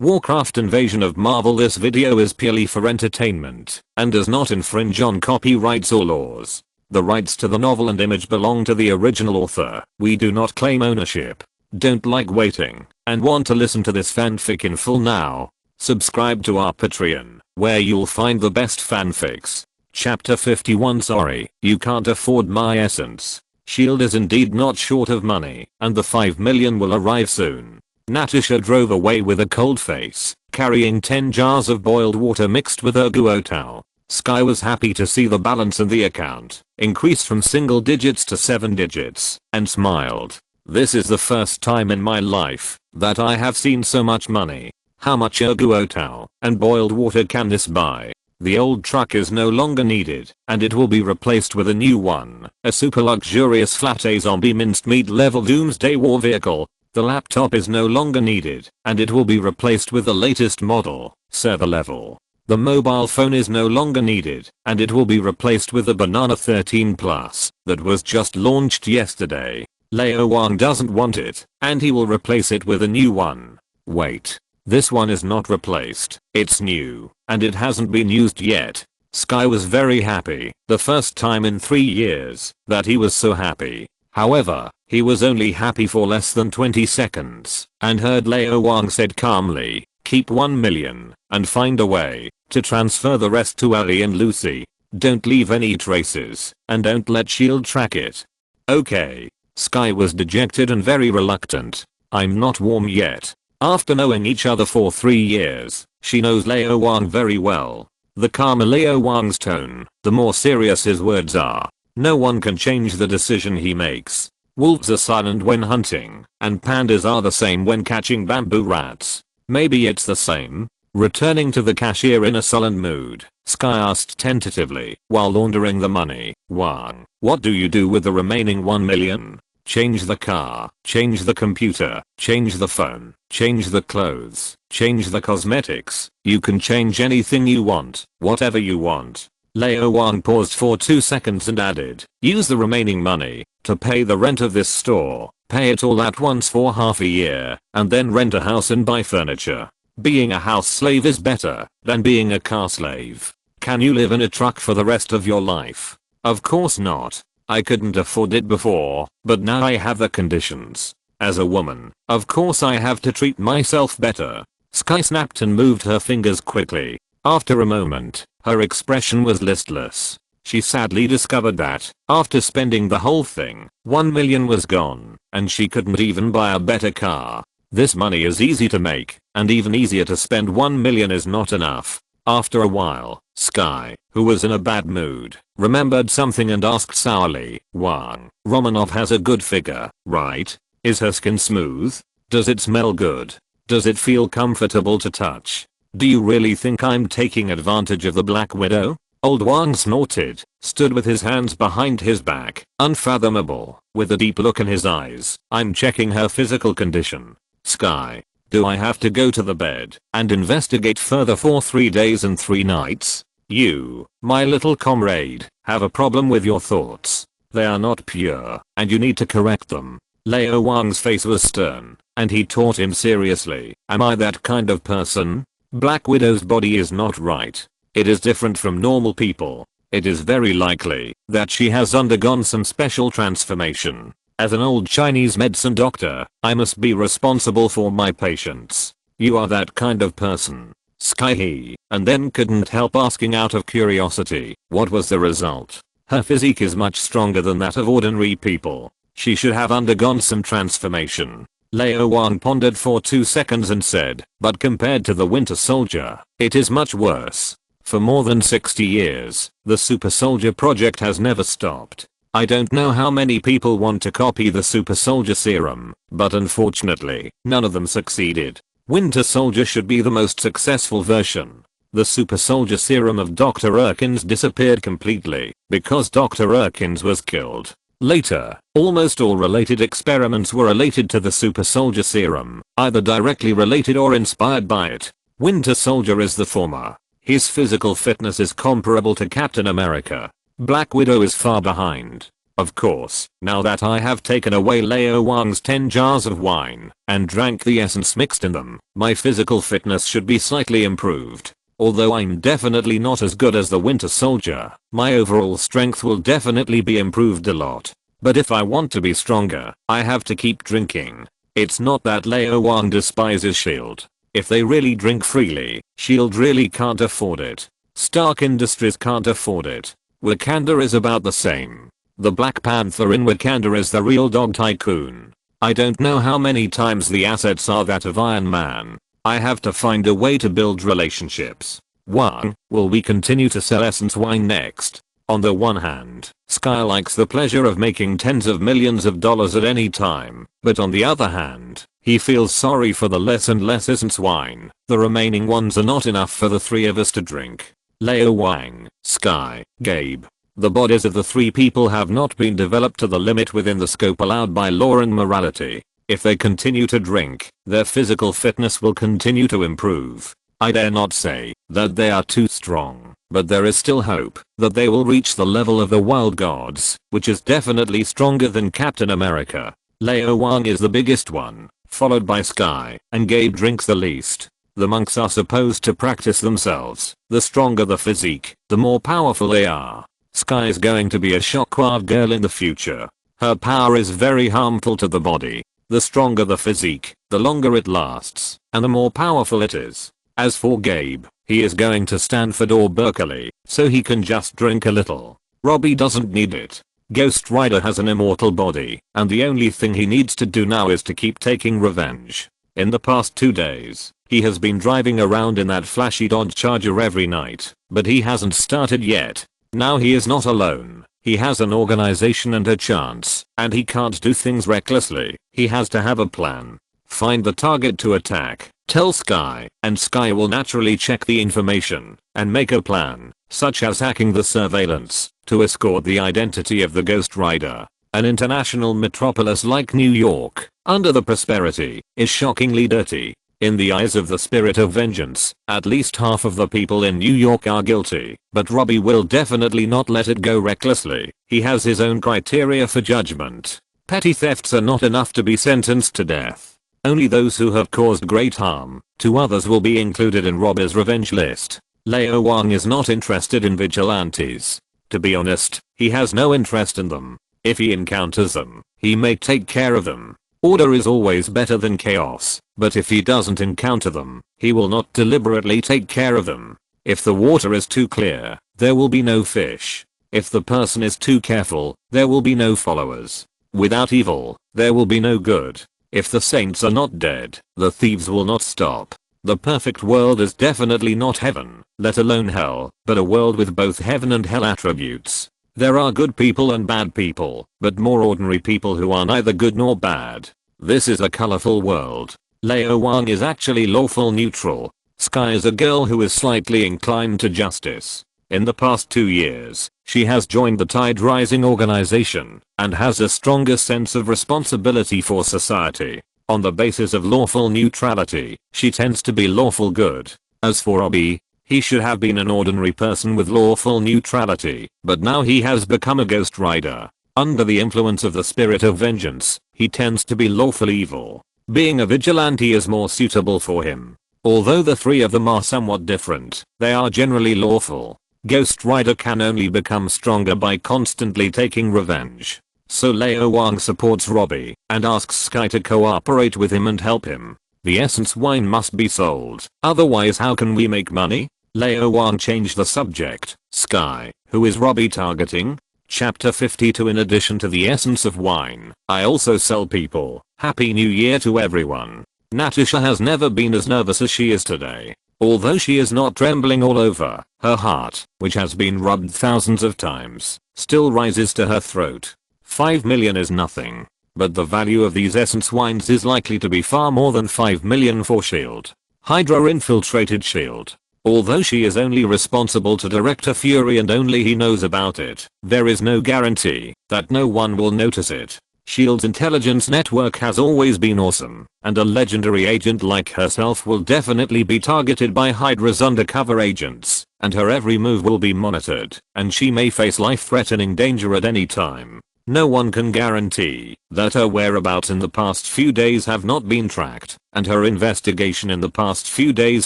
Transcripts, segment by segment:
Warcraft Invasion of Marvel. This video is purely for entertainment and does not infringe on copyrights or laws. The rights to the novel and image belong to the original author. We do not claim ownership. Don't like waiting and want to listen to this fanfic in full now? Subscribe to our Patreon, where you'll find the best fanfics. Chapter 51. Sorry, you can't afford my essence. Shield is indeed not short of money, and the 5 million will arrive soon. Natasha drove away with a cold face, carrying 10 jars of boiled water mixed with her guotao. Sky was happy to see the balance in the account increase from single digits to 7 digits, and smiled. This is the first time in my life that I have seen so much money. How much guotao and boiled water can this buy? The old truck is no longer needed, and it will be replaced with a new one, a super luxurious flat A zombie minced meat level doomsday war vehicle. The laptop is no longer needed, and it will be replaced with the latest model, server level. The mobile phone is no longer needed, and it will be replaced with the Banana 13 Plus that was just launched yesterday. Lao Wang doesn't want it, and he will replace it with a new one. Wait. This one is not replaced, it's new, and it hasn't been used yet. Sky was very happy, the first time in 3 years that he was so happy. However, he was only happy for less than 20 seconds, and heard Lao Wang said calmly, keep 1 million, and find a way to transfer the rest to Ali and Lucy. Don't leave any traces, and don't let Shield track it. Okay. Sky was dejected and very reluctant. I'm not warm yet. After knowing each other for 3 years, she knows Lao Wang very well. The calmer Lao Wang's tone, the more serious his words are. No one can change the decision he makes. Wolves are silent when hunting, and pandas are the same when catching bamboo rats. Maybe it's the same. Returning to the cashier in a sullen mood, Sky asked tentatively while laundering the money, Wang, what do you do with the remaining 1 million? Change the car, change the computer, change the phone, change the clothes, change the cosmetics. You can change anything you want, whatever you want. Lao Wang paused for 2 seconds and added, use the remaining money to pay the rent of this store, pay it all at once for half a year, and then rent a house and buy furniture. Being a house slave is better than being a car slave. Can you live in a truck for the rest of your life? Of course not. I couldn't afford it before, but now I have the conditions. As a woman, of course I have to treat myself better. Sky snapped and moved her fingers quickly. After a moment, her expression was listless. She sadly discovered that, after spending the whole thing, 1 million was gone, and she couldn't even buy a better car. This money is easy to make, and even easier to spend. 1 million is not enough. After a while, Sky, who was in a bad mood, remembered something and asked sourly, Wang, Romanov has a good figure, right? Is her skin smooth? Does it smell good? Does it feel comfortable to touch? Do you really think I'm taking advantage of the Black Widow? Old Wang snorted, stood with his hands behind his back, unfathomable, with a deep look in his eyes. I'm checking her physical condition. Sky. Do I have to go to the bed and investigate further for 3 days and 3 nights? You, my little comrade, have a problem with your thoughts. They are not pure, and you need to correct them. Lao Wang's face was stern, and he taught him seriously. Am I that kind of person? Black Widow's body is not right. It is different from normal people. It is very likely that she has undergone some special transformation. As an old Chinese medicine doctor, I must be responsible for my patients. You are that kind of person. Sky he, and then couldn't help asking out of curiosity, what was the result? Her physique is much stronger than that of ordinary people. She should have undergone some transformation. Lao Wang pondered for 2 seconds and said, but compared to the Winter Soldier, it is much worse. For more than 60 years, the Super Soldier project has never stopped. I don't know how many people want to copy the Super Soldier serum, but unfortunately, none of them succeeded. Winter Soldier should be the most successful version. The Super Soldier serum of Dr. Erkins disappeared completely because Dr. Erkins was killed. Later, almost all related experiments were related to the Super Soldier serum, either directly related or inspired by it. Winter Soldier is the former. His physical fitness is comparable to Captain America. Black Widow is far behind. Of course, now that I have taken away Lao Wang's 10 jars of wine and drank the essence mixed in them, my physical fitness should be slightly improved. Although I'm definitely not as good as the Winter Soldier, my overall strength will definitely be improved a lot. But if I want to be stronger, I have to keep drinking. It's not that Lao Wang despises S.H.I.E.L.D. If they really drink freely, S.H.I.E.L.D. really can't afford it. Stark Industries can't afford it. Wakanda is about the same. The Black Panther in Wakanda is the real dog tycoon. I don't know how many times the assets are that of Iron Man. I have to find a way to build relationships. Wang, will we continue to sell essence wine next? On the one hand, Sky likes the pleasure of making tens of millions of dollars at any time, but on the other hand, he feels sorry for the less and less essence wine. The remaining ones are not enough for the three of us to drink. Lao Wang, Sky, Gabe. The bodies of the three people have not been developed to the limit within the scope allowed by law and morality. If they continue to drink, their physical fitness will continue to improve. I dare not say that they are too strong, but there is still hope that they will reach the level of the wild gods, which is definitely stronger than Captain America. Lao Wang is the biggest one, followed by Sky, and Gabe drinks the least. The monks are supposed to practice themselves. The stronger the physique, the more powerful they are. Sky is going to be a shockwave girl in the future. Her power is very harmful to the body. The stronger the physique, the longer it lasts, and the more powerful it is. As for Gabe, he is going to Stanford or Berkeley, so he can just drink a little. Robbie doesn't need it. Ghost Rider has an immortal body, and the only thing he needs to do now is to keep taking revenge. In the past 2 days, he has been driving around in that flashy Dodge Charger every night, but he hasn't started yet. Now he is not alone. He has an organization and a chance, and he can't do things recklessly. He has to have a plan. Find the target to attack, tell Sky, and Sky will naturally check the information and make a plan, such as hacking the surveillance to escort the identity of the Ghost Rider. An international metropolis like New York, under the prosperity, is shockingly dirty. In the eyes of the spirit of vengeance, at least half of the people in New York are guilty, but Robbie will definitely not let it go recklessly. He has his own criteria for judgment. Petty thefts are not enough to be sentenced to death. Only those who have caused great harm to others will be included in Robbie's revenge list. Lao Wang is not interested in vigilantes. To be honest, he has no interest in them. If he encounters them, he may take care of them. Order is always better than chaos, but if he doesn't encounter them, he will not deliberately take care of them. If the water is too clear, there will be no fish. If the person is too careful, there will be no followers. Without evil, there will be no good. If the saints are not dead, the thieves will not stop. The perfect world is definitely not heaven, let alone hell, but a world with both heaven and hell attributes. There are good people and bad people, but more ordinary people who are neither good nor bad. This is a colorful world. Lao Wang is actually lawful neutral. Sky is a girl who is slightly inclined to justice. In the past 2 years, she has joined the Tide Rising organization and has a stronger sense of responsibility for society. On the basis of lawful neutrality, she tends to be lawful good. As for Robbie, he should have been an ordinary person with lawful neutrality, but now he has become a Ghost Rider. Under the influence of the spirit of vengeance, he tends to be lawful evil. Being a vigilante is more suitable for him. Although the three of them are somewhat different, they are generally lawful. Ghost Rider can only become stronger by constantly taking revenge. So Lao Wang supports Robbie and asks Sky to cooperate with him and help him. The essence wine must be sold, otherwise how can we make money? Lao Wang changed the subject. Sky, who is Robbie targeting? Chapter 52. In addition to the essence of wine, I also sell people. Happy New Year to everyone. Natasha has never been as nervous as she is today. Although she is not trembling all over, her heart, which has been rubbed thousands of times, still rises to her throat. 5 million is nothing. But the value of these essence wines is likely to be far more than 5 million for S.H.I.E.L.D. Hydra infiltrated S.H.I.E.L.D. Although she is only responsible to Director Fury and only he knows about it, there is no guarantee that no one will notice it. S.H.I.E.L.D's intelligence network has always been awesome, and a legendary agent like herself will definitely be targeted by Hydra's undercover agents, and her every move will be monitored, and she may face life-threatening danger at any time. No one can guarantee that her whereabouts in the past few days have not been tracked, and her investigation in the past few days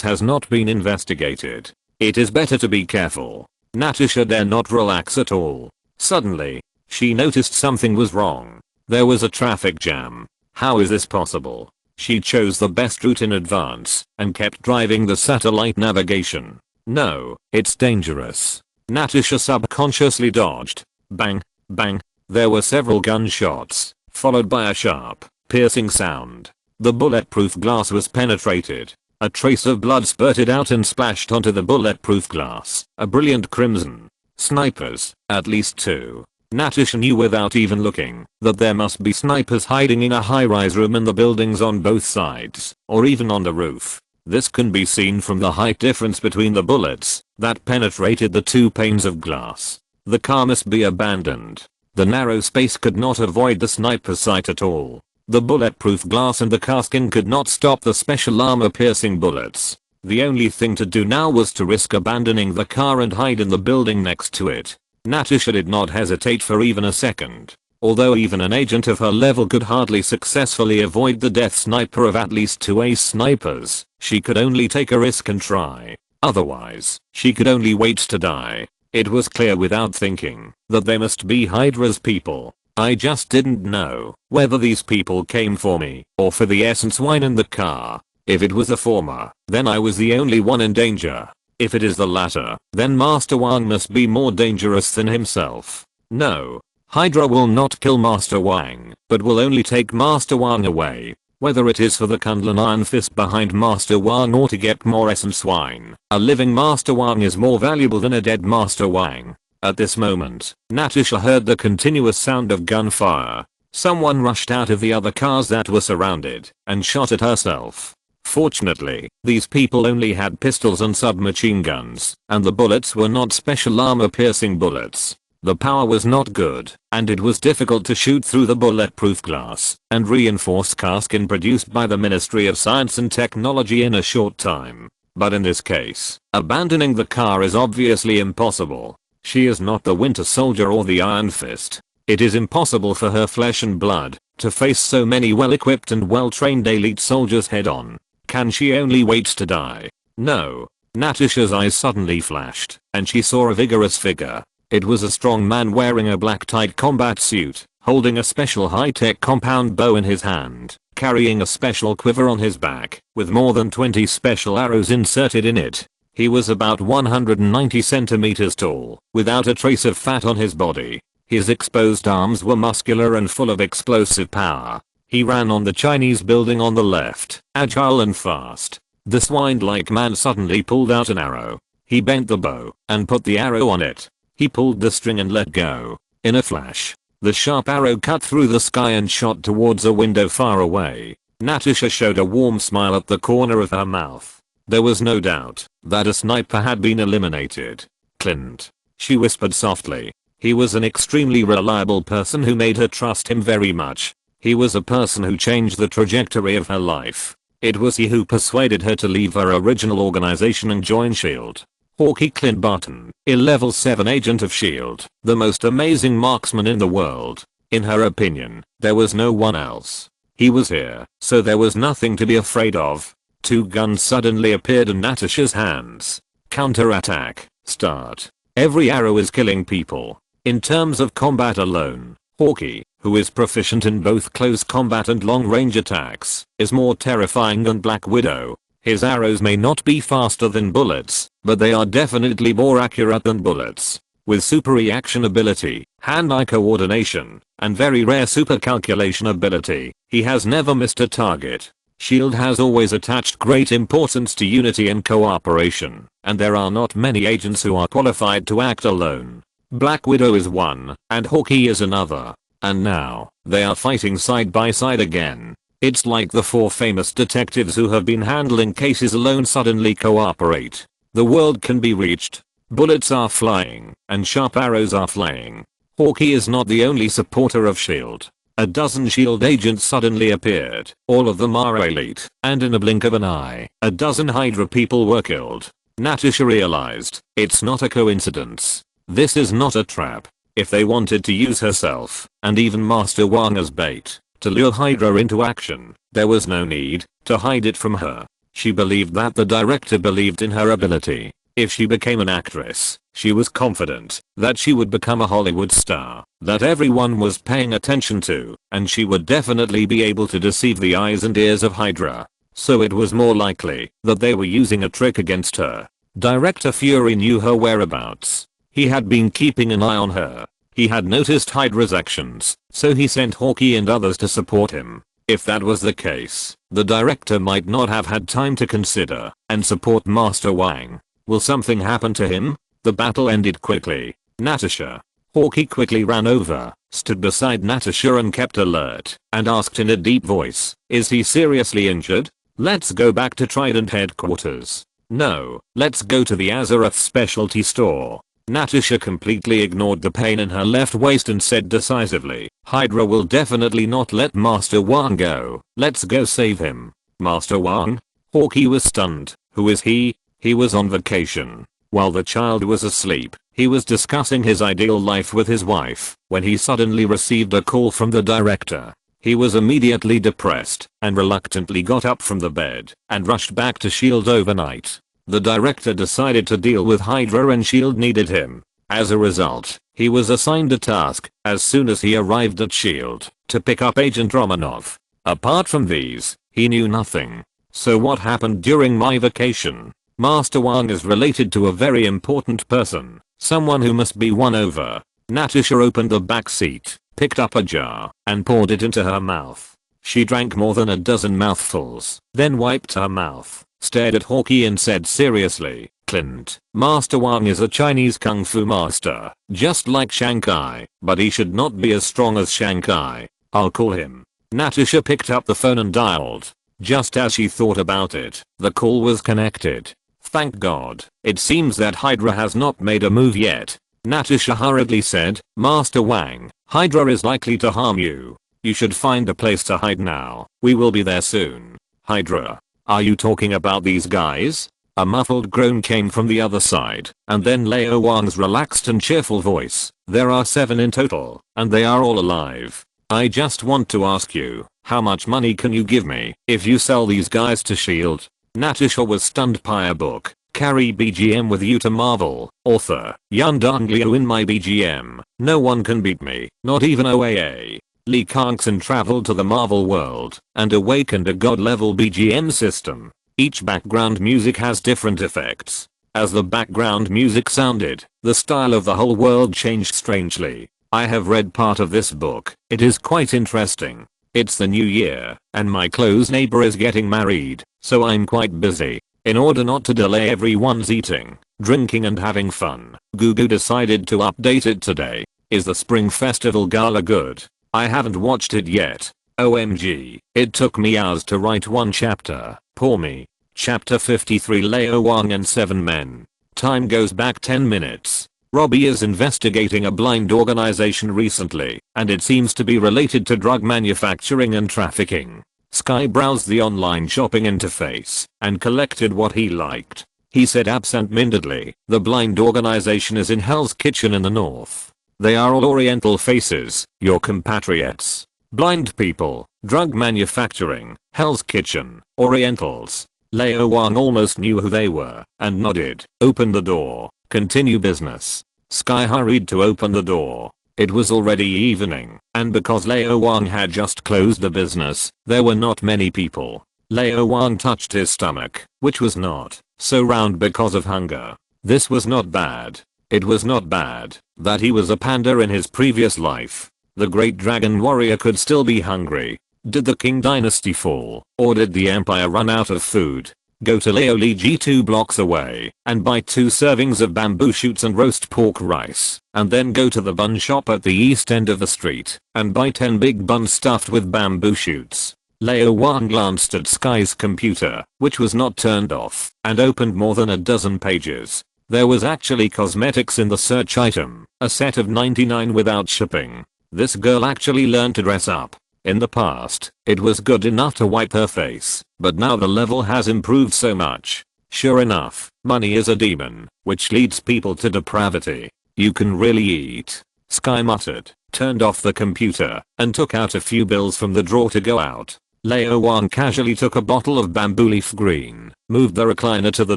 has not been investigated. It is better to be careful. Natasha dare not relax at all. Suddenly, she noticed something was wrong. There was a traffic jam. How is this possible? She chose the best route in advance and kept driving the satellite navigation. No, it's dangerous. Natasha subconsciously dodged. Bang, bang. There were several gunshots, followed by a sharp, piercing sound. The bulletproof glass was penetrated. A trace of blood spurted out and splashed onto the bulletproof glass, a brilliant crimson. Snipers, at least 2. Natasha knew without even looking that there must be snipers hiding in a high-rise room in the buildings on both sides, or even on the roof. This can be seen from the height difference between the bullets that penetrated the 2 panes of glass. The car must be abandoned. The narrow space could not avoid the sniper's sight at all. The bulletproof glass and the casking could not stop the special armor-piercing bullets. The only thing to do now was to risk abandoning the car and hide in the building next to it. Natasha did not hesitate for even a second. Although even an agent of her level could hardly successfully avoid the death sniper of at least 2 ace snipers, she could only take a risk and try. Otherwise, she could only wait to die. It was clear without thinking that they must be Hydra's people. I just didn't know whether these people came for me or for the essence wine in the car. If it was the former, then I was the only one in danger. If it is the latter, then Master Wang must be more dangerous than himself. No, Hydra will not kill Master Wang, but will only take Master Wang away. Whether it is for the Kunlun Iron Fist behind Master Wang or to get more essence wine, a living Master Wang is more valuable than a dead Master Wang. At this moment, Natasha heard the continuous sound of gunfire. Someone rushed out of the other cars that were surrounded and shot at herself. Fortunately, these people only had pistols and submachine guns, and the bullets were not special armor-piercing bullets. The power was not good, and it was difficult to shoot through the bulletproof glass and reinforced casking produced by the Ministry of Science and Technology in a short time. But in this case, abandoning the car is obviously impossible. She is not the Winter Soldier or the Iron Fist. It is impossible for her flesh and blood to face so many well-equipped and well-trained elite soldiers head-on. Can she only wait to die? No. Natasha's eyes suddenly flashed, and she saw a vigorous figure. It was a strong man wearing a black tight combat suit, holding a special high-tech compound bow in his hand, carrying a special quiver on his back, with more than 20 special arrows inserted in it. He was about 190 centimeters tall, without a trace of fat on his body. His exposed arms were muscular and full of explosive power. He ran on the Chinese building on the left, agile and fast. The swine-like man suddenly pulled out an arrow. He bent the bow and put the arrow on it. He pulled the string and let go. In a flash, the sharp arrow cut through the sky and shot towards a window far away. Natasha showed a warm smile at the corner of her mouth. There was no doubt that a sniper had been eliminated. Clint. She whispered softly. He was an extremely reliable person who made her trust him very much. He was a person who changed the trajectory of her life. It was he who persuaded her to leave her original organization and join S.H.I.E.L.D. Hawkeye Clint Barton, a level 7 agent of S.H.I.E.L.D., the most amazing marksman in the world. In her opinion, there was no one else. He was here, so there was nothing to be afraid of. 2 guns suddenly appeared in Natasha's hands. Counterattack. Start. Every arrow is killing people. In terms of combat alone, Hawkeye, who is proficient in both close combat and long-range attacks, is more terrifying than Black Widow. His arrows may not be faster than bullets, but they are definitely more accurate than bullets. With super reaction ability, hand-eye coordination, and very rare super calculation ability, he has never missed a target. S.H.I.E.L.D. has always attached great importance to unity and cooperation, and there are not many agents who are qualified to act alone. Black Widow is one, and Hawkeye is another. And now, they are fighting side by side again. It's like the 4 famous detectives who have been handling cases alone suddenly cooperate. The world can be reached. Bullets are flying, and sharp arrows are flying. Hawkeye is not the only supporter of S.H.I.E.L.D. A dozen S.H.I.E.L.D. agents suddenly appeared. All of them are elite, and in a blink of an eye, a dozen Hydra people were killed. Natasha realized, it's not a coincidence. This is not a trap. If they wanted to use herself, and even Master Wang as bait, to lure Hydra into action, there was no need to hide it from her. She believed that the director believed in her ability. If she became an actress, she was confident that she would become a Hollywood star that everyone was paying attention to, and she would definitely be able to deceive the eyes and ears of Hydra. So it was more likely that they were using a trick against her. Director Fury knew her whereabouts. He had been keeping an eye on her. He had noticed Hydra's actions, so he sent Hawkeye and others to support him. If that was the case, the director might not have had time to consider and support Master Wang. Will something happen to him? The battle ended quickly. Natasha. Hawkeye quickly ran over, stood beside Natasha and kept alert, and asked in a deep voice, "Is he seriously injured? Let's go back to Trident headquarters." "No, let's go to the Azeroth specialty store." Natasha completely ignored the pain in her left waist and said decisively, "Hydra will definitely not let Master Wang go. Let's go save him." "Master Wang?" Hawkeye was stunned. "Who is he?" He was on vacation. While the child was asleep, he was discussing his ideal life with his wife when he suddenly received a call from the director. He was immediately depressed and reluctantly got up from the bed and rushed back to S.H.I.E.L.D. overnight. The director decided to deal with Hydra and S.H.I.E.L.D. needed him. As a result, he was assigned a task as soon as he arrived at S.H.I.E.L.D. to pick up Agent Romanov. Apart from these, he knew nothing. So what happened during my vacation? Master Wang is related to a very important person, someone who must be won over. Natasha opened the back seat, picked up a jar, and poured it into her mouth. She drank more than a dozen mouthfuls, then wiped her mouth, stared at Hawkeye and said seriously, "Clint, Master Wang is a Chinese kung fu master, just like Shanghai, but he should not be as strong as Shanghai. I'll call him." Natasha picked up the phone and dialed. Just as she thought about it, the call was connected. Thank God. It seems that Hydra has not made a move yet. Natasha hurriedly said, "Master Wang, Hydra is likely to harm you. You should find a place to hide now. We will be there soon." "Hydra? Are you talking about these guys?" A muffled groan came from the other side, and then Lao Wang's relaxed and cheerful voice. "There are 7 in total, and they are all alive. I just want to ask you, how much money can you give me if you sell these guys to S.H.I.E.L.D.? Natasha was stunned by a book. "Carry BGM with you to Marvel. Author, Yundong Liu in my BGM. No one can beat me, not even OAA." Lee Kangson traveled to the Marvel world and awakened a god-level BGM system. Each background music has different effects. As the background music sounded, the style of the whole world changed strangely. I have read part of this book. It is quite interesting. It's the new year, and my close neighbor is getting married, so I'm quite busy. In order not to delay everyone's eating, drinking and having fun, Gugu decided to update it today. Is the Spring Festival Gala good? I haven't watched it yet. OMG, it took me hours to write one chapter. Poor me. Chapter 53 Lao Wang and 7 men. Time goes back 10 minutes. Robbie is investigating a blind organization recently, and it seems to be related to drug manufacturing and trafficking. Sky browsed the online shopping interface and collected what he liked. He said absent-mindedly, "The blind organization is in Hell's Kitchen in the north. They are all Oriental faces, your compatriots. Blind people, drug manufacturing, Hell's Kitchen, Orientals." Lao Wang almost knew who they were and nodded. "Open the door. Continue business." Sky hurried to open the door. It was already evening, and because Lao Wang had just closed the business, there were not many people. Lao Wang touched his stomach, which was not so round because of hunger. This was not bad. It was not bad that he was a panda in his previous life. The great dragon warrior could still be hungry. Did the King dynasty fall, or did the empire run out of food? Go to Laoliji 2 blocks away and buy 2 servings of bamboo shoots and roast pork rice, and then go to the bun shop at the east end of the street and buy 10 big buns stuffed with bamboo shoots. Lao Wang glanced at Sky's computer, which was not turned off, and opened more than a dozen pages. There was actually cosmetics in the search item, a set of 99 without shipping. This girl actually learned to dress up. In the past, it was good enough to wipe her face, but now the level has improved so much. Sure enough, money is a demon, which leads people to depravity. You can really eat Sky muttered, turned off the computer, and took out a few bills from the drawer to go out. Lao Wang casually took a bottle of bamboo leaf green, moved the recliner to the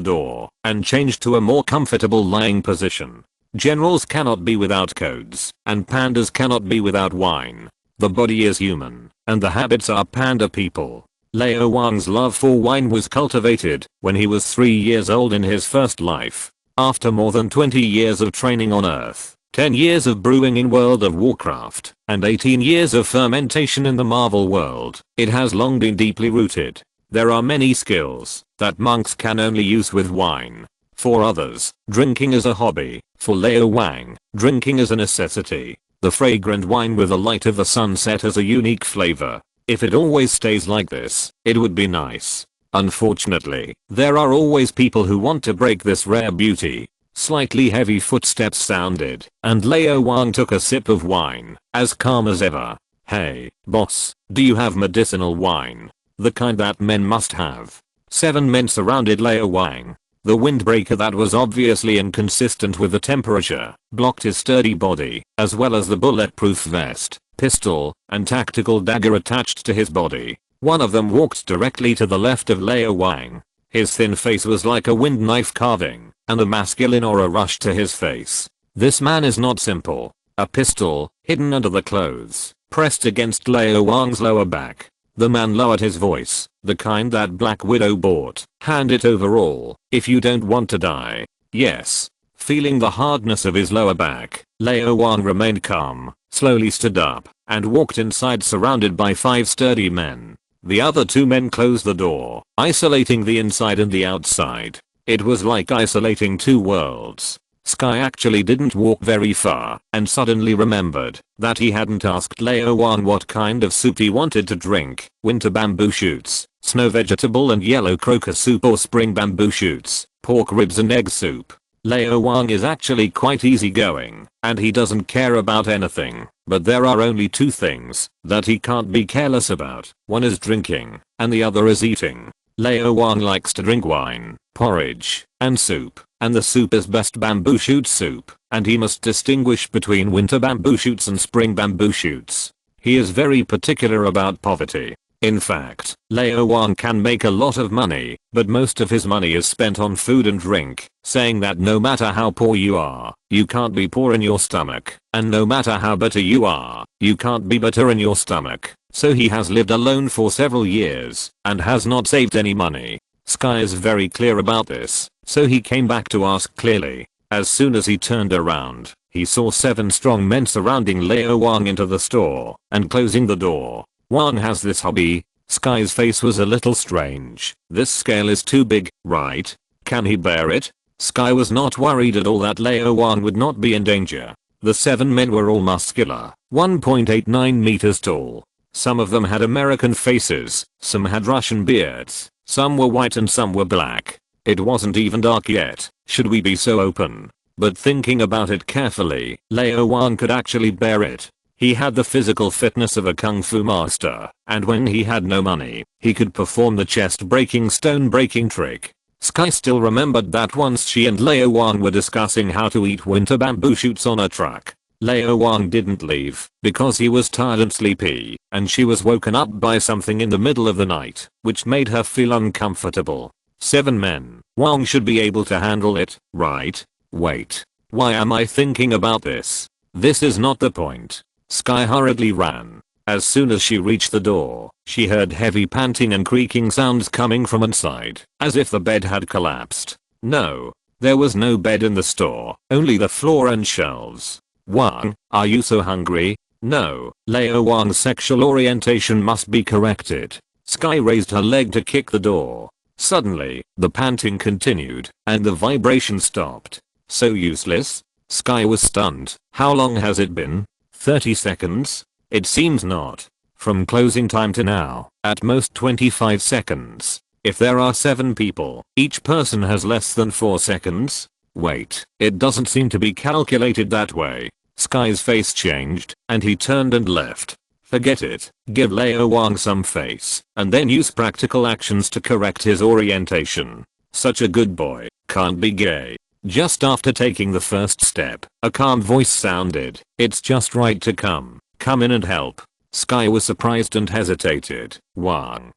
door, and changed to a more comfortable lying position. Generals cannot be without codes, and pandas cannot be without wine. The body is human, and the habits are panda people. Lao Wang's love for wine was cultivated when he was 3 years old in his first life. After more than 20 years of training on Earth, 10 years of brewing in World of Warcraft, and 18 years of fermentation in the Marvel world, it has long been deeply rooted. There are many skills that monks can only use with wine. For others, drinking is a hobby. For Lao Wang, drinking is a necessity. The fragrant wine with the light of the sunset has a unique flavor. If it always stays like this, it would be nice. Unfortunately, there are always people who want to break this rare beauty. Slightly heavy footsteps sounded, and Lao Wang took a sip of wine, as calm as ever. Hey, boss, do you have medicinal wine? The kind that men must have. 7 men surrounded Lao Wang. The windbreaker that was obviously inconsistent with the temperature blocked his sturdy body, as well as the bulletproof vest, pistol, and tactical dagger attached to his body. One of them walked directly to the left of Lao Wang. His thin face was like a wind knife carving, and a masculine aura rushed to his face. This man is not simple. A pistol, hidden under the clothes, pressed against Lao Wang's lower back. The man lowered his voice, the kind that Black Widow bought. Hand it over all, if you don't want to die. Yes. Feeling the hardness of his lower back, Lao Wang remained calm, slowly stood up, and walked inside surrounded by 5 sturdy men. The other 2 men closed the door, isolating the inside and the outside. It was like isolating 2 worlds. Sky actually didn't walk very far, and suddenly remembered that he hadn't asked Lao Wang what kind of soup he wanted to drink. Winter bamboo shoots, snow vegetable and yellow crocus soup, or spring bamboo shoots, pork ribs and egg soup. Lao Wang is actually quite easygoing, and he doesn't care about anything, but there are only 2 things that he can't be careless about. One is drinking, and the other is eating. Lao Wang likes to drink wine, porridge, and soup, and the soup is best bamboo shoot soup, and he must distinguish between winter bamboo shoots and spring bamboo shoots. He is very particular about poverty. In fact, Lao Wang can make a lot of money, but most of his money is spent on food and drink, saying that no matter how poor you are, you can't be poor in your stomach, and no matter how bitter you are, you can't be bitter in your stomach. So he has lived alone for several years, and has not saved any money. Sky is very clear about this, so he came back to ask clearly. As soon as he turned around, he saw 7 strong men surrounding Lao Wang into the store, and closing the door. Wang has this hobby. Sky's face was a little strange. This scale is too big, right? Can he bear it? Sky was not worried at all that Lao Wang would not be in danger. The 7 men were all muscular, 1.89 meters tall. Some of them had American faces, some had Russian beards, some were white and some were black. It wasn't even dark yet. Should we be so open? But thinking about it carefully, Lao Wang could actually bear it. He had the physical fitness of a kung fu master, and when he had no money, he could perform the chest-breaking stone-breaking trick. Sky still remembered that once she and Lao Wang were discussing how to eat winter bamboo shoots on a truck. Lao Wang didn't leave, because he was tired and sleepy, and she was woken up by something in the middle of the night, which made her feel uncomfortable. 7 men. Wang should be able to handle it, right? Wait. Why am I thinking about this? This is not the point. Sky hurriedly ran. As soon as she reached the door, she heard heavy panting and creaking sounds coming from inside, as if the bed had collapsed. No. There was no bed in the store, only the floor and shelves. Wang, are you so hungry? No. Lao Wang's sexual orientation must be corrected. Sky raised her leg to kick the door. Suddenly, the panting continued, and the vibration stopped. So useless? Sky was stunned. How long has it been? 30 seconds? It seems not. From closing time to now, at most 25 seconds. If there are 7 people, each person has less than 4 seconds? Wait, it doesn't seem to be calculated that way. Sky's face changed, and he turned and left. Forget it. Give Lao Wang some face, and then use practical actions to correct his orientation. Such a good boy, can't be gay. Just after taking the first step, a calm voice sounded, "It's just right to come in and help." Sky was surprised and hesitated. "Wang,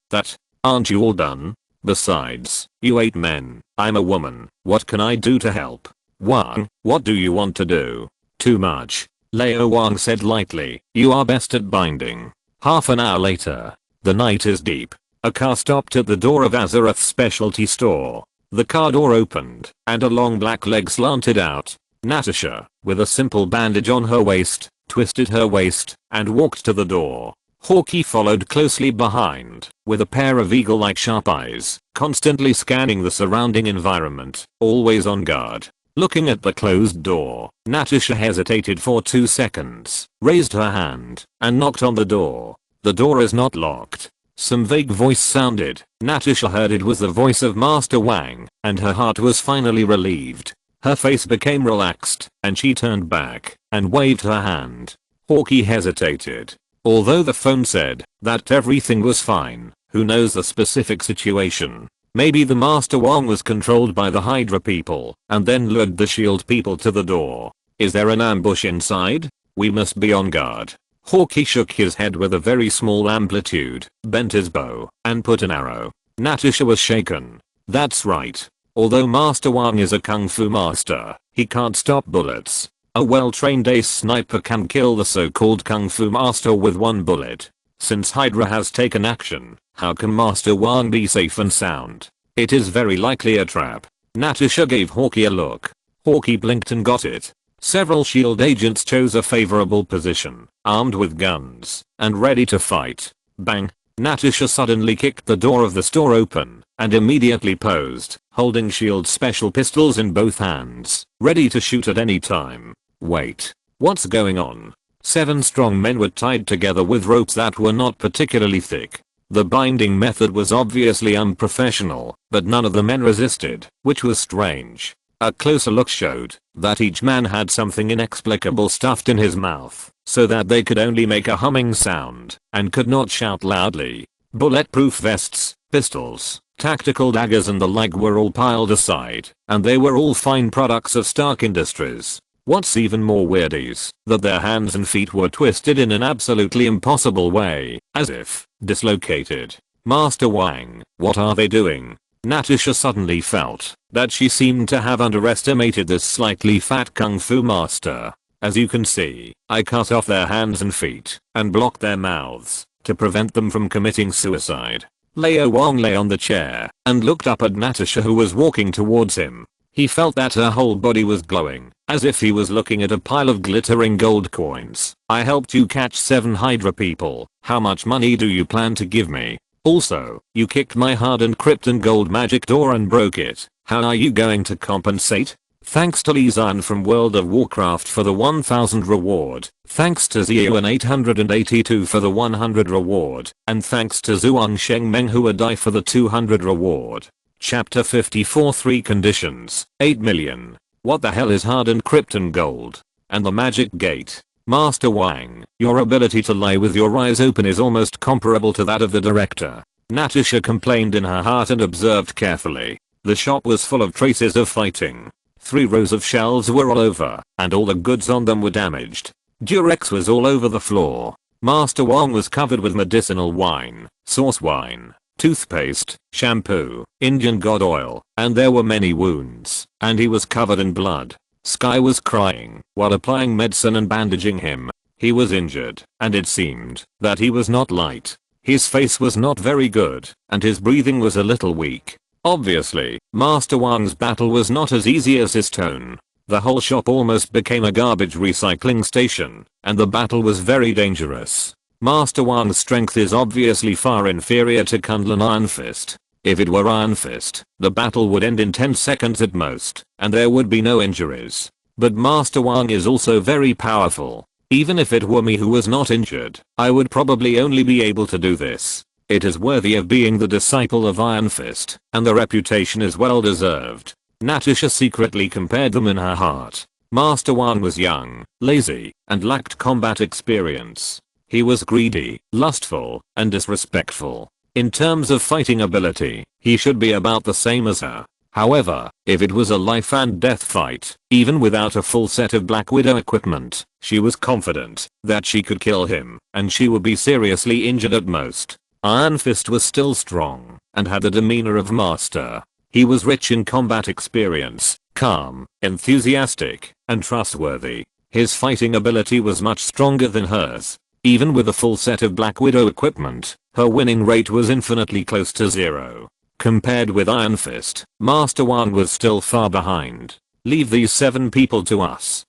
aren't you all done? Besides, you 8 men, I'm a woman, what can I do to help?" "Wang, what do you want to do?" "Too much," Lao Wang said lightly, "you are best at binding." Half an hour later. The night is deep. A car stopped at the door of Azeroth's specialty store. The car door opened, and a long black leg slanted out. Natasha, with a simple bandage on her waist, twisted her waist, and walked to the door. Hawkeye followed closely behind, with a pair of eagle-like sharp eyes, constantly scanning the surrounding environment, always on guard. Looking at the closed door, Natasha hesitated for 2 seconds, raised her hand, and knocked on the door. "The door is not locked." Some vague voice sounded. Natasha heard it was the voice of Master Wang, and her heart was finally relieved. Her face became relaxed, and she turned back, and waved her hand. Hawkeye hesitated. Although the phone said that everything was fine, who knows the specific situation? Maybe the Master Wang was controlled by the Hydra people, and then lured the shield people to the door. Is there an ambush inside? We must be on guard. Hawkeye shook his head with a very small amplitude, bent his bow, and put an arrow. Natasha was shaken. That's right. Although Master Wang is a kung fu master, he can't stop bullets. A well-trained ace sniper can kill the so-called kung fu master with 1 bullet. Since Hydra has taken action, how can Master Wang be safe and sound? It is very likely a trap. Natasha gave Hawkeye a look. Hawkeye blinked and got it. Several shield agents chose a favorable position, armed with guns, and ready to fight. Bang! Natasha suddenly kicked the door of the store open, and immediately posed, holding shield special pistols in both hands, ready to shoot at any time. Wait. What's going on? 7 strong men were tied together with ropes that were not particularly thick. The binding method was obviously unprofessional, but none of the men resisted, which was strange. A closer look showed that each man had something inexplicable stuffed in his mouth, so that they could only make a humming sound, and could not shout loudly. Bulletproof vests, pistols, tactical daggers and the like were all piled aside, and they were all fine products of Stark Industries. What's even more weird is that their hands and feet were twisted in an absolutely impossible way, as if dislocated. Master Wang, what are they doing? Natasha suddenly felt that she seemed to have underestimated this slightly fat kung fu master. As you can see, I cut off their hands and feet and blocked their mouths to prevent them from committing suicide. Lao Wang lay on the chair and looked up at Natasha, who was walking towards him. He felt that her whole body was glowing, as if he was looking at a pile of glittering gold coins. "I helped you catch 7 Hydra people. How much money do you plan to give me? Also, you kicked my hard Krypton gold magic door and broke it. How are you going to compensate?" Thanks to Lizan from World of Warcraft for the 1000 reward. Thanks to Zioan 882 for the 100 reward. And thanks to Zhuang Shengmeng Huadai for the 200 reward. Chapter 54 3 Conditions, 8 million. What the hell is hardened Krypton gold? And the magic gate? Master Wang, your ability to lie with your eyes open is almost comparable to that of the director. Natasha complained in her heart and observed carefully. The shop was full of traces of fighting. 3 rows of shelves were all over, and all the goods on them were damaged. Durex was all over the floor. Master Wang was covered with medicinal wine, sauce wine, toothpaste, shampoo, Indian god oil, and there were many wounds, and he was covered in blood. Sky was crying while applying medicine and bandaging him. He was injured, and it seemed that he was not light. His face was not very good, and his breathing was a little weak. Obviously, Master Wang's battle was not as easy as his tone. The whole shop almost became a garbage recycling station, and the battle was very dangerous. Master Wang's strength is obviously far inferior to Kunlun Iron Fist. If it were Iron Fist, the battle would end in 10 seconds at most, and there would be no injuries. But Master Wang is also very powerful. Even if it were me who was not injured, I would probably only be able to do this. It is worthy of being the disciple of Iron Fist, and the reputation is well deserved. Natasha secretly compared them in her heart. Master Wang was young, lazy, and lacked combat experience. He was greedy, lustful, and disrespectful. In terms of fighting ability, he should be about the same as her. However, if it was a life and death fight, even without a full set of Black Widow equipment, she was confident that she could kill him, and she would be seriously injured at most. Iron Fist was still strong, and had the demeanor of master. He was rich in combat experience, calm, enthusiastic, and trustworthy. His fighting ability was much stronger than hers. Even with a full set of Black Widow equipment, her winning rate was infinitely close to zero. Compared with Iron Fist, Master Wang was still far behind. Leave these 7 people to us.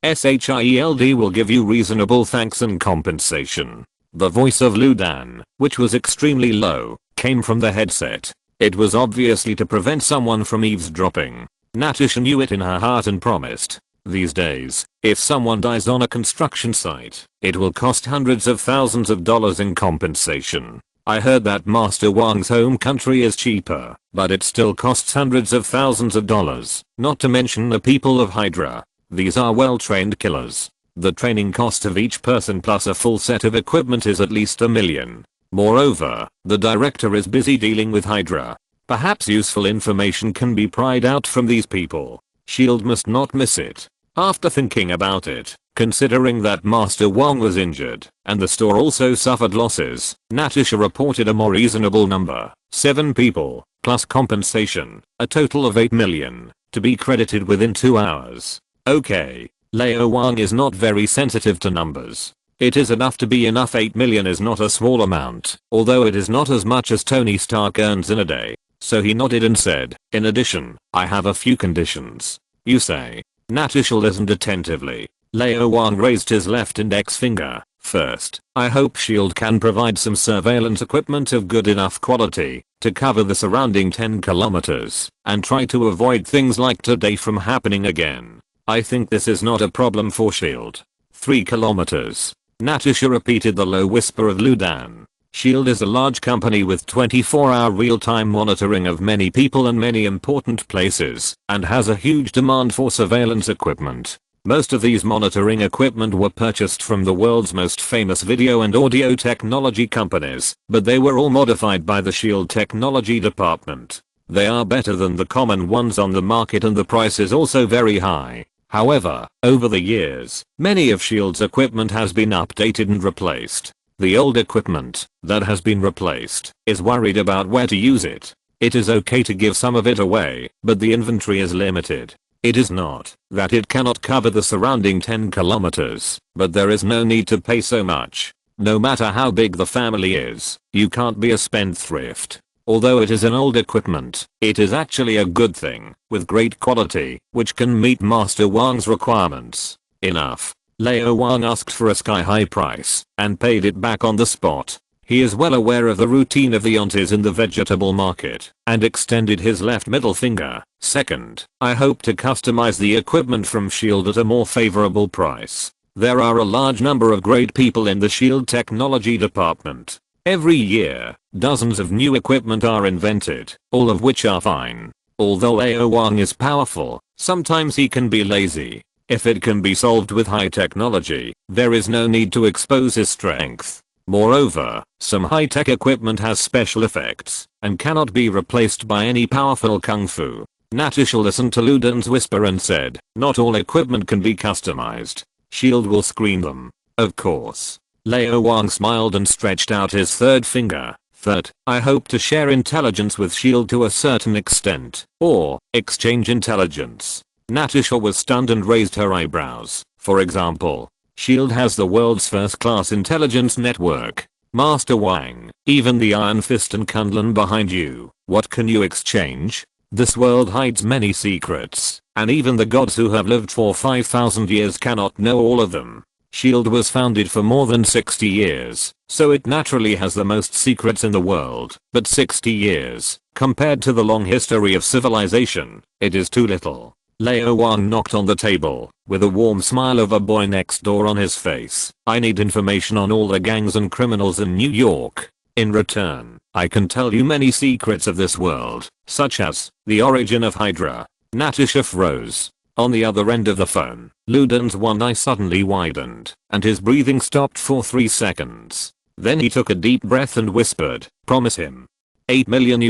SHIELD will give you reasonable thanks and compensation. The voice of Lu Dan, which was extremely low, came from the headset. It was obviously to prevent someone from eavesdropping. Natasha knew it in her heart and promised. These days, if someone dies on a construction site, it will cost hundreds of thousands of dollars in compensation. I heard that Master Wang's home country is cheaper, but it still costs hundreds of thousands of dollars, not to mention the people of Hydra. These are well-trained killers. The training cost of each person plus a full set of equipment is at least $1 million. Moreover, the director is busy dealing with Hydra. Perhaps useful information can be pried out from these people. SHIELD must not miss it. After thinking about it, considering that Master Wang was injured, and the store also suffered losses, Natasha reported a more reasonable number, 7 people, plus compensation, a total of $8 million, to be credited within 2 hours. Okay, Lao Wang is not very sensitive to numbers. It is enough to be enough. $8 million is not a small amount, although it is not as much as Tony Stark earns in a day. So he nodded and said, in addition, I have a few conditions. You say. Natasha listened attentively. Lao Wang raised his left index finger. First, I hope SHIELD can provide some surveillance equipment of good enough quality to cover the surrounding 10 kilometers and try to avoid things like today from happening again. I think this is not a problem for SHIELD. 3 kilometers. Natasha repeated the low whisper of Lu Dan. SHIELD is a large company with 24-hour real-time monitoring of many people and many important places, and has a huge demand for surveillance equipment. Most of these monitoring equipment were purchased from the world's most famous video and audio technology companies, but they were all modified by the SHIELD technology department. They are better than the common ones on the market and the price is also very high. However, over the years, many of SHIELD's equipment has been updated and replaced. The old equipment that has been replaced is worried about where to use it. It is okay to give some of it away, but the inventory is limited. It is not that it cannot cover the surrounding 10 kilometers, but there is no need to pay so much. No matter how big the family is, you can't be a spendthrift. Although it is an old equipment, it is actually a good thing, with great quality, which can meet Master Wang's requirements. Enough. Lao Wang asked for a sky-high price, and paid it back on the spot. He is well aware of the routine of the aunties in the vegetable market, and extended his left middle finger. Second, I hope to customize the equipment from SHIELD at a more favorable price. There are a large number of great people in the SHIELD technology department. Every year, dozens of new equipment are invented, all of which are fine. Although Lao Wang is powerful, sometimes he can be lazy. If it can be solved with high technology, there is no need to expose his strength. Moreover, some high-tech equipment has special effects and cannot be replaced by any powerful kung fu. Natasha listened to Lu Dan's whisper and said, not all equipment can be customized. SHIELD will screen them. Of course. Lao Wang smiled and stretched out his third finger. Third, I hope to share intelligence with SHIELD to a certain extent, or exchange intelligence. Natasha was stunned and raised her eyebrows. For example, SHIELD has the world's first-class intelligence network. Master Wang, even the Iron Fist and Kunlun behind you, what can you exchange? This world hides many secrets, and even the gods who have lived for 5,000 years cannot know all of them. SHIELD was founded for more than 60 years, so it naturally has the most secrets in the world, but 60 years, compared to the long history of civilization, it is too little. Lao Wang knocked on the table, with a warm smile of a boy next door on his face. I need information on all the gangs and criminals in New York. In return, I can tell you many secrets of this world, such as the origin of Hydra. Natasha froze. On the other end of the phone, Lu Dan's one eye suddenly widened, and his breathing stopped for 3 seconds. Then he took a deep breath and whispered, promise him. $8 million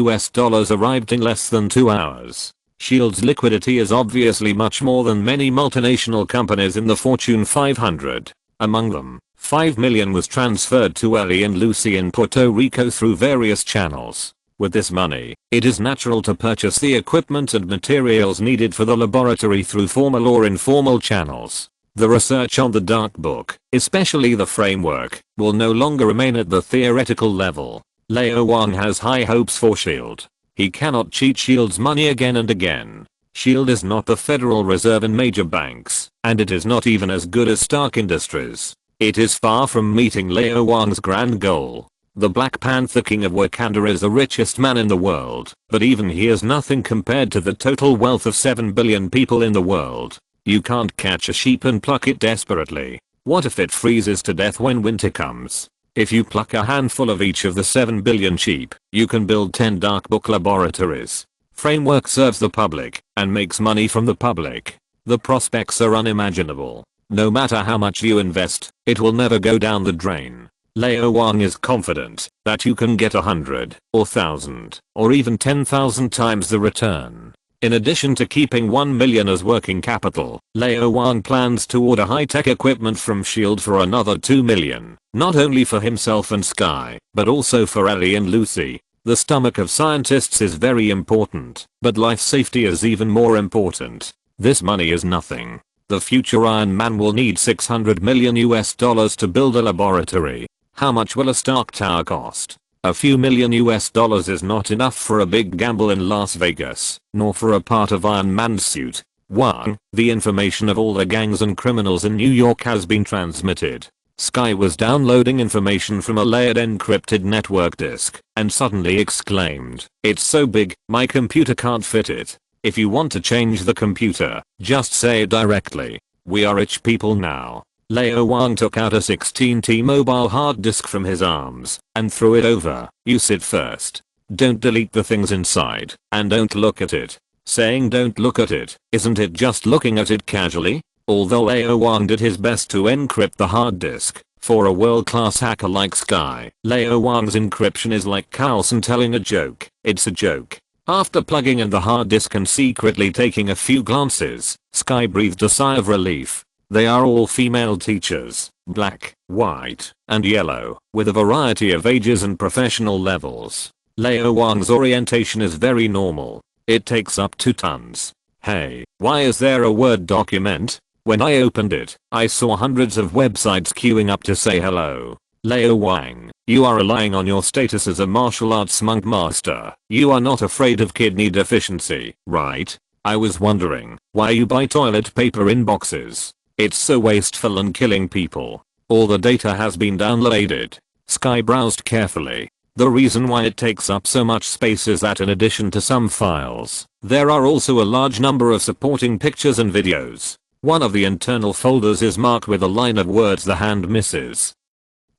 arrived in less than 2 hours. S.H.I.E.L.D's liquidity is obviously much more than many multinational companies in the Fortune 500. Among them, $5 million was transferred to Ellie and Lucy in Puerto Rico through various channels. With this money, it is natural to purchase the equipment and materials needed for the laboratory through formal or informal channels. The research on the Dark Book, especially the framework, will no longer remain at the theoretical level. Lao Wang has high hopes for S.H.I.E.L.D. He cannot cheat S.H.I.E.L.D's money again and again. S.H.I.E.L.D. is not the Federal Reserve and major banks, and it is not even as good as Stark Industries. It is far from meeting Lao Wang's grand goal. The Black Panther King of Wakanda is the richest man in the world, but even he is nothing compared to the total wealth of 7 billion people in the world. You can't catch a sheep and pluck it desperately. What if it freezes to death when winter comes? If you pluck a handful of each of the 7 billion sheep, you can build 10 Dark Book laboratories. Framework serves the public and makes money from the public. The prospects are unimaginable. No matter how much you invest, it will never go down the drain. Lao Wang is confident that you can get 100 or 1,000 or even 10,000 times the return. In addition to keeping 1 million as working capital, Lao Wang plans to order high-tech equipment from S.H.I.E.L.D. for another 2 million, not only for himself and Sky, but also for Ellie and Lucy. The stomach of scientists is very important, but life safety is even more important. This money is nothing. The future Iron Man will need $600 million to build a laboratory. How much will a Stark Tower cost? A few million is not enough for a big gamble in Las Vegas, nor for a part of Iron Man's suit. 1. The information of all the gangs and criminals in New York has been transmitted. Sky was downloading information from a layered encrypted network disk, and suddenly exclaimed, "It's so big, my computer can't fit it." If you want to change the computer, just say it directly. We are rich people now. Lao Wang took out a 16 T-Mobile hard disk from his arms and threw it over. Use it first. Don't delete the things inside, and don't look at it. Saying don't look at it, isn't it just looking at it casually? Although Lao Wang did his best to encrypt the hard disk, for a world-class hacker like Sky, Lao Wang's encryption is like Carlson telling a joke. It's a joke. After plugging in the hard disk and secretly taking a few glances, Sky breathed a sigh of relief. They are all female teachers, black, white, and yellow, with a variety of ages and professional levels. Lao Wang's orientation is very normal. It takes up 2 tons. Hey, why is there a Word document? When I opened it, I saw hundreds of websites queuing up to say hello. Lao Wang, you are relying on your status as a martial arts monk master. You are not afraid of kidney deficiency, right? I was wondering why you buy toilet paper in boxes. It's so wasteful and killing people. All the data has been downloaded. Sky browsed carefully. The reason why it takes up so much space is that in addition to some files, there are also a large number of supporting pictures and videos. One of the internal folders is marked with a line of words the hand misses.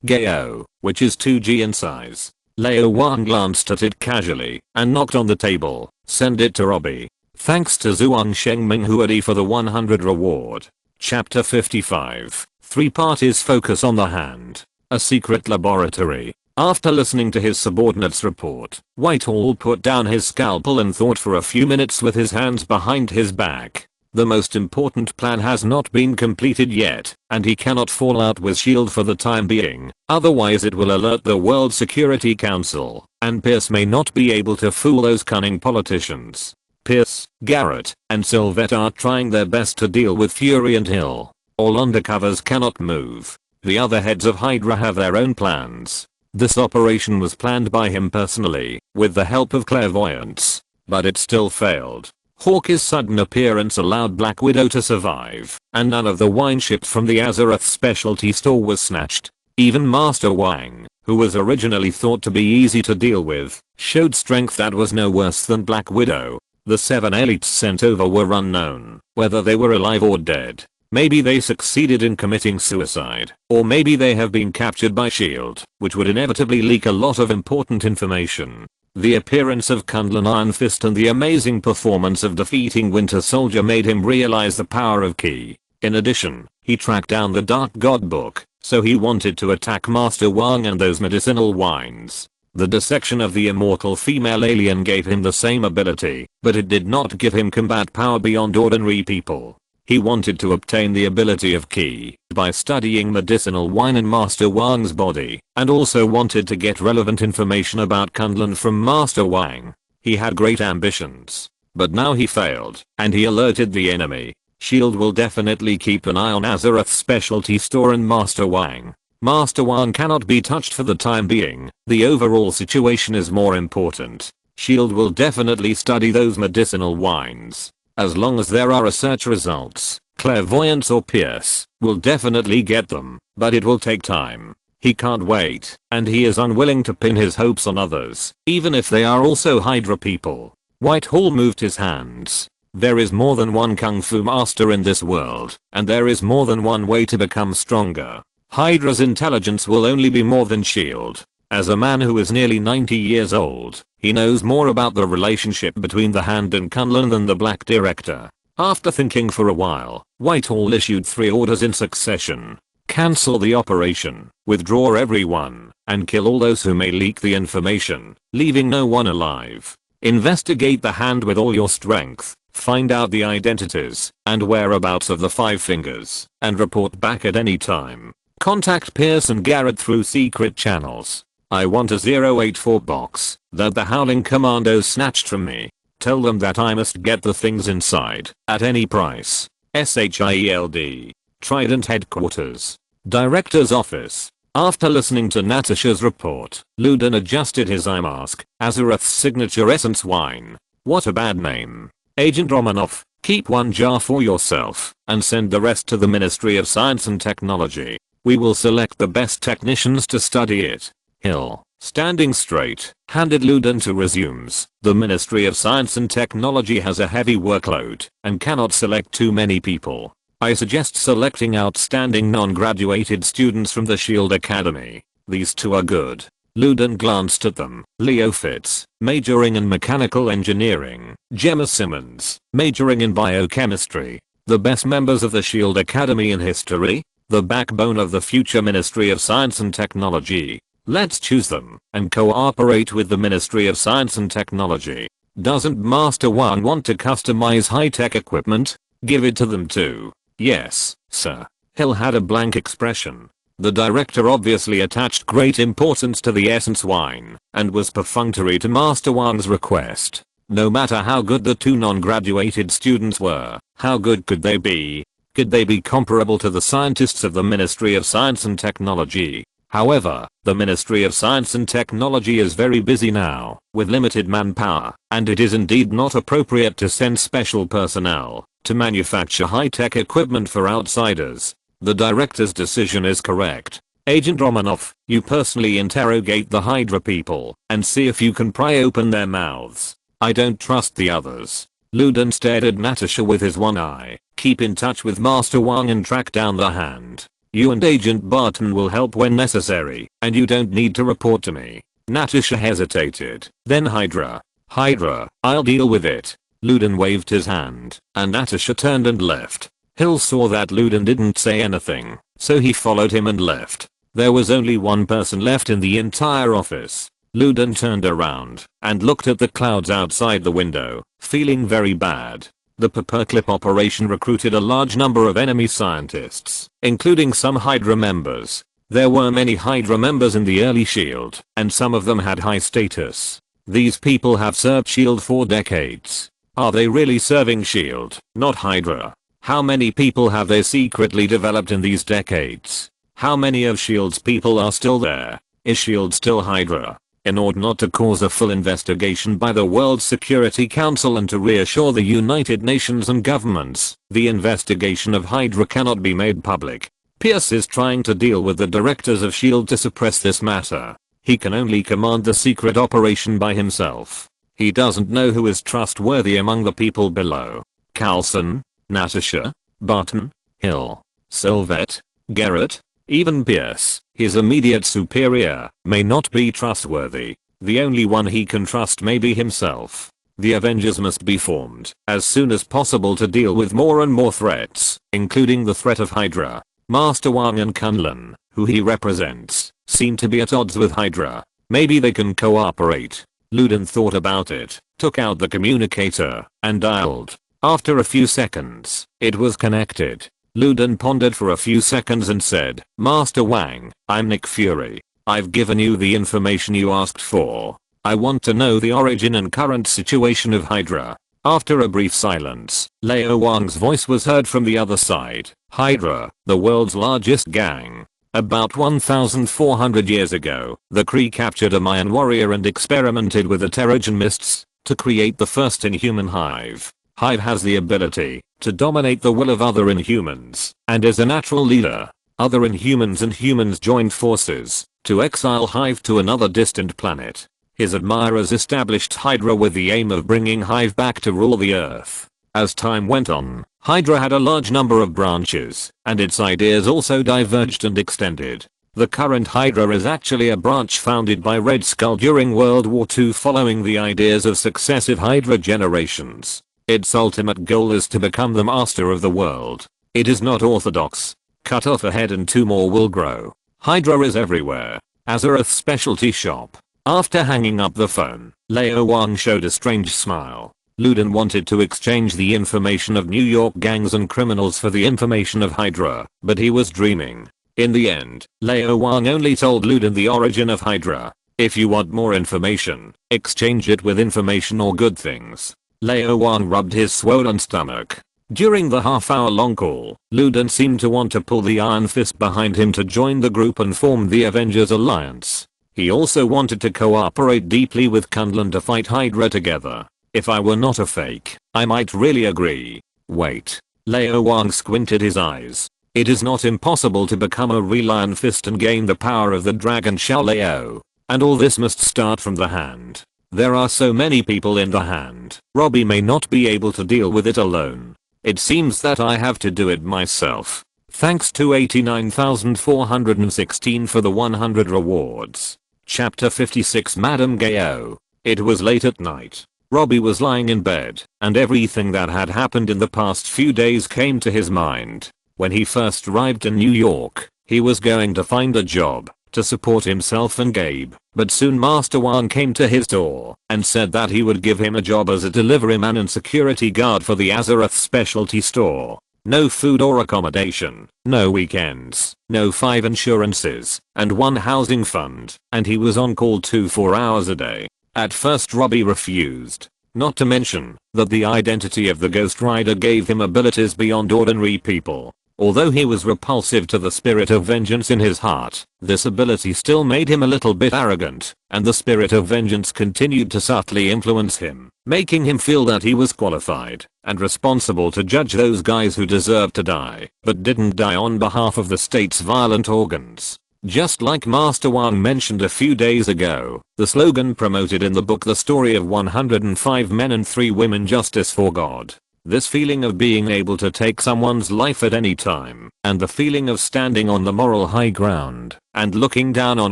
Gayo, which is 2G in size. Lao Wang glanced at it casually and knocked on the table. Send it to Robbie. Thanks to Zhuang Shengming Huadi for the 100 reward. Chapter 55. 3 parties focus on the hand. A secret laboratory. After listening to his subordinate's report, Whitehall put down his scalpel and thought for a few minutes with his hands behind his back. The most important plan has not been completed yet, and he cannot fall out with S.H.I.E.L.D. for the time being, otherwise it will alert the World Security Council, and Pierce may not be able to fool those cunning politicians. Pierce, Garrett, and Sylvette are trying their best to deal with Fury and Hill. All undercovers cannot move. The other heads of Hydra have their own plans. This operation was planned by him personally, with the help of clairvoyants, but it still failed. Hawkeye's sudden appearance allowed Black Widow to survive, and none of the wine shipped from the Azeroth specialty store was snatched. Even Master Wang, who was originally thought to be easy to deal with, showed strength that was no worse than Black Widow. The 7 elites sent over were unknown, whether they were alive or dead. Maybe they succeeded in committing suicide, or maybe they have been captured by S.H.I.E.L.D., which would inevitably leak a lot of important information. The appearance of Kunlun Iron Fist and the amazing performance of defeating Winter Soldier made him realize the power of Ki. In addition, he tracked down the Dark God book, so he wanted to attack Master Wang and those medicinal wines. The dissection of the immortal female alien gave him the same ability, but it did not give him combat power beyond ordinary people. He wanted to obtain the ability of Ki by studying medicinal wine in Master Wang's body, and also wanted to get relevant information about Kunlun from Master Wang. He had great ambitions. But now he failed, and he alerted the enemy. Shield will definitely keep an eye on Azeroth's specialty store in Master Wang. Master Wang cannot be touched for the time being. The overall situation is more important. Shield will definitely study those medicinal wines. As long as there are research results, clairvoyance or pierce, will definitely get them, but it will take time. He can't wait, and he is unwilling to pin his hopes on others, even if they are also Hydra people. Whitehall moved his hands. There is more than one Kung Fu master in this world, and there is more than one way to become stronger. Hydra's intelligence will only be more than Shield. As a man who is nearly 90 years old, he knows more about the relationship between the Hand and Kunlun than the Black Director. After thinking for a while, Whitehall issued 3 orders in succession. Cancel the operation, withdraw everyone, and kill all those who may leak the information, leaving no one alive. Investigate the Hand with all your strength, find out the identities and whereabouts of the 5 fingers, and report back at any time. Contact Pierce and Garrett through secret channels. I want a 084 box that the Howling Commandos snatched from me. Tell them that I must get the things inside at any price. SHIELD. Trident Headquarters. Director's Office. After listening to Natasha's report, Ludin adjusted his eye mask. Azeroth's signature essence wine. What a bad name. Agent Romanov, keep 1 jar for yourself and send the rest to the Ministry of Science and Technology. We will select the best technicians to study it. Hill, standing straight, handed Ludin to resumes. The Ministry of Science and Technology has a heavy workload and cannot select too many people. I suggest selecting outstanding non-graduated students from the Shield Academy. These 2 are good. Ludin glanced at them. Leo Fitz, majoring in mechanical engineering. Gemma Simmons, majoring in biochemistry. The best members of the Shield Academy in history. The backbone of the future Ministry of Science and Technology. Let's choose them and cooperate with the Ministry of Science and Technology. Doesn't Master Wang want to customize high-tech equipment? Give it to them too. Yes, sir. Hill had a blank expression. The director obviously attached great importance to the essence wine and was perfunctory to Master Wang's request. No matter how good the 2 non-graduated students were, how good could they be? Could they be comparable to the scientists of the Ministry of Science and Technology? However, the Ministry of Science and Technology is very busy now, with limited manpower, and it is indeed not appropriate to send special personnel to manufacture high-tech equipment for outsiders. The director's decision is correct. Agent Romanov, you personally interrogate the Hydra people and see if you can pry open their mouths. I don't trust the others. Ludin stared at Natasha with his one eye. Keep in touch with Master Wang and track down the Hand. You and Agent Barton will help when necessary, and you don't need to report to me. Natasha hesitated. Then Hydra. Hydra, I'll deal with it. Ludin waved his hand, and Natasha turned and left. Hill saw that Ludin didn't say anything, so he followed him and left. There was only one person left in the entire office. Ludin turned around and looked at the clouds outside the window, feeling very bad. The paperclip operation recruited a large number of enemy scientists, including some Hydra members. There were many Hydra members in the early Shield, and some of them had high status. These people have served Shield for decades. Are they really serving Shield, not Hydra? How many people have they secretly developed in these decades? How many of Shield's people are still there? Is Shield still Hydra? In order not to cause a full investigation by the World Security Council and to reassure the United Nations and governments, the investigation of Hydra cannot be made public. Pierce is trying to deal with the directors of SHIELD to suppress this matter. He can only command the secret operation by himself. He doesn't know who is trustworthy among the people below. Carlson, Natasha, Barton, Hill, Sylvette, Garrett, even Pierce, his immediate superior, may not be trustworthy. The only one he can trust may be himself. The Avengers must be formed as soon as possible to deal with more and more threats, including the threat of Hydra. Master Wang and Kunlun, who he represents, seem to be at odds with Hydra. Maybe they can cooperate. Ludin thought about it, took out the communicator, and dialed. After a few seconds, it was connected. Ludin pondered for a few seconds and said, "Master Wang, I'm Nick Fury. I've given you the information you asked for. I want to know the origin and current situation of Hydra." After a brief silence, Lao Wang's voice was heard from the other side. "Hydra, the world's largest gang. About 1,400 years ago, the Kree captured a Mayan warrior and experimented with the Terrigen mists to create the first Inhuman hive. Hive has the ability to dominate the will of other Inhumans and is a natural leader. Other Inhumans and humans joined forces to exile Hive to another distant planet. His admirers established Hydra with the aim of bringing Hive back to rule the Earth. As time went on, Hydra had a large number of branches, and its ideas also diverged and extended. The current Hydra is actually a branch founded by Red Skull during World War II following the ideas of successive Hydra generations. Its ultimate goal is to become the master of the world. It is not orthodox. Cut off a head and 2 more will grow. Hydra is everywhere. Azeroth specialty shop. After hanging up the phone, Lao Wang showed a strange smile. Ludin wanted to exchange the information of New York gangs and criminals for the information of Hydra, but he was dreaming. In the end, Lao Wang only told Ludin the origin of Hydra. If you want more information, exchange it with information or good things. Lao Wang rubbed his swollen stomach. During the half-hour-long call, Ludin seemed to want to pull the Iron Fist behind him to join the group and form the Avengers Alliance. He also wanted to cooperate deeply with Kunlun to fight Hydra together. If I were not a fake, I might really agree. Wait. Lao Wang squinted his eyes. It is not impossible to become a real Iron Fist and gain the power of the Dragon Shao Lao. And all this must start from the hand. There are so many people in the hand. Robbie may not be able to deal with it alone. It seems that I have to do it myself. Thanks to 89,416 for the 100 rewards. Chapter 56 Madame Gao. It was late at night. Robbie was lying in bed, and everything that had happened in the past few days came to his mind. When he first arrived in New York, he was going to find a job to support himself and Gabe, but soon Master Wang came to his door and said that he would give him a job as a delivery man and security guard for the Azeroth specialty store. No food or accommodation, no weekends, no 5 insurances, and 1 housing fund, and he was on call 4 hours a day. At first Robbie refused. Not to mention that the identity of the Ghost Rider gave him abilities beyond ordinary people. Although he was repulsive to the spirit of vengeance in his heart, this ability still made him a little bit arrogant, and the spirit of vengeance continued to subtly influence him, making him feel that he was qualified and responsible to judge those guys who deserved to die, but didn't die on behalf of the state's violent organs. Just like Master Wang mentioned a few days ago, the slogan promoted in the book The Story of 105 Men and 3 Women Justice for God. This feeling of being able to take someone's life at any time, and the feeling of standing on the moral high ground, and looking down on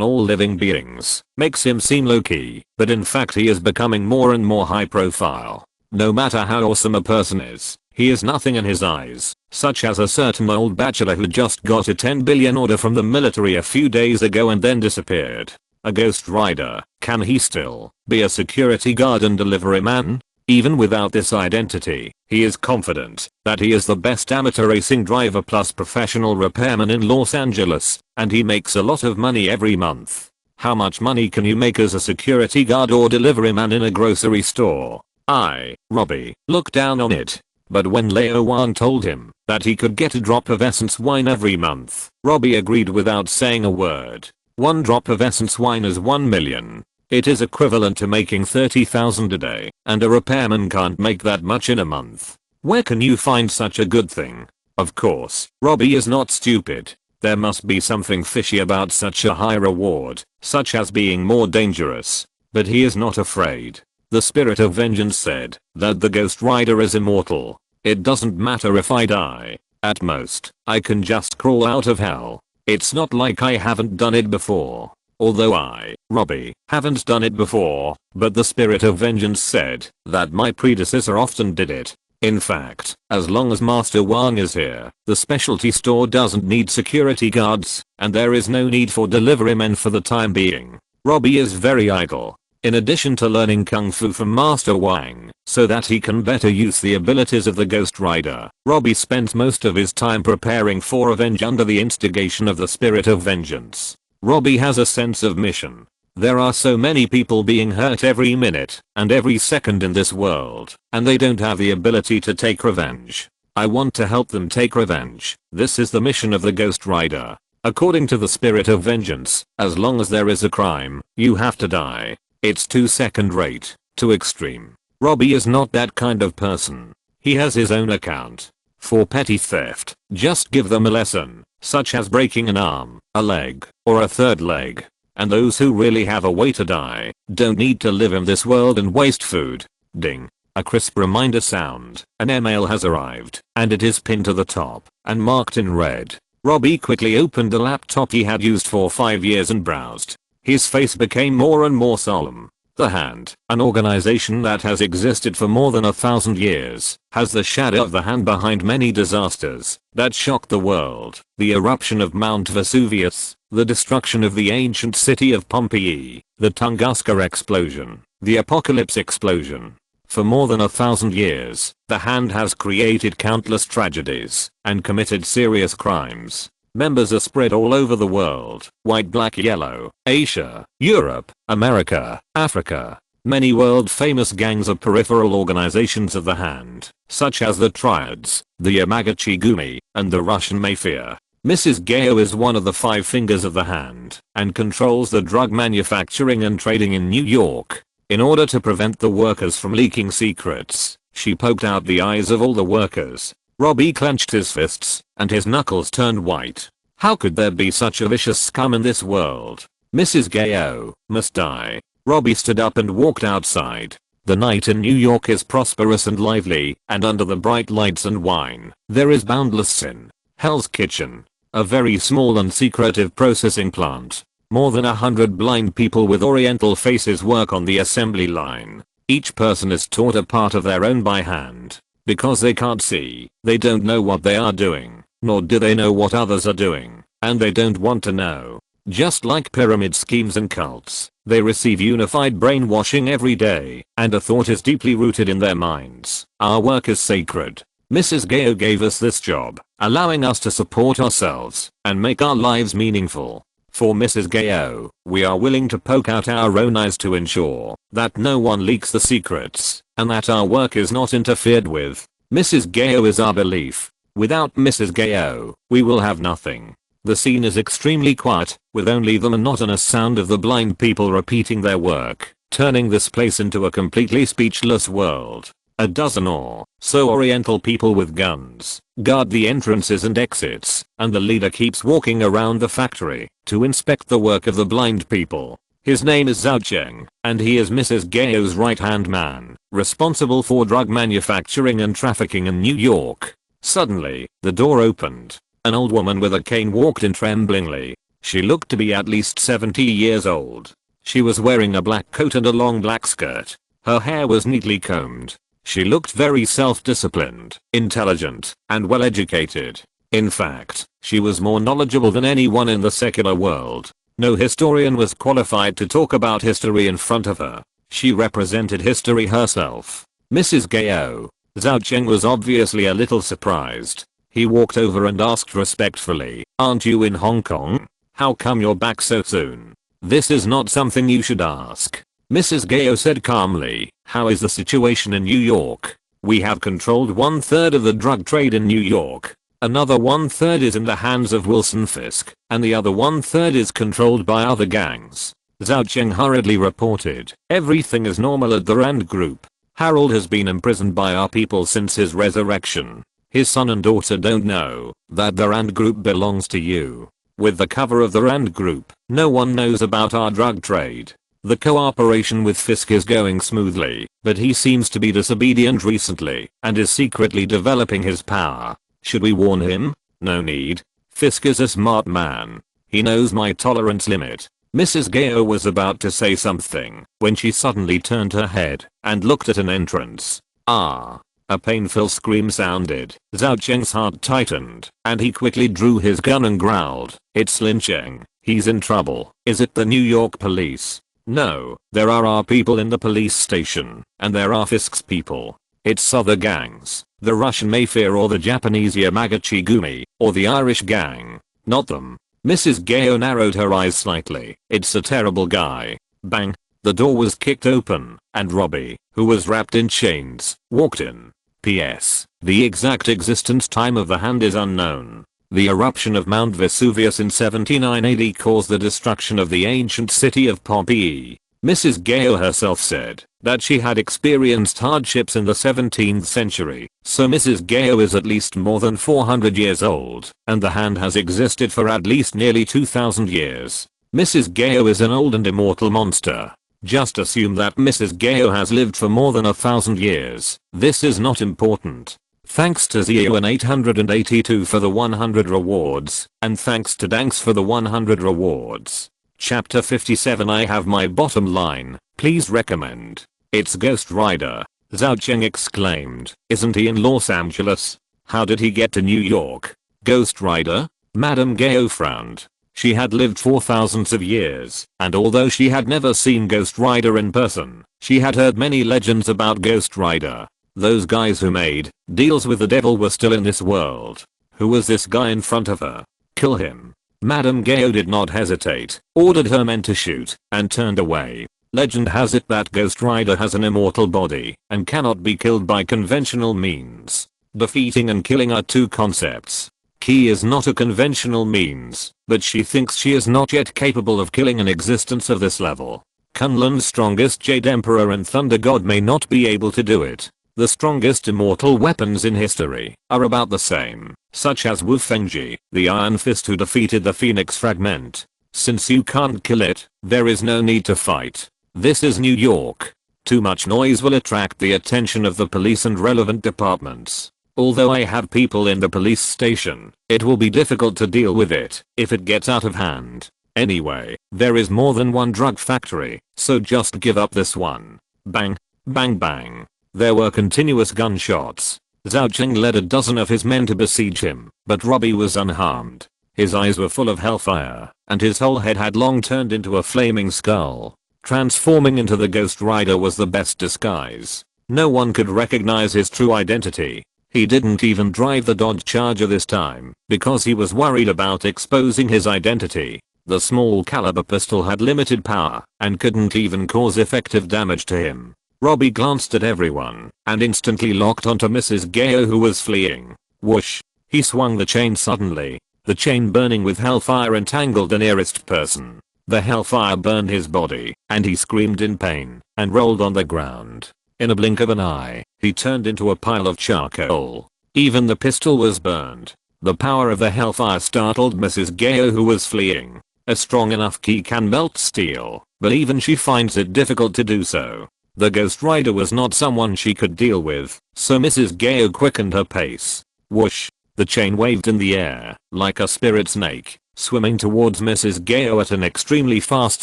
all living beings, makes him seem low-key, but in fact he is becoming more and more high profile. No matter how awesome a person is, he is nothing in his eyes, such as a certain old bachelor who just got a 10 billion order from the military a few days ago and then disappeared. A Ghost Rider, can he still be a security guard and delivery man? Even without this identity, he is confident that he is the best amateur racing driver plus professional repairman in Los Angeles, and he makes a lot of money every month. How much money can you make as a security guard or delivery man in a grocery store? Robbie, looked down on it. But when Lao Wang told him that he could get a drop of essence wine every month, Robbie agreed without saying a word. 1 drop of essence wine is 1 million. It is equivalent to making 30,000 a day, and a repairman can't make that much in a month. Where can you find such a good thing? Of course, Robbie is not stupid. There must be something fishy about such a high reward, such as being more dangerous. But he is not afraid. The spirit of vengeance said that the Ghost Rider is immortal. It doesn't matter if I die. At most, I can just crawl out of hell. It's not like I haven't done it before. Although I, Robbie, haven't done it before, but the spirit of vengeance said that my predecessor often did it. In fact, as long as Master Wang is here, the specialty store doesn't need security guards, and there is no need for delivery men for the time being. Robbie is very idle. In addition to learning Kung Fu from Master Wang, so that he can better use the abilities of the Ghost Rider, Robbie spends most of his time preparing for revenge under the instigation of the spirit of vengeance. Robbie has a sense of mission. There are so many people being hurt every minute and every second in this world, and they don't have the ability to take revenge. I want to help them take revenge. This is the mission of the Ghost Rider. According to the spirit of vengeance, as long as there is a crime, you have to die. It's too second rate, too extreme. Robbie is not that kind of person. He has his own account. For petty theft, just give them a lesson, such as breaking an arm, a leg, or a third leg. And those who really have a way to die, don't need to live in this world and waste food. Ding. A crisp reminder sound. An email has arrived, and it is pinned to the top, and marked in red. Robbie quickly opened the laptop he had used for 5 years and browsed. His face became more and more solemn. The Hand, an organization that has existed for more than 1,000 years, has the shadow of the hand behind many disasters that shocked the world. The eruption of Mount Vesuvius, the destruction of the ancient city of Pompeii, the Tunguska explosion, the Apocalypse explosion. For more than 1,000 years, the Hand has created countless tragedies and committed serious crimes. Members are spread all over the world, white, black, yellow, Asia, Europe, America, Africa. Many world famous gangs are peripheral organizations of the Hand, such as the Triads, the Yamaguchi Gumi, and the Russian Mafia. Mrs. Gao is one of the 5 fingers of the Hand, and controls the drug manufacturing and trading in New York. In order to prevent the workers from leaking secrets, she poked out the eyes of all the workers. Robbie clenched his fists, and his knuckles turned white. How could there be such a vicious scum in this world? Mrs. Gao must die. Robbie stood up and walked outside. The night in New York is prosperous and lively, and under the bright lights and wine, there is boundless sin. Hell's Kitchen. A very small and secretive processing plant. More than 100 blind people with oriental faces work on the assembly line. Each person is taught a part of their own by hand. Because they can't see, they don't know what they are doing, nor do they know what others are doing, and they don't want to know. Just like pyramid schemes and cults, they receive unified brainwashing every day, and a thought is deeply rooted in their minds. Our work is sacred. Mrs. Gao gave us this job, allowing us to support ourselves and make our lives meaningful. For Mrs. Gao, we are willing to poke out our own eyes to ensure that no one leaks the secrets, and that our work is not interfered with. Mrs. Gao is our belief. Without Mrs. Gao, we will have nothing. The scene is extremely quiet, with only the monotonous sound of the blind people repeating their work, turning this place into a completely speechless world. A dozen or so oriental people with guns guard the entrances and exits, and the leader keeps walking around the factory to inspect the work of the blind people. His name is Zhao Cheng, and he is Mrs. Gao's right-hand man, responsible for drug manufacturing and trafficking in New York. Suddenly, the door opened. An old woman with a cane walked in tremblingly. She looked to be at least 70 years old. She was wearing a black coat and a long black skirt. Her hair was neatly combed. She looked very self-disciplined, intelligent, and well-educated. In fact, she was more knowledgeable than anyone in the secular world. No historian was qualified to talk about history in front of her. She represented history herself. Mrs. Gao. Zhao Cheng was obviously a little surprised. He walked over and asked respectfully, "Aren't you in Hong Kong? How come you're back so soon?" "This is not something you should ask." Mrs. Gao said calmly, "How is the situation in New York? We have controlled 1/3 of the drug trade in New York. Another 1/3 is in the hands of Wilson Fisk, and the other 1/3 is controlled by other gangs." Zhao Cheng hurriedly reported, "Everything is normal at the Rand Group. Harold has been imprisoned by our people since his resurrection. His son and daughter don't know that the Rand Group belongs to you. With the cover of the Rand Group, no one knows about our drug trade. The cooperation with Fisk is going smoothly, but he seems to be disobedient recently and is secretly developing his power. Should we warn him? No need. Fisk is a smart man. He knows my tolerance limit." Mrs. Gao was about to say something when she suddenly turned her head and looked at an entrance. "Ah!" A painful scream sounded. Zhao Cheng's heart tightened, and he quickly drew his gun and growled, "It's Lin Cheng." He's in trouble. Is it the New York police? No, there are our people in the police station, and there are Fisk's people. It's other gangs, the Russian Mafia or the Japanese Yamagachi Gumi, or the Irish gang. Not them. Mrs. Gao narrowed her eyes slightly. It's a terrible guy. Bang. The door was kicked open, and Robbie, who was wrapped in chains, walked in. P.S. The exact existence time of the hand is unknown. The eruption of Mount Vesuvius in 79 AD caused the destruction of the ancient city of Pompeii. Mrs. Gao herself said that she had experienced hardships in the 17th century, so Mrs. Gao is at least more than 400 years old, and the hand has existed for at least nearly 2000 years. Mrs. Gao is an old and immortal monster. Just assume that Mrs. Gao has lived for more than 1000 years. This is not important. Thanks to Zeo882 for the 100 rewards, and thanks to Danks for the 100 rewards. Chapter 57. I have my bottom line, please recommend. It's Ghost Rider, Zhao Cheng exclaimed. Isn't he in Los Angeles? How did he get to New York? Ghost Rider? Madame Gao frowned. She had lived for thousands of years, and although she had never seen Ghost Rider in person, she had heard many legends about Ghost Rider. Those guys who made deals with the devil were still in this world. Who was this guy in front of her? Kill him. Madame Gao did not hesitate, ordered her men to shoot, and turned away. Legend has it that Ghost Rider has an immortal body and cannot be killed by conventional means. Defeating and killing are two concepts. Key is not a conventional means, but she thinks she is not yet capable of killing an existence of this level. Kunlun's strongest Jade Emperor and Thunder God may not be able to do it. The strongest immortal weapons in history are about the same, such as Wu Fengji, the Iron Fist who defeated the Phoenix Fragment. Since you can't kill it, there is no need to fight. This is New York. Too much noise will attract the attention of the police and relevant departments. Although I have people in the police station, it will be difficult to deal with it if it gets out of hand. Anyway, there is more than one drug factory, so just give up this one. Bang, bang, bang. There were continuous gunshots. Zhao Cheng led a dozen of his men to besiege him, but Robbie was unharmed. His eyes were full of hellfire, and his whole head had long turned into a flaming skull. Transforming into the Ghost Rider was the best disguise. No one could recognize his true identity. He didn't even drive the Dodge Charger this time, because he was worried about exposing his identity. The small caliber pistol had limited power, and couldn't even cause effective damage to him. Robbie glanced at everyone, and instantly locked onto Mrs. Gao who was fleeing. Whoosh! He swung the chain suddenly. The chain burning with hellfire entangled the nearest person. The hellfire burned his body, and he screamed in pain, and rolled on the ground. In a blink of an eye, he turned into a pile of charcoal. Even the pistol was burned. The power of the hellfire startled Mrs. Gao who was fleeing. A strong enough key can melt steel, but even she finds it difficult to do so. The Ghost Rider was not someone she could deal with, so Mrs. Gao quickened her pace. Whoosh! The chain waved in the air, like a spirit snake, swimming towards Mrs. Gao at an extremely fast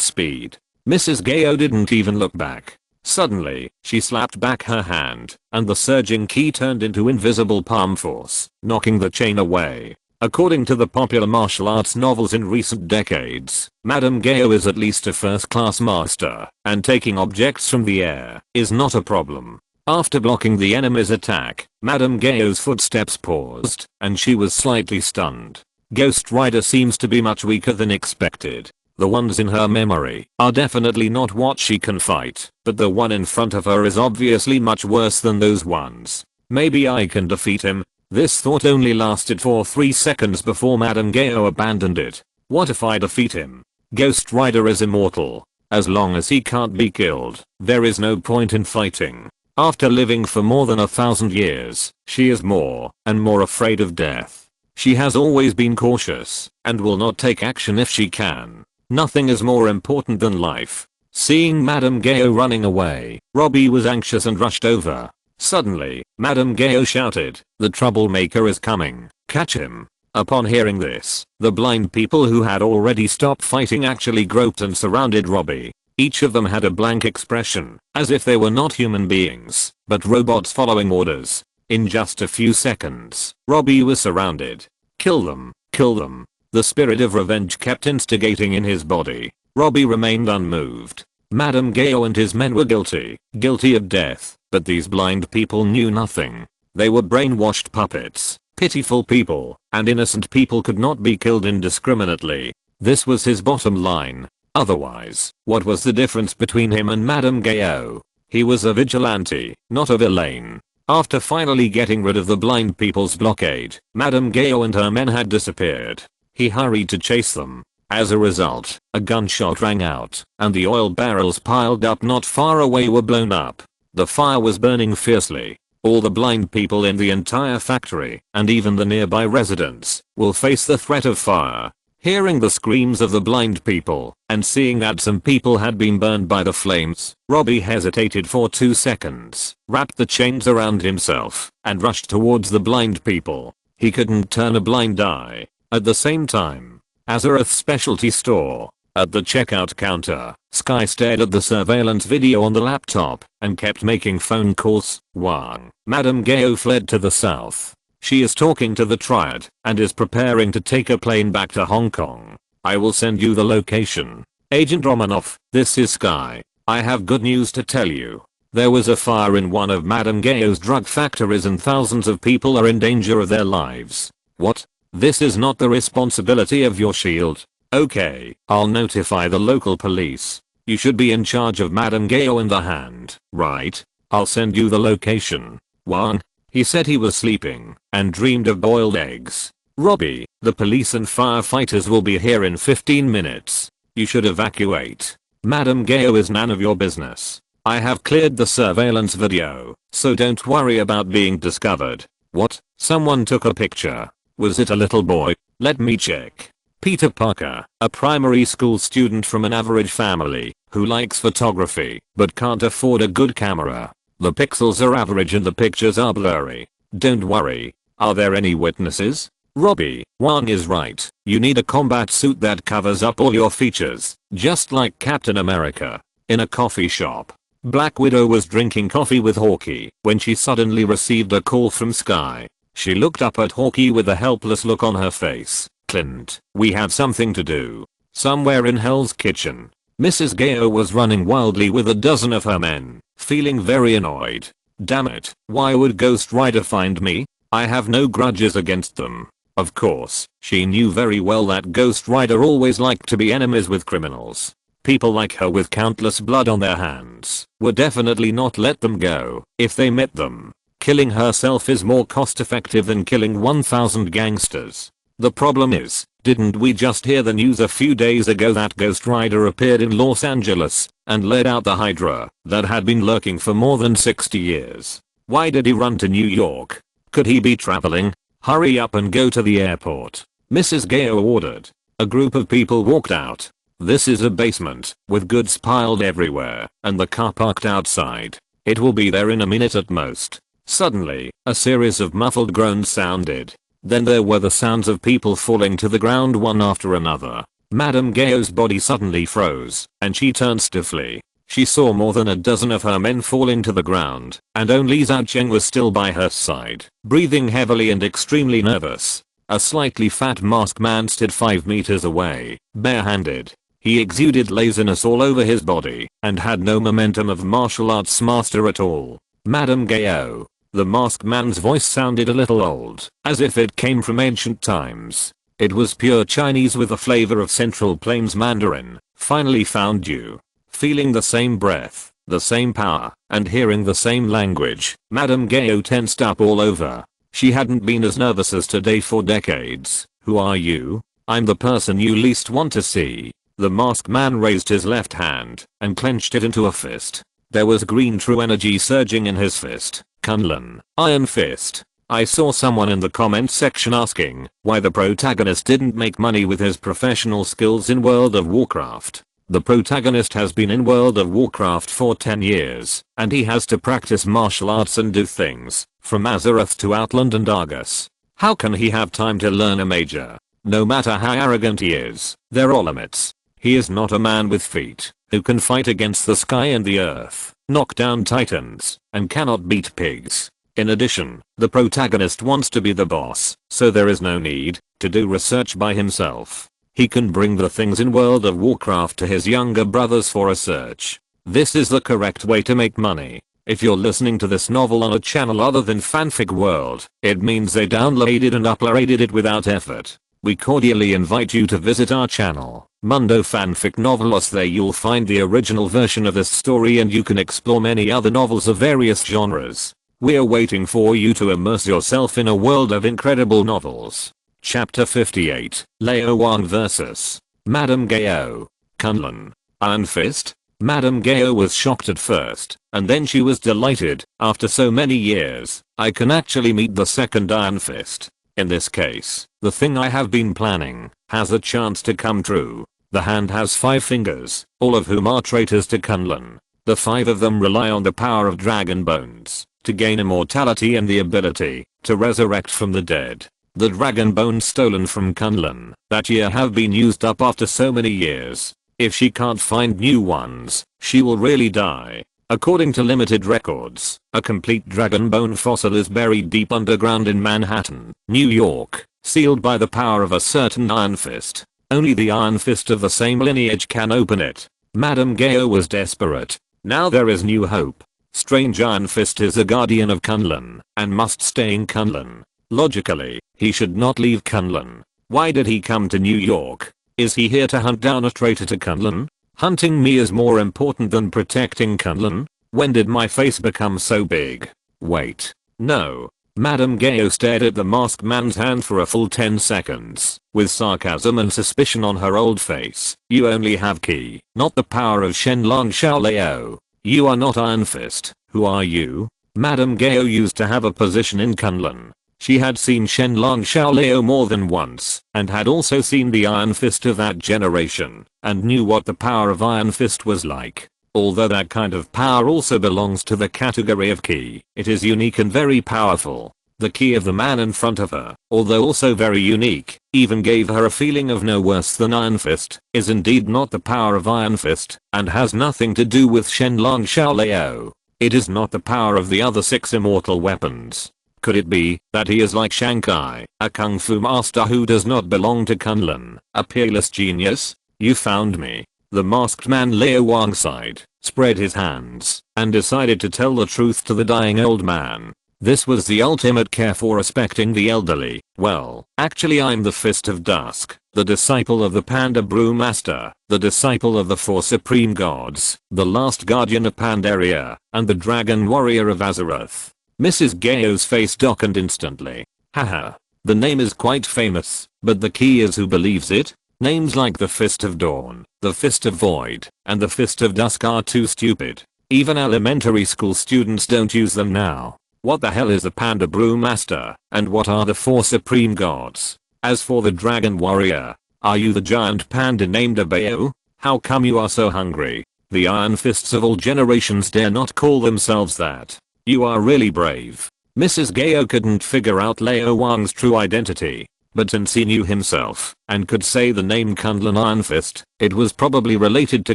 speed. Mrs. Gao didn't even look back. Suddenly, she slapped back her hand, and the surging key turned into invisible palm force, knocking the chain away. According to the popular martial arts novels in recent decades, Madame Gao is at least a first-class master, and taking objects from the air is not a problem. After blocking the enemy's attack, Madame Gao's footsteps paused, and she was slightly stunned. Ghost Rider seems to be much weaker than expected. The ones in her memory are definitely not what she can fight, but the one in front of her is obviously much worse than those ones. Maybe I can defeat him. This thought only lasted for 3 seconds before Madame Gao abandoned it. What if I defeat him? Ghost Rider is immortal. As long as he can't be killed, there is no point in fighting. After living for more than 1000 years, she is more and more afraid of death. She has always been cautious, and will not take action if she can. Nothing is more important than life. Seeing Madame Gao running away, Robbie was anxious and rushed over. Suddenly, Madame Gao shouted, "The troublemaker is coming, catch him." Upon hearing this, the blind people who had already stopped fighting actually groped and surrounded Robbie. Each of them had a blank expression, as if they were not human beings, but robots following orders. In just a few seconds, Robbie was surrounded. Kill them, kill them. The spirit of revenge kept instigating in his body. Robbie remained unmoved. Madame Gao and his men were guilty of death, but these blind people knew nothing. They were brainwashed puppets, pitiful people, and innocent people could not be killed indiscriminately. This was his bottom line. Otherwise, what was the difference between him and Madame Gao? He was a vigilante, not a villain. After finally getting rid of the blind people's blockade, Madame Gao and her men had disappeared. He hurried to chase them. As a result, a gunshot rang out, and the oil barrels piled up not far away were blown up. The fire was burning fiercely. All the blind people in the entire factory, and even the nearby residents, will face the threat of fire. Hearing the screams of the blind people, and seeing that some people had been burned by the flames, Robbie hesitated for 2 seconds, wrapped the chains around himself, and rushed towards the blind people. He couldn't turn a blind eye. At the same time, Azeroth specialty store. At the checkout counter, Sky stared at the surveillance video on the laptop and kept making phone calls. Wang. Madame Gao fled to the south. She is talking to the Triad and is preparing to take a plane back to Hong Kong. I will send you the location. Agent Romanoff, this is Sky. I have good news to tell you. There was a fire in one of Madame Gao's drug factories and thousands of people are in danger of their lives. What? This is not the responsibility of your shield. Okay, I'll notify the local police. You should be in charge of Madame Gao in the hand, right? I'll send you the location. Wang. He said he was sleeping and dreamed of boiled eggs. Robbie, the police and firefighters will be here in 15 minutes. You should evacuate. Madame Gao is none of your business. I have cleared the surveillance video, so don't worry about being discovered. What? Someone took a picture. Was it a little boy? Let me check. Peter Parker, a primary school student from an average family, who likes photography, but can't afford a good camera. The pixels are average and the pictures are blurry. Don't worry. Are there any witnesses? Robbie, Wang is right. You need a combat suit that covers up all your features, just like Captain America. In a coffee shop, Black Widow was drinking coffee with Hawkeye when she suddenly received a call from Sky. She looked up at Hawkeye with a helpless look on her face. Clint, we have something to do. Somewhere in Hell's Kitchen. Mrs. Gao was running wildly with a dozen of her men, feeling very annoyed. Damn it, why would Ghost Rider find me? I have no grudges against them. Of course, she knew very well that Ghost Rider always liked to be enemies with criminals. People like her with countless blood on their hands would definitely not let them go if they met them. Killing herself is more cost effective than killing 1,000 gangsters. The problem is, didn't we just hear the news a few days ago that Ghost Rider appeared in Los Angeles and led out the Hydra that had been lurking for more than 60 years? Why did he run to New York? Could he be traveling? Hurry up and go to the airport. Mrs. Gao ordered. A group of people walked out. This is a basement with goods piled everywhere and the car parked outside. It will be there in a minute at most. Suddenly, a series of muffled groans sounded. Then there were the sounds of people falling to the ground one after another. Madame Gao's body suddenly froze, and she turned stiffly. She saw more than a dozen of her men falling to the ground, and only Zhao Cheng was still by her side, breathing heavily and extremely nervous. A slightly fat masked man stood 5 meters away, barehanded. He exuded laziness all over his body, and had no momentum of martial arts master at all. Madame Gao. The masked man's voice sounded a little old, as if it came from ancient times. It was pure Chinese with a flavor of Central Plains Mandarin. Finally found you. Feeling the same breath, the same power, and hearing the same language, Madame Gao tensed up all over. She hadn't been as nervous as today for decades. Who are you? I'm the person you least want to see. The masked man raised his left hand and clenched it into a fist. There was green true energy surging in his fist. Kunlun, Iron Fist. I saw someone in the comments section asking why the protagonist didn't make money with his professional skills in World of Warcraft. The protagonist has been in World of Warcraft for 10 years, and he has to practice martial arts and do things, from Azeroth to Outland and Argus. How can he have time to learn a major? No matter how arrogant he is, there are limits. He is not a man with feet, who can fight against the sky and the earth, knock down titans, and cannot beat pigs. In addition, the protagonist wants to be the boss, so there is no need to do research by himself. He can bring the things in World of Warcraft to his younger brothers for a search. This is the correct way to make money. If you're listening to this novel on a channel other than Fanfic World, it means they downloaded and uploaded it without effort. We cordially invite you to visit our channel, Mundo Fanfic Novelos. There you'll find the original version of this story and you can explore many other novels of various genres. We're waiting for you to immerse yourself in a world of incredible novels. Chapter 58, Lao Wang vs. Madame Gao. Kunlun. Iron Fist? Madame Gao was shocked at first, and then she was delighted. After so many years, I can actually meet the second Iron Fist. In this case, the thing I have been planning has a chance to come true. The hand has 5 fingers, all of whom are traitors to Kunlun. The 5 of them rely on the power of dragon bones to gain immortality and the ability to resurrect from the dead. The dragon bones stolen from Kunlun that year have been used up after so many years. If she can't find new ones, she will really die. According to limited records, a complete dragon bone fossil is buried deep underground in Manhattan, New York, sealed by the power of a certain Iron Fist. Only the Iron Fist of the same lineage can open it. Madame Gao was desperate. Now there is new hope. Strange Iron Fist is a guardian of Kunlun and must stay in Kunlun. Logically, he should not leave Kunlun. Why did he come to New York? Is he here to hunt down a traitor to Kunlun? Hunting me is more important than protecting Kunlun? When did my face become so big? Wait. No. Madame Gao stared at the masked man's hand for a full 10 seconds, with sarcasm and suspicion on her old face. You only have ki, not the power of Shenlong Xiaolao. You are not Iron Fist. Who are you? Madame Gao used to have a position in Kunlun. She had seen Shenlong Xiaolao more than once, and had also seen the Iron Fist of that generation, and knew what the power of Iron Fist was like. Although that kind of power also belongs to the category of ki, it is unique and very powerful. The ki of the man in front of her, although also very unique, even gave her a feeling of no worse than Iron Fist, is indeed not the power of Iron Fist, and has nothing to do with Shenlong Xiaolao. It is not the power of the other 6 immortal weapons. Could it be that he is like Shankai, a kung fu master who does not belong to Kunlun, a peerless genius? You found me. The masked man Lao Wang sighed, spread his hands, and decided to tell the truth to the dying old man. This was the ultimate care for respecting the elderly. Well, actually I'm the Fist of Dusk, the disciple of the Panda Brewmaster, the disciple of the 4 supreme gods, the last guardian of Pandaria, and the dragon warrior of Azeroth. Mrs. Gao's face darkened instantly. Haha. The name is quite famous, but the key is who believes it? Names like the Fist of Dawn, the Fist of Void, and the Fist of Dusk are too stupid. Even elementary school students don't use them now. What the hell is the Panda Brewmaster, and what are the 4 supreme gods? As for the dragon warrior, are you the giant panda named Abeo? How come you are so hungry? The Iron Fists of all generations dare not call themselves that. You are really brave. Mrs. Gao couldn't figure out Lao Wang's true identity, but since he knew himself and could say the name Kunlun Iron Fist, it was probably related to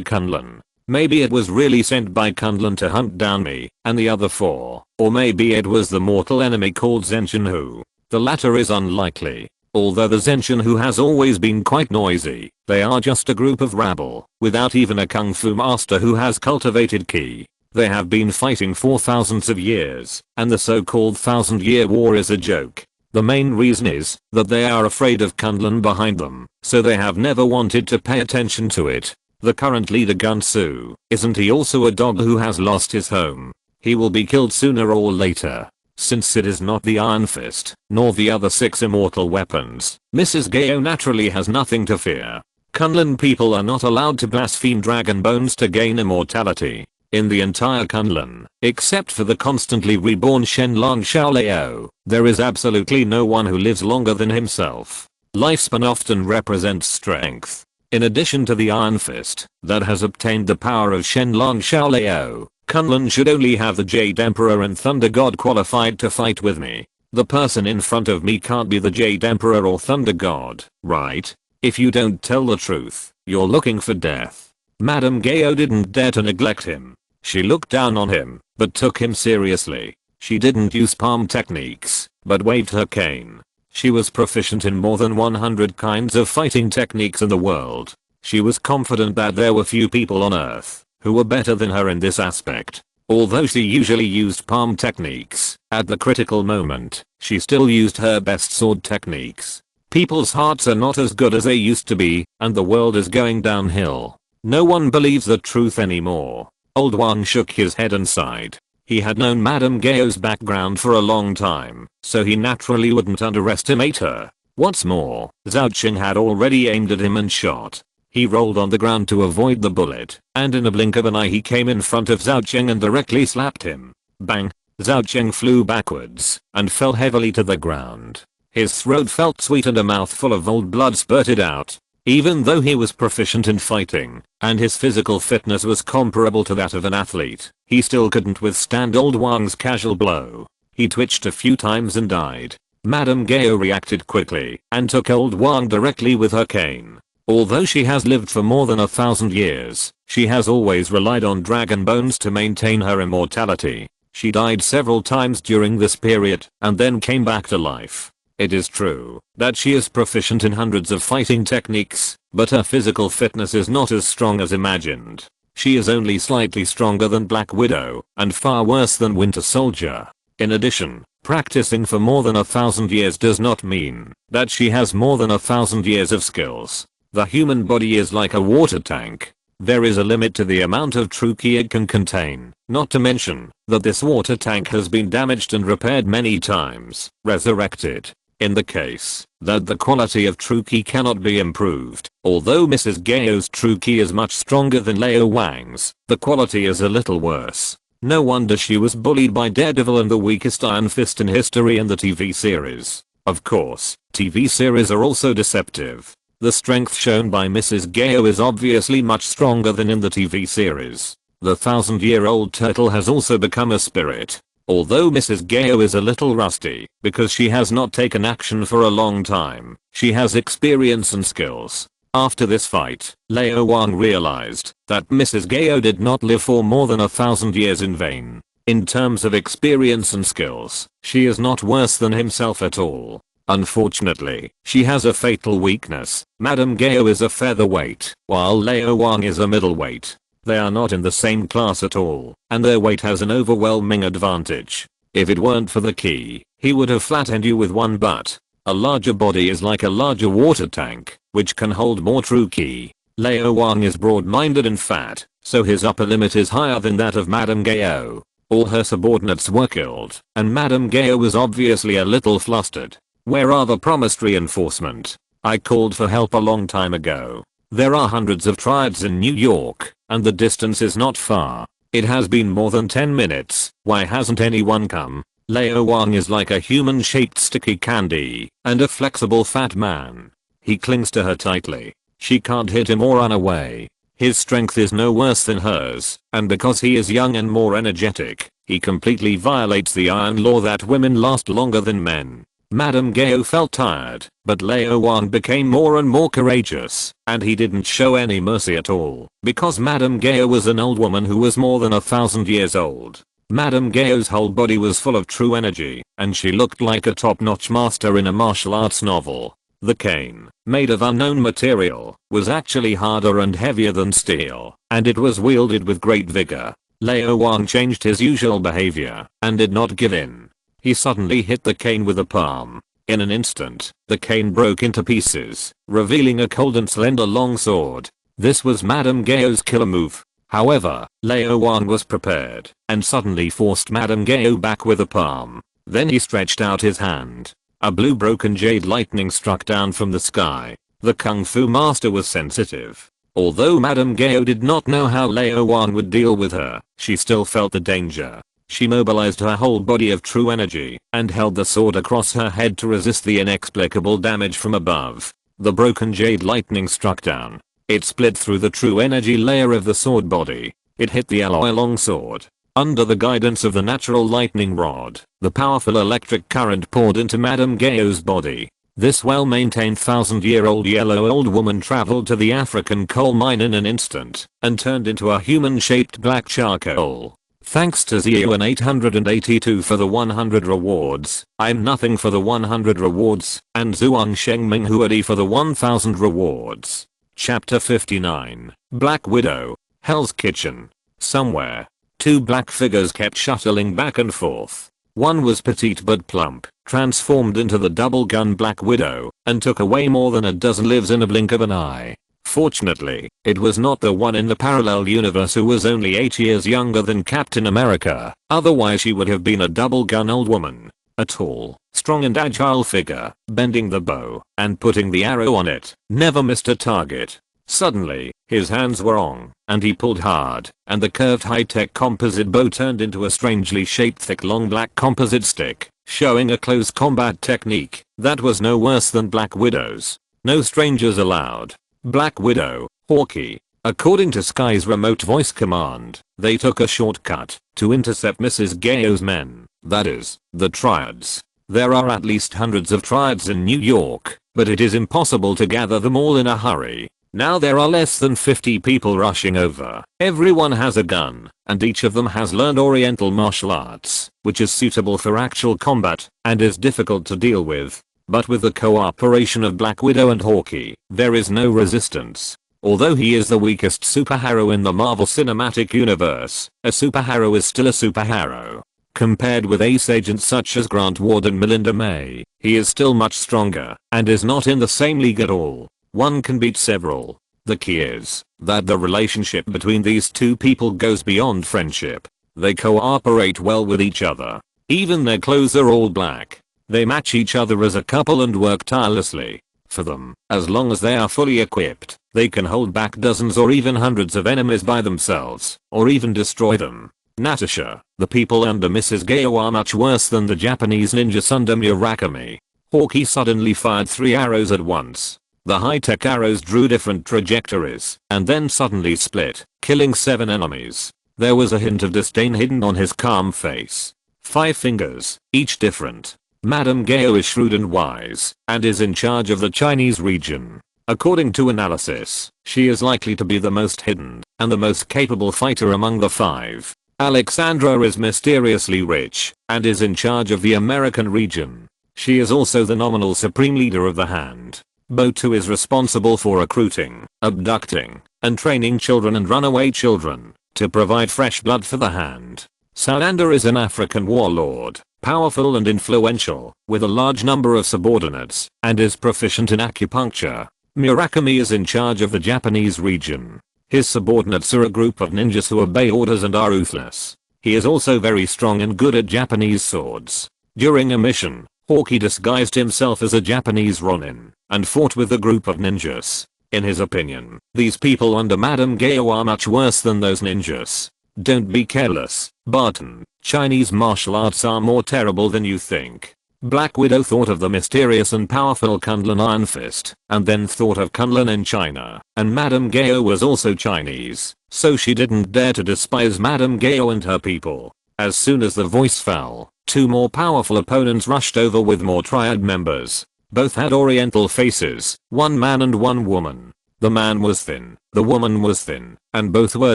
Kunlun. Maybe it was really sent by Kunlun to hunt down me and the other 4, or maybe it was the mortal enemy called Zenshin. The latter is unlikely. Although the Zenshin has always been quite noisy, they are just a group of rabble, without even a kung fu master who has cultivated ki. They have been fighting for thousands of years, and the so-called 1000-year war is a joke. The main reason is that they are afraid of Kunlun behind them, so they have never wanted to pay attention to it. The current leader Gunsu, isn't he also a dog who has lost his home? He will be killed sooner or later. Since it is not the Iron Fist, nor the other 6 immortal weapons, Mrs. Gao naturally has nothing to fear. Kunlun people are not allowed to blaspheme dragon bones to gain immortality. In the entire Kunlun, except for the constantly reborn Shenlong Xiaolao, there is absolutely no one who lives longer than himself. Lifespan often represents strength. In addition to the Iron Fist that has obtained the power of Shenlong Xiaolao, Kunlun should only have the Jade Emperor and Thunder God qualified to fight with me. The person in front of me can't be the Jade Emperor or Thunder God, right? If you don't tell the truth, you're looking for death. Madame Gao didn't dare to neglect him. She looked down on him, but took him seriously. She didn't use palm techniques, but waved her cane. She was proficient in more than 100 kinds of fighting techniques in the world. She was confident that there were few people on Earth who were better than her in this aspect. Although she usually used palm techniques, at the critical moment, she still used her best sword techniques. People's hearts are not as good as they used to be, and the world is going downhill. No one believes the truth anymore. Old Wang shook his head and sighed. He had known Madame Gao's background for a long time, so he naturally wouldn't underestimate her. What's more, Zhao Qing had already aimed at him and shot. He rolled on the ground to avoid the bullet, and in a blink of an eye he came in front of Zhao Qing and directly slapped him. Bang! Zhao Qing flew backwards and fell heavily to the ground. His throat felt sweet and a mouthful of old blood spurted out. Even though he was proficient in fighting, and his physical fitness was comparable to that of an athlete, he still couldn't withstand old Wang's casual blow. He twitched a few times and died. Madame Gao reacted quickly and took old Wang directly with her cane. Although she has lived for more than 1,000 years, she has always relied on dragon bones to maintain her immortality. She died several times during this period and then came back to life. It is true that she is proficient in hundreds of fighting techniques, but her physical fitness is not as strong as imagined. She is only slightly stronger than Black Widow and far worse than Winter Soldier. In addition, practicing for more than 1,000 years does not mean that she has more than 1,000 years of skills. The human body is like a water tank. There is a limit to the amount of true ki it can contain, not to mention that this water tank has been damaged and repaired many times, resurrected. In the case that the quality of true ki cannot be improved, although Mrs. Gao's true ki is much stronger than Lao Wang's, the quality is a little worse. No wonder she was bullied by Daredevil and the weakest Iron Fist in history in the TV series. Of course, TV series are also deceptive. The strength shown by Mrs. Gao is obviously much stronger than in the TV series. The 1,000-year-old turtle has also become a spirit. Although Mrs. Gao is a little rusty because she has not taken action for a long time, she has experience and skills. After this fight, Lao Wang realized that Mrs. Gao did not live for more than 1,000 years in vain. In terms of experience and skills, she is not worse than himself at all. Unfortunately, she has a fatal weakness. Madame Gao is a featherweight, while Lao Wang is a middleweight. They are not in the same class at all, and their weight has an overwhelming advantage. If it weren't for the ki, he would have flattened you with one butt. A larger body is like a larger water tank, which can hold more true ki. Lao Wang is broad-minded and fat, so his upper limit is higher than that of Madame Gao. All her subordinates were killed, and Madame Gao was obviously a little flustered. Where are the promised reinforcement? I called for help a long time ago. There are hundreds of triads in New York, and the distance is not far. It has been more than 10 minutes, why hasn't anyone come? Lao Wang is like a human-shaped sticky candy, and a flexible fat man. He clings to her tightly. She can't hit him or run away. His strength is no worse than hers, and because he is young and more energetic, he completely violates the iron law that women last longer than men. Madame Gao felt tired, but Lao Wang became more and more courageous, and he didn't show any mercy at all, because Madame Gao was an old woman who was more than 1,000 years old. Madame Gao's whole body was full of true energy, and she looked like a top-notch master in a martial arts novel. The cane, made of unknown material, was actually harder and heavier than steel, and it was wielded with great vigor. Lao Wang changed his usual behavior, and did not give in. He suddenly hit the cane with a palm. In an instant, the cane broke into pieces, revealing a cold and slender long sword. This was Madame Gao's killer move. However, Lao Wang was prepared, and suddenly forced Madame Gao back with a palm. Then he stretched out his hand. A blue broken jade lightning struck down from the sky. The Kung Fu master was sensitive. Although Madame Gao did not know how Lao Wang would deal with her, she still felt the danger. She mobilized her whole body of true energy and held the sword across her head to resist the inexplicable damage from above. The broken jade lightning struck down. It split through the true energy layer of the sword body. It hit the alloy longsword. Under the guidance of the natural lightning rod, the powerful electric current poured into Madame Gao's body. This well-maintained 1,000-year-old yellow old woman traveled to the African coal mine in an instant and turned into a human-shaped black charcoal. Thanks to Zio882 for the 100 rewards, I'm nothing for the 100 rewards, and Zhuang Shengming Huadi for the 1000 rewards. Chapter 59, Black Widow, Hell's Kitchen. Somewhere, two black figures kept shuttling back and forth. One was petite but plump, transformed into the double gun Black Widow, and took away more than a dozen lives in a blink of an eye. Fortunately, it was not the one in the parallel universe who was only 8 years younger than Captain America, otherwise she would have been a double gun old woman. A tall, strong and agile figure, bending the bow, and putting the arrow on it, never missed a target. Suddenly, his hands were on, and he pulled hard, and the curved high-tech composite bow turned into a strangely shaped thick long black composite stick, showing a close combat technique that was no worse than Black Widow's. No strangers allowed. Black Widow, Hawkeye. According to Sky's remote voice command, they took a shortcut to intercept Mrs. Gao's men, that is, the Triads. There are at least hundreds of Triads in New York, but it is impossible to gather them all in a hurry. Now there are less than 50 people rushing over. Everyone has a gun, and each of them has learned Oriental martial arts, which is suitable for actual combat, and is difficult to deal with. But with the cooperation of Black Widow and Hawkeye, there is no resistance. Although he is the weakest superhero in the Marvel Cinematic Universe, a superhero is still a superhero. Compared with ace agents such as Grant Ward and Melinda May, he is still much stronger, and is not in the same league at all. One can beat several. The key is that the relationship between these two people goes beyond friendship. They cooperate well with each other. Even their clothes are all black. They match each other as a couple and work tirelessly. For them, as long as they are fully equipped, they can hold back dozens or even hundreds of enemies by themselves, or even destroy them. Natasha, the people under Mrs. Gao are much worse than the Japanese ninjas under Murakami. Hawkeye suddenly fired 3 arrows at once. The high-tech arrows drew different trajectories, and then suddenly split, killing 7 enemies. There was a hint of disdain hidden on his calm face. 5 fingers, each different. Madame Gao is shrewd and wise, and is in charge of the Chinese region. According to analysis, she is likely to be the most hidden, and the most capable fighter among the 5. Alexandra is mysteriously rich, and is in charge of the American region. She is also the nominal supreme leader of the Hand. Bo2 is responsible for recruiting, abducting, and training children and runaway children, to provide fresh blood for the Hand. Salander is an African warlord, powerful and influential, with a large number of subordinates, and is proficient in acupuncture. Murakami is in charge of the Japanese region. His subordinates are a group of ninjas who obey orders and are ruthless. He is also very strong and good at Japanese swords. During a mission, Hawkeye disguised himself as a Japanese Ronin, and fought with a group of ninjas. In his opinion, these people under Madame Gao are much worse than those ninjas. Don't be careless, Barton. Chinese martial arts are more terrible than you think. Black Widow thought of the mysterious and powerful Kunlun Iron Fist, and then thought of Kunlun in China, and Madame Gao was also Chinese, so she didn't dare to despise Madame Gao and her people. As soon as the voice fell, 2 more powerful opponents rushed over with more Triad members. Both had Oriental faces, 1 man and 1 woman. The man was thin, the woman was thin, and both were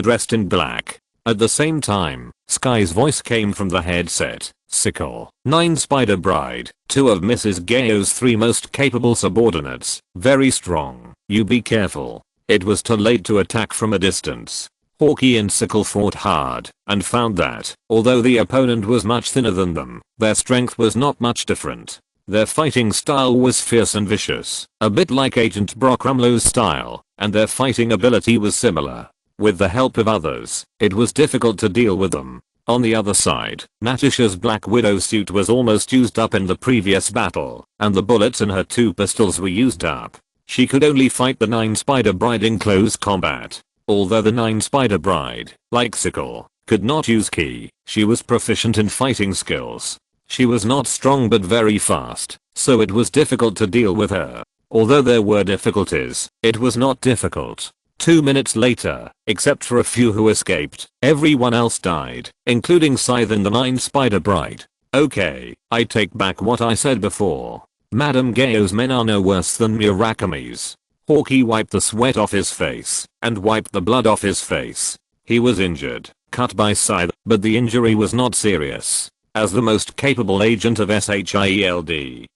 dressed in black. At the same time, Sky's voice came from the headset. Sickle, 9 Spider Bride, 2 of Mrs. Gao's 3 most capable subordinates, very strong. You be careful. It was too late to attack from a distance. Hawkeye and Sickle fought hard, and found that, although the opponent was much thinner than them, their strength was not much different. Their fighting style was fierce and vicious, a bit like Agent Brock Rumlow's style, and their fighting ability was similar. With the help of others, it was difficult to deal with them. On the other side, Natasha's Black Widow suit was almost used up in the previous battle, and the bullets in her 2 pistols were used up. She could only fight the 9 Spider Bride in close combat. Although the 9 Spider Bride, like Sickle, could not use ki, she was proficient in fighting skills. She was not strong but very fast, so it was difficult to deal with her. Although there were difficulties, it was not difficult. 2 minutes later, except for a few who escaped, everyone else died, including Scythe and the 9 Spider Bride. Okay, I take back what I said before. Madame Gao's men are no worse than Murakami's. Hawkeye wiped the sweat off his face, and wiped the blood off his face. He was injured, cut by scythe, but the injury was not serious. As the most capable agent of SHIELD,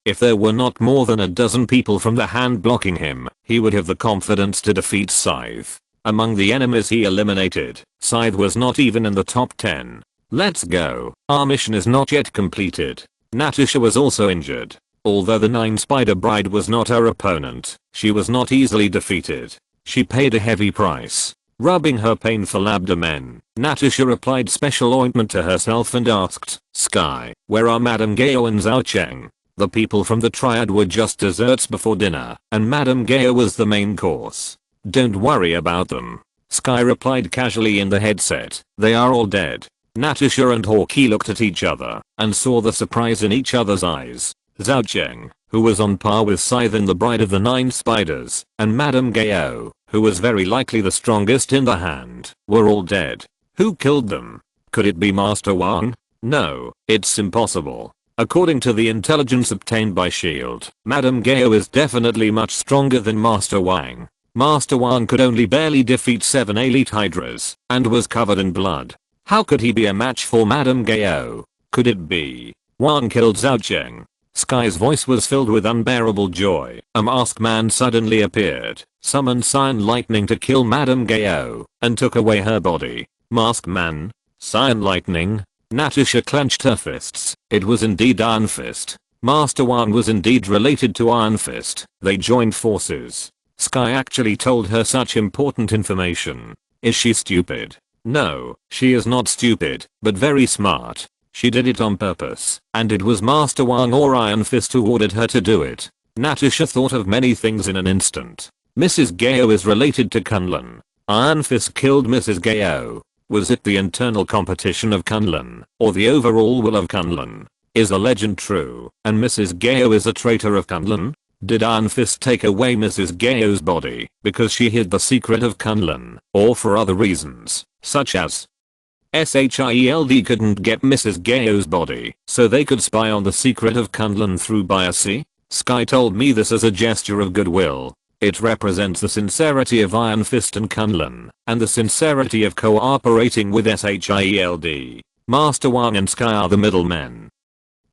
if there were not more than a dozen people from the hand blocking him, he would have the confidence to defeat Scythe. Among the enemies he eliminated, Scythe was not even in the top 10. Let's go. Our mission is not yet completed. Natasha was also injured. Although the 9-Spider Bride was not her opponent, she was not easily defeated. She paid a heavy price. Rubbing her painful abdomen, Natasha applied special ointment to herself and asked, "Sky, where are Madame Gao and Zhao Cheng?" The people from the triad were just desserts before dinner, and Madame Gao was the main course. "Don't worry about them," Sky replied casually in the headset. "They are all dead." Natasha and Hawkeye looked at each other and saw the surprise in each other's eyes. Zhao Cheng, who was on par with Scythe in the Bride of the 9 Spiders, and Madame Gao, who was very likely the strongest in the hand, were all dead. Who killed them? Could it be Master Wang? No, it's impossible. According to the intelligence obtained by SHIELD, Madame Gao is definitely much stronger than Master Wang. Master Wang could only barely defeat 7 elite hydras, and was covered in blood. How could he be a match for Madame Gao? Could it be Wang killed Zhao Cheng? Sky's voice was filled with unbearable joy. A masked man suddenly appeared, summoned Cyan Lightning to kill Madame Gao, and took away her body. Masked man? Cyan Lightning? Natasha clenched her fists. It was indeed Iron Fist. Master Wang was indeed related to Iron Fist. They joined forces. Sky actually told her such important information. Is she stupid? No, she is not stupid, but very smart. She did it on purpose, and it was Master Wang or Iron Fist who ordered her to do it. Natasha thought of many things in an instant. Mrs. Gao is related to Kunlun. Iron Fist killed Mrs. Gao. Was it the internal competition of Kunlun, or the overall will of Kunlun? Is the legend true, and Mrs. Gao is a traitor of Kunlun? Did Iron Fist take away Mrs. Gao's body because she hid the secret of Kunlun, or for other reasons, such as SHIELD couldn't get Mrs. Gao's body, so they could spy on the secret of Kunlun through biopsy? Sky told me this as a gesture of goodwill. It represents the sincerity of Iron Fist and Kunlun, and the sincerity of cooperating with SHIELD. Master Wang and Sky are the middlemen.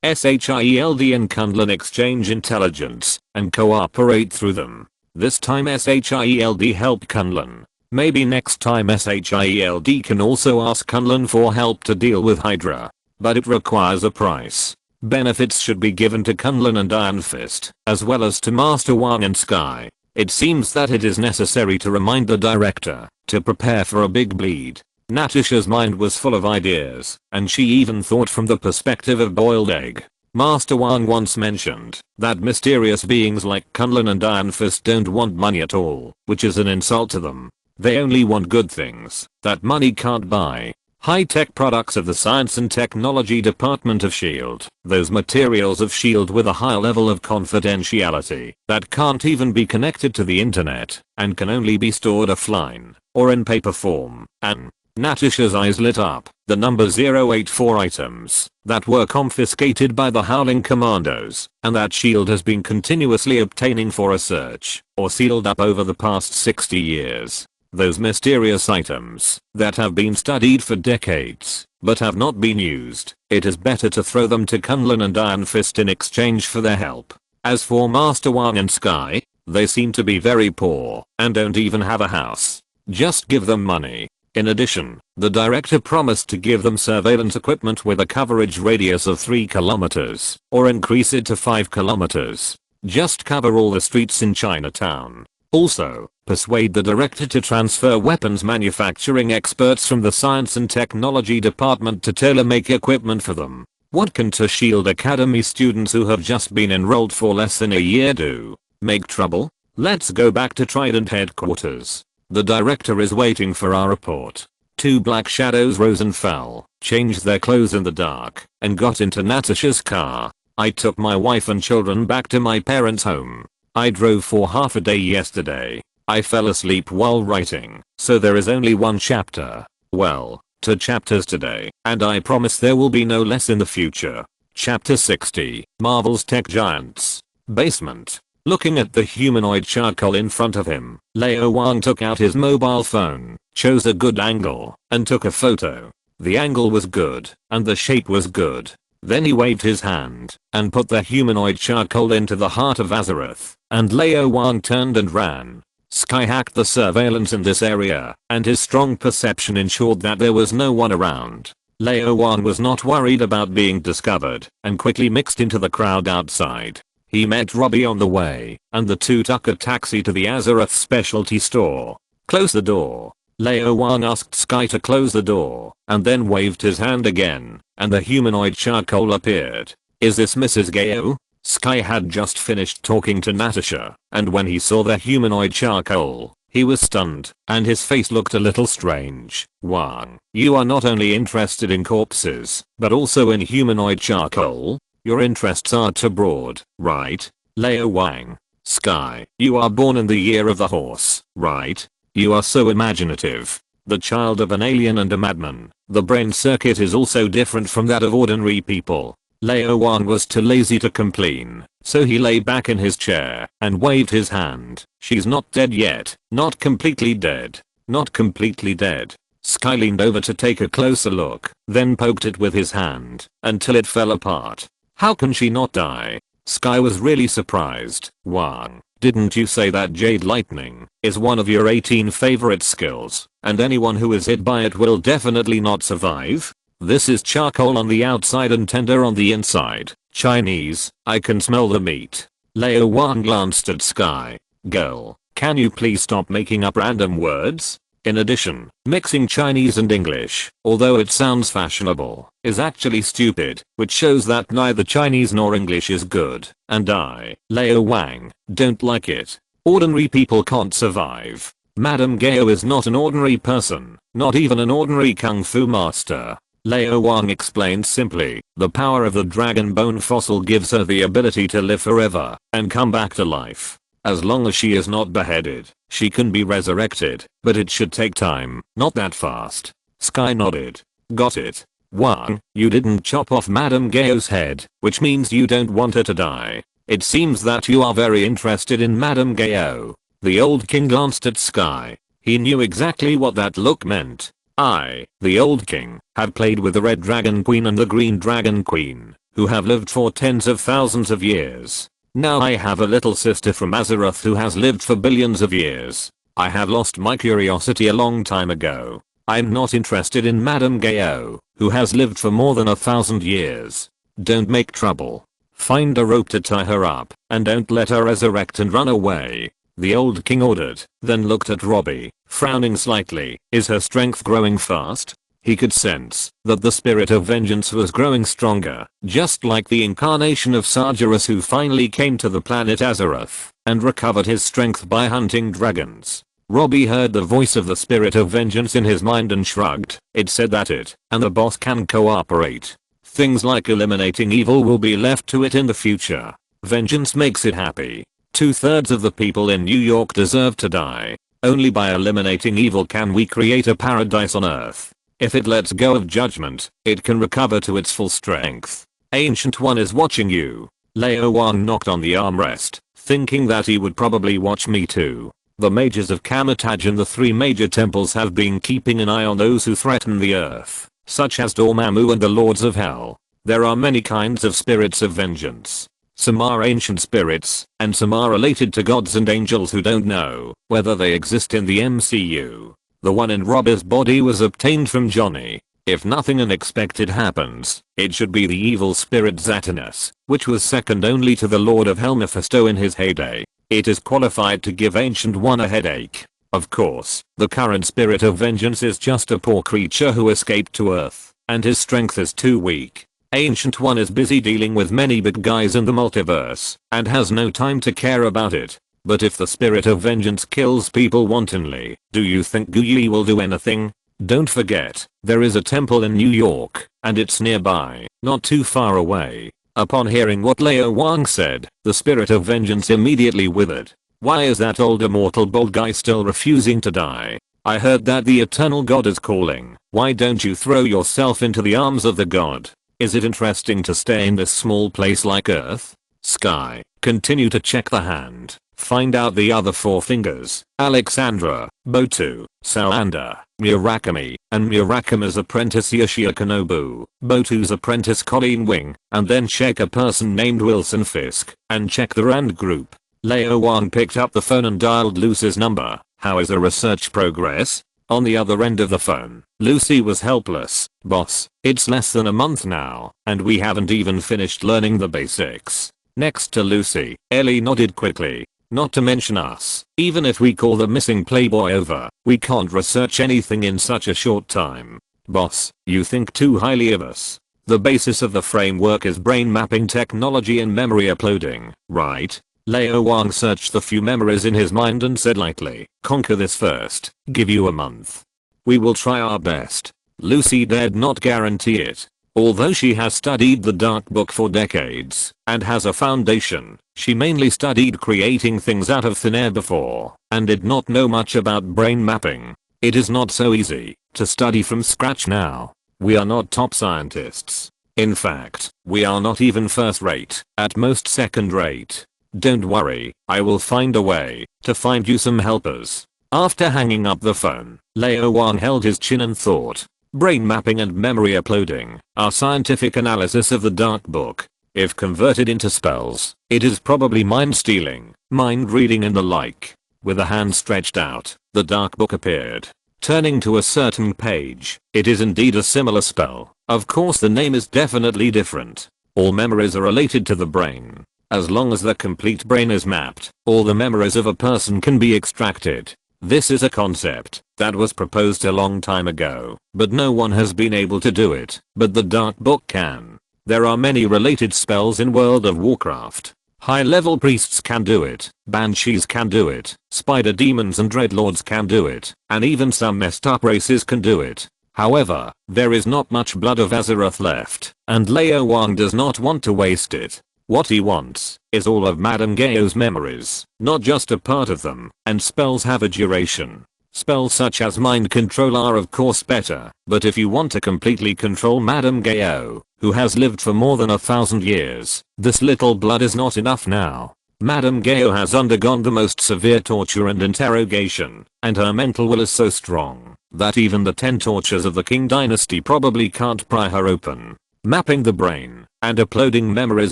SHIELD and Kunlun exchange intelligence, and cooperate through them. This time SHIELD helped Kunlun. Maybe next time SHIELD can also ask Kunlun for help to deal with Hydra. But it requires a price. Benefits should be given to Kunlun and Iron Fist, as well as to Master Wang and Sky. It seems that it is necessary to remind the director to prepare for a big bleed. Natasha's mind was full of ideas, and she even thought from the perspective of boiled egg. Master Wang once mentioned that mysterious beings like Kunlun and Iron Fist don't want money at all, which is an insult to them. They only want good things that money can't buy. High-tech products of the Science and Technology Department of SHIELD. Those materials of SHIELD with a high level of confidentiality that can't even be connected to the internet and can only be stored offline or in paper form. And Natasha's eyes lit up. The number 084 items that were confiscated by the Howling Commandos and that SHIELD has been continuously obtaining for research or sealed up over the past 60 years. Those mysterious items that have been studied for decades but have not been used. It is better to throw them to Kunlun and Iron Fist in exchange for their help. As for Master Wang and Sky, they seem to be very poor and don't even have a house. Just give them money. In addition, the director promised to give them surveillance equipment with a coverage radius of 3 kilometers or increase it to 5 kilometers. Just cover all the streets in Chinatown. Also, persuade the director to transfer weapons manufacturing experts from the Science and Technology Department to tailor-make equipment for them. What can 2 SHIELD Academy students who have just been enrolled for less than a year do? Make trouble? Let's go back to Trident headquarters. The director is waiting for our report. 2 black shadows rose and fell, changed their clothes in the dark, and got into Natasha's car. I took my wife and children back to my parents' home. I drove for half a day yesterday. I fell asleep while writing, so there is only 1 chapter. Well, 2 chapters today, and I promise there will be no less in the future. Chapter 60, Marvel's Tech Giants. Basement. Looking at the humanoid charcoal in front of him, Lao Wang took out his mobile phone, chose a good angle, and took a photo. The angle was good, and the shape was good. Then he waved his hand, and put the humanoid charcoal into the Heart of Azeroth, and Lao Wang turned and ran. Sky hacked the surveillance in this area, and his strong perception ensured that there was no one around. Lao Wang was not worried about being discovered, and quickly mixed into the crowd outside. He met Robbie on the way, and the two took a taxi to the Azeroth specialty store. Close the door. Lao Wang asked Sky to close the door, and then waved his hand again, and the humanoid charcoal appeared. Is this Mrs. Gao? Sky had just finished talking to Natasha, and when he saw the humanoid charcoal, he was stunned, and his face looked a little strange. Wang, you are not only interested in corpses, but also in humanoid charcoal? Your interests are too broad, right? Lao Wang. Sky, you are born in the year of the horse, right? You are so imaginative. The child of an alien and a madman. The brain circuit is also different from that of ordinary people. Lao Wang was too lazy to complain, so he lay back in his chair and waved his hand. She's not dead yet. Not completely dead. Not completely dead. Sky leaned over to take a closer look, then poked it with his hand until it fell apart. How can she not die? Sky was really surprised. Wang, didn't you say that Jade Lightning is one of your 18 favorite skills, and anyone who is hit by it will definitely not survive? This is charcoal on the outside and tender on the inside. Chinese, I can smell the meat. Lao Wang glanced at Sky. Girl, can you please stop making up random words? In addition, mixing Chinese and English, although it sounds fashionable, is actually stupid, which shows that neither Chinese nor English is good, and I, Lao Wang, don't like it. Ordinary people can't survive. Madame Gao is not an ordinary person, not even an ordinary kung fu master. Lao Wang explained simply, the power of the dragon bone fossil gives her the ability to live forever and come back to life. As long as she is not beheaded, she can be resurrected, but it should take time, not that fast. Sky nodded. Got it. Wang, you didn't chop off Madame Gao's head, which means you don't want her to die. It seems that you are very interested in Madame Gao. The old king glanced at Sky. He knew exactly what that look meant. I, the old king, had played with the Red Dragon Queen and the Green Dragon Queen, who have lived for tens of thousands of years. Now I have a little sister from Azeroth who has lived for billions of years. I have lost my curiosity a long time ago. I'm not interested in Madame Gao, who has lived for more than 1,000 years. Don't make trouble. Find a rope to tie her up, and don't let her resurrect and run away. The old king ordered, then looked at Robbie, frowning slightly. Is her strength growing fast? He could sense that the spirit of vengeance was growing stronger, just like the incarnation of Sargeras who finally came to the planet Azeroth and recovered his strength by hunting dragons. Robbie heard the voice of the spirit of vengeance in his mind and shrugged. It said that it and the boss can cooperate. Things like eliminating evil will be left to it in the future. Vengeance makes it happy. 2/3 of the people in New York deserve to die. Only by eliminating evil can we create a paradise on Earth. If it lets go of judgment, it can recover to its full strength. Ancient One is watching you. Lao Wang knocked on the armrest, thinking that he would probably watch me too. The mages of Kamataj and the 3 major temples have been keeping an eye on those who threaten the earth, such as Dormammu and the Lords of Hell. There are many kinds of spirits of vengeance. Some are ancient spirits, and some are related to gods and angels who don't know whether they exist in the MCU. The one in Robbie's body was obtained from Johnny. If nothing unexpected happens, it should be the evil spirit Zatanus, which was second only to the Lord of Hell Mephisto in his heyday. It is qualified to give Ancient One a headache. Of course, the current spirit of vengeance is just a poor creature who escaped to Earth, and his strength is too weak. Ancient One is busy dealing with many big guys in the multiverse, and has no time to care about it. But if the spirit of vengeance kills people wantonly, do you think Guyi will do anything? Don't forget, there is a temple in New York, and it's nearby, not too far away. Upon hearing what Lao Wang said, the spirit of vengeance immediately withered. Why is that old immortal bald guy still refusing to die? I heard that the eternal god is calling. Why don't you throw yourself into the arms of the god? Is it interesting to stay in this small place like Earth? Sky, continue to check the hand. Find out the other 4 fingers, Alexandra, Botu, Salander, Murakami, and Murakami's apprentice Yoshioka, Botu's apprentice Colleen Wing, and then check a person named Wilson Fisk, and check the Rand group. Lao Wang picked up the phone and dialed Lucy's number. How is the research progress? On the other end of the phone, Lucy was helpless. Boss, it's less than a month now, and we haven't even finished learning the basics. Next to Lucy, Ellie nodded quickly. Not to mention us. Even if we call the missing playboy over, we can't research anything in such a short time. Boss, you think too highly of us. The basis of the framework is brain mapping technology and memory uploading, right? Lao Wang searched the few memories in his mind and said lightly, conquer this first, give you a month. We will try our best. Lucy dared not guarantee it. Although she has studied the Dark Book for decades and has a foundation, she mainly studied creating things out of thin air before and did not know much about brain mapping. It is not so easy to study from scratch now. We are not top scientists. In fact, we are not even first rate, at most second rate. Don't worry, I will find a way to find you some helpers. After hanging up the phone, Lao Wang held his chin and thought. Brain mapping and memory uploading are scientific analysis of the Dark Book. If converted into spells, it is probably mind stealing, mind reading and the like. With a hand stretched out, the Dark Book appeared. Turning to a certain page, it is indeed a similar spell. Of course the name is definitely different. All memories are related to the brain. As long as the complete brain is mapped, all the memories of a person can be extracted. This is a concept that was proposed a long time ago, but no one has been able to do it, but the Dark Book can. There are many related spells in World of Warcraft. High-level priests can do it, banshees can do it, spider demons and dreadlords can do it, and even some messed up races can do it. However, there is not much blood of Azeroth left, and Lao Wang does not want to waste it. What he wants is all of Madame Gao's memories, not just a part of them, and spells have a duration. Spells such as mind control are of course better, but if you want to completely control Madame Gao, who has lived for more than 1,000 years, this little blood is not enough now. Madame Gao has undergone the most severe torture and interrogation, and her mental will is so strong that even the 10 tortures of the Qing dynasty probably can't pry her open. Mapping the brain and uploading memories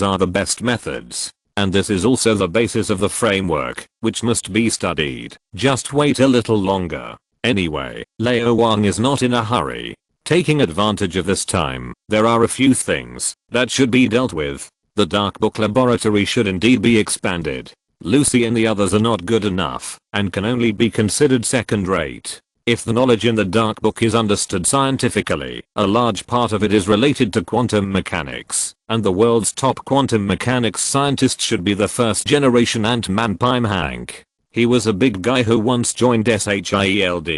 are the best methods. And this is also the basis of the framework, which must be studied. Just wait a little longer. Anyway, Lao Wang is not in a hurry. Taking advantage of this time, there are a few things that should be dealt with. The Dark Book laboratory should indeed be expanded. Lucy and the others are not good enough and can only be considered second rate. If the knowledge in the Dark Book is understood scientifically, a large part of it is related to quantum mechanics, and the world's top quantum mechanics scientist should be the first generation Ant-Man Pime Hank. He was a big guy who once joined SHIELD,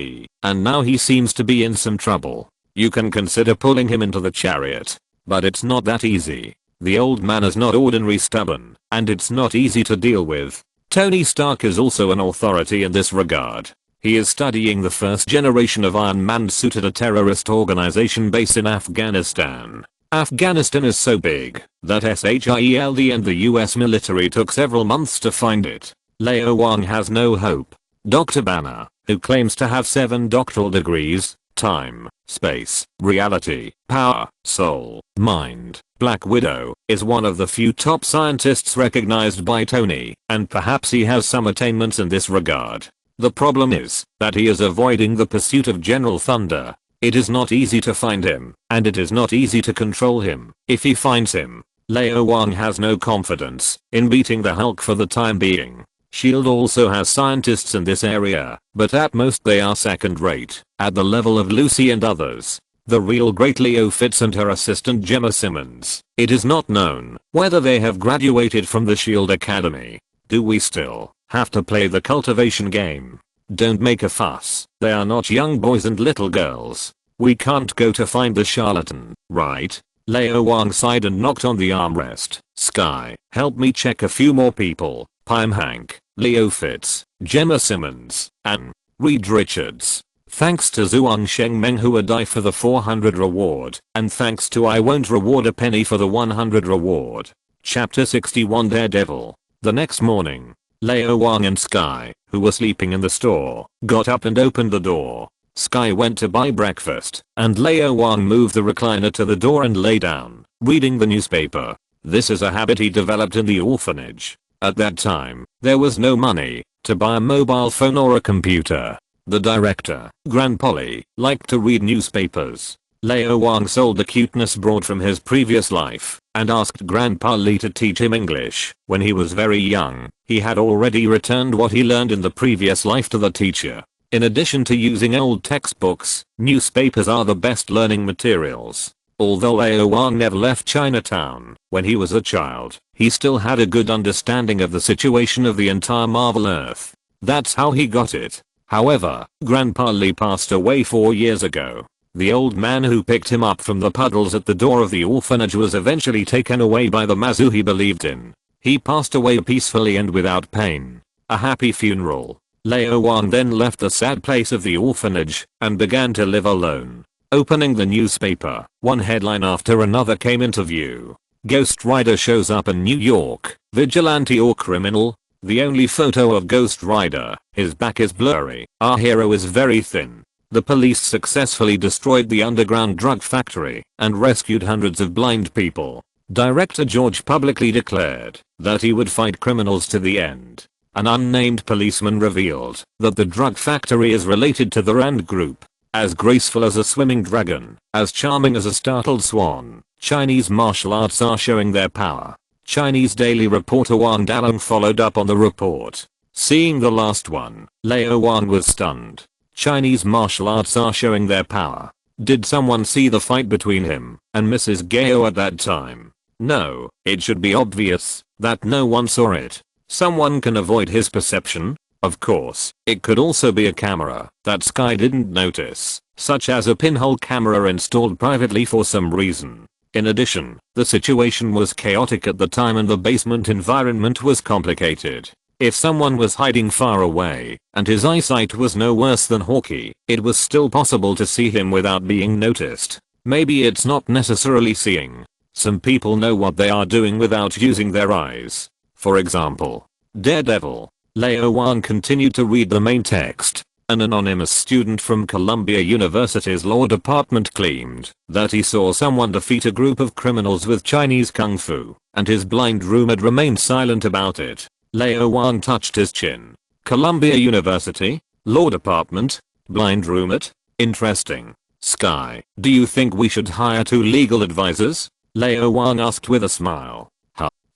and now he seems to be in some trouble. You can consider pulling him into the chariot, but it's not that easy. The old man is not ordinary stubborn, and it's not easy to deal with. Tony Stark is also an authority in this regard. He is studying the first generation of Iron Man suit at a terrorist organization based in Afghanistan. Afghanistan is so big that SHIELD and the US military took several months to find it. Lao Wang has no hope. Dr. Banner, who claims to have 7 doctoral degrees, time, space, reality, power, soul, mind, Black Widow, is one of the few top scientists recognized by Tony, and perhaps he has some attainments in this regard. The problem is that he is avoiding the pursuit of General Thunder. It is not easy to find him, and it is not easy to control him. If he finds him, Lao Wang has no confidence in beating the Hulk for the time being. SHIELD also has scientists in this area, but at most they are second rate, at the level of Lucy and others. The real great Leo Fitz and her assistant Gemma Simmons. It is not known whether they have graduated from the SHIELD Academy. Do we still have to play the cultivation game? Don't make a fuss. They are not young boys and little girls. We can't go to find the charlatan, right? Lao Wang sighed and knocked on the armrest. Sky, help me check a few more people. Pime Hank, Leo Fitz, Gemma Simmons, and Reed Richards. Thanks to Zhuang Shengmeng who would die for the 400 reward, and thanks to I won't reward a penny for the 100 reward. Chapter 61 Daredevil. The next morning, Lao Wang and Sky, who were sleeping in the store, got up and opened the door. Sky went to buy breakfast, and Lao Wang moved the recliner to the door and lay down, reading the newspaper. This is a habit he developed in the orphanage. At that time, there was no money to buy a mobile phone or a computer. The director, Grandpa Lee, liked to read newspapers. Lao Wang sold the cuteness brought from his previous life and asked Grandpa Lee to teach him English. When he was very young, he had already returned what he learned in the previous life to the teacher. In addition to using old textbooks, newspapers are the best learning materials. Although Lao Wang never left Chinatown when he was a child, he still had a good understanding of the situation of the entire Marvel Earth. That's how he got it. However, Grandpa Lee passed away 4 years ago. The old man who picked him up from the puddles at the door of the orphanage was eventually taken away by the Mazu he believed in. He passed away peacefully and without pain. A happy funeral. Lao Wang then left the sad place of the orphanage and began to live alone. Opening the newspaper, one headline after another came into view. Ghost Rider shows up in New York, vigilante or criminal? The only photo of Ghost Rider, his back is blurry, our hero is very thin. The police successfully destroyed the underground drug factory and rescued hundreds of blind people. Director George publicly declared that he would fight criminals to the end. An unnamed policeman revealed that the drug factory is related to the Rand Group. As graceful as a swimming dragon, as charming as a startled swan, Chinese martial arts are showing their power. Chinese daily reporter Wang Dalong followed up on the report. Seeing the last one, Lao Wang was stunned. Chinese martial arts are showing their power. Did someone see the fight between him and Mrs. Gao at that time? No, it should be obvious that no one saw it. Someone can avoid his perception. Of course, it could also be a camera that Sky didn't notice, such as a pinhole camera installed privately for some reason. In addition, the situation was chaotic at the time and the basement environment was complicated. If someone was hiding far away and his eyesight was no worse than Hawkeye, it was still possible to see him without being noticed. Maybe it's not necessarily seeing. Some people know what they are doing without using their eyes. For example, Daredevil. Lao Wang continued to read the main text. An anonymous student from Columbia University's law department claimed that he saw someone defeat a group of criminals with Chinese kung fu, and his blind roommate remained silent about it. Lao Wang touched his chin. Columbia University? Law department? Blind roommate? Interesting. Sky, do you think we should hire 2 legal advisors? Lao Wang asked with a smile.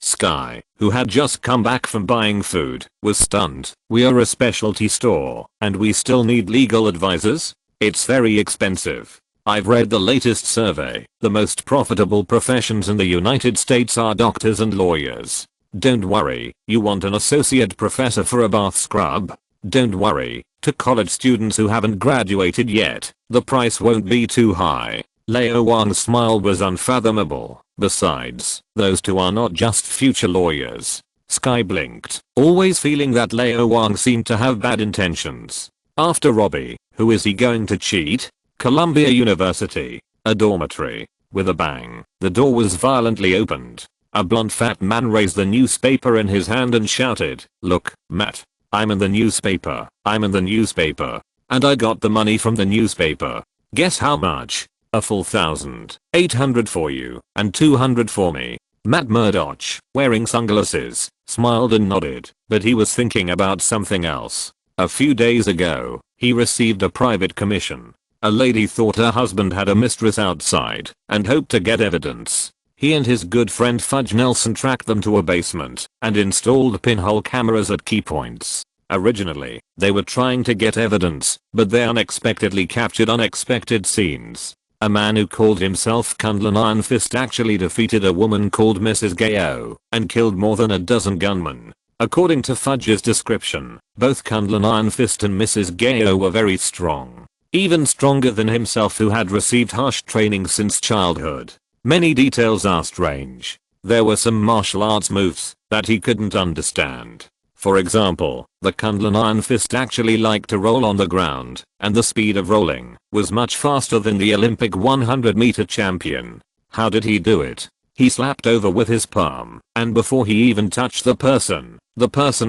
Sky, who had just come back from buying food, was stunned. We are a specialty store, and we still need legal advisors? It's very expensive. I've read the latest survey. The most profitable professions in the United States are doctors and lawyers. Don't worry, you want an associate professor for a bath scrub? Don't worry, to college students who haven't graduated yet, the price won't be too high. Lao Wang's smile was unfathomable. Besides, those 2 are not just future lawyers. Sky blinked, always feeling that Lao Wang seemed to have bad intentions. After Robbie, who is he going to cheat? Columbia University. A dormitory. With a bang, the door was violently opened. A blond fat man raised the newspaper in his hand and shouted, "Look, Matt. I'm in the newspaper. I'm in the newspaper. And I got the money from the newspaper. Guess how much? A full 1,800 for you, and 200 for me." Matt Murdoch, wearing sunglasses, smiled and nodded, but he was thinking about something else. A few days ago, he received a private commission. A lady thought her husband had a mistress outside, and hoped to get evidence. He and his good friend Fudge Nelson tracked them to a basement, and installed pinhole cameras at key points. Originally, they were trying to get evidence, but they unexpectedly captured unexpected scenes. A man who called himself Kunlun Iron Fist actually defeated a woman called Mrs. Gao and killed more than a dozen gunmen. According to Fudge's description, both Kunlun Iron Fist and Mrs. Gao were very strong. Even stronger than himself, who had received harsh training since childhood. Many details are strange. There were some martial arts moves that he couldn't understand. For example, the Kunlun Iron Fist actually liked to roll on the ground, and the speed of rolling was much faster than the Olympic 100-meter champion. How did he do it? He slapped over with his palm, and before he even touched the person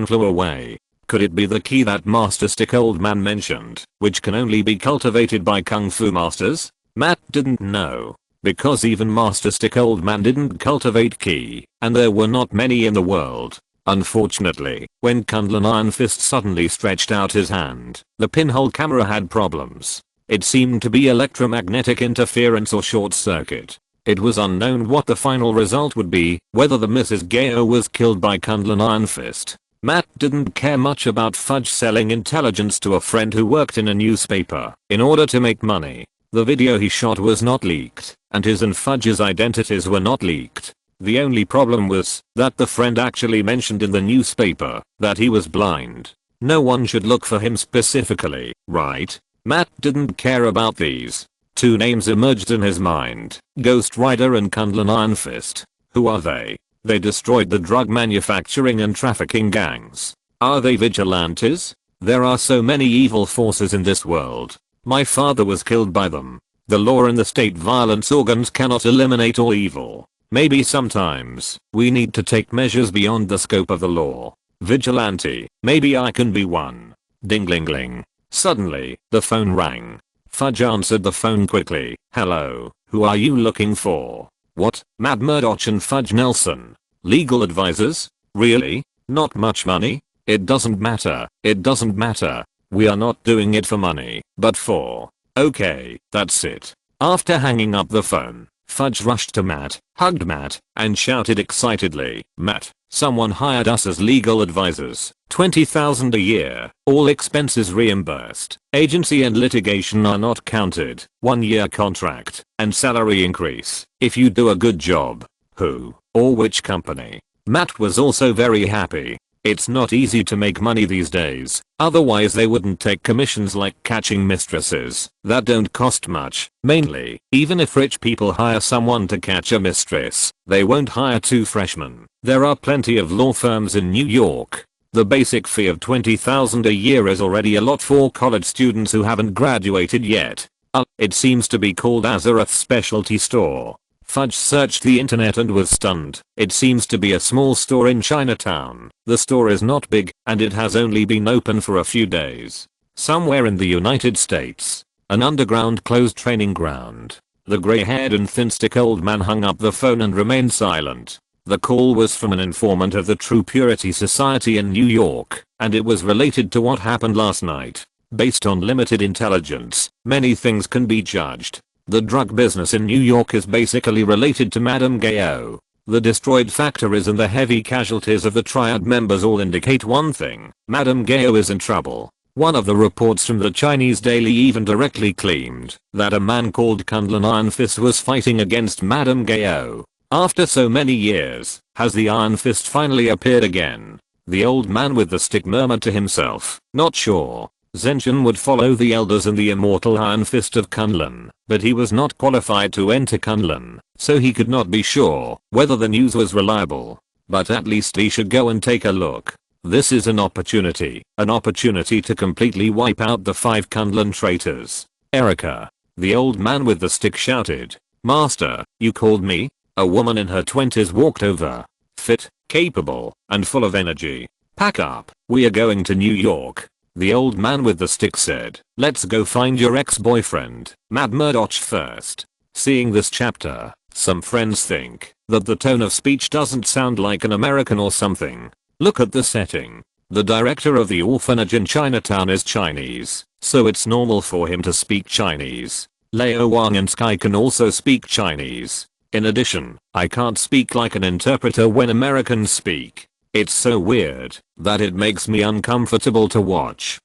flew away. Could it be the key that Master Stick Old Man mentioned, which can only be cultivated by Kung Fu masters? Matt didn't know, because even Master Stick Old Man didn't cultivate ki, and there were not many in the world. Unfortunately, when Kunlun Iron Fist suddenly stretched out his hand, the pinhole camera had problems. It seemed to be electromagnetic interference or short circuit. It was unknown what the final result would be, whether the Mrs. Gao was killed by Kunlun Iron Fist. Matt didn't care much about Fudge selling intelligence to a friend who worked in a newspaper in order to make money. The video he shot was not leaked, and his and Fudge's identities were not leaked. The only problem was that the friend actually mentioned in the newspaper that he was blind. No one should look for him specifically, right? Matt didn't care about these. Two names emerged in his mind, Ghost Rider and Kunlun Iron Fist. Who are they? They destroyed the drug manufacturing and trafficking gangs. Are they vigilantes? There are so many evil forces in this world. My father was killed by them. The law and the state violence organs cannot eliminate all evil. Maybe sometimes we need to take measures beyond the scope of the law. Vigilante, maybe I can be one. Ding-ling-ling. Suddenly, the phone rang. Fudge answered the phone quickly. Hello, who are you looking for? What? Matt Murdoch and Fudge Nelson. Legal advisors? Really? Not much money? It doesn't matter. It doesn't matter. We are not doing it for money, but for... Okay, that's it. After hanging up the phone, Fudge rushed to Matt, hugged Matt, and shouted excitedly, Matt, someone hired us as legal advisors. $20,000 a year, all expenses reimbursed. Agency and litigation are not counted. 1-year contract, and salary increase, if you do a good job. Who, or which company? Matt was also very happy. It's not easy to make money these days, otherwise they wouldn't take commissions like catching mistresses that don't cost much. Mainly, even if rich people hire someone to catch a mistress, they won't hire two freshmen. There are plenty of law firms in New York. The basic fee of $20,000 a year is already a lot for college students who haven't graduated yet. It seems to be called Azeroth Specialty Store. Fudge searched the internet and was stunned. It seems to be a small store in Chinatown. The store is not big, and it has only been open for a few days. Somewhere in the United States. An underground closed training ground. The gray-haired and thin-stick old man hung up the phone and remained silent. The call was from an informant of the True Purity Society in New York, and it was related to what happened last night. Based on limited intelligence, many things can be judged. The drug business in New York is basically related to Madame Gao. The destroyed factories and the heavy casualties of the Triad members all indicate one thing: Madame Gao is in trouble. One of the reports from the Chinese Daily even directly claimed that a man called Kunlun Iron Fist was fighting against Madame Gao. After so many years, has the Iron Fist finally appeared again? The old man with the stick murmured to himself, not sure. Zenshin would follow the elders and the immortal Iron Fist of Kunlun, but he was not qualified to enter Kunlun, so he could not be sure whether the news was reliable. But at least he should go and take a look. This is an opportunity to completely wipe out the 5 Kunlun traitors. Erica. The old man with the stick shouted, Master, you called me? A woman in her 20s walked over. Fit, capable, and full of energy. Pack up, we are going to New York. The old man with the stick said, let's go find your ex-boyfriend, Matt Murdoch first. Seeing this chapter, some friends think that the tone of speech doesn't sound like an American or something. Look at the setting. The director of the orphanage in Chinatown is Chinese, so it's normal for him to speak Chinese. Lao Wang and Sky can also speak Chinese. In addition, I can't speak like an interpreter when Americans speak. It's so weird that it makes me uncomfortable to watch.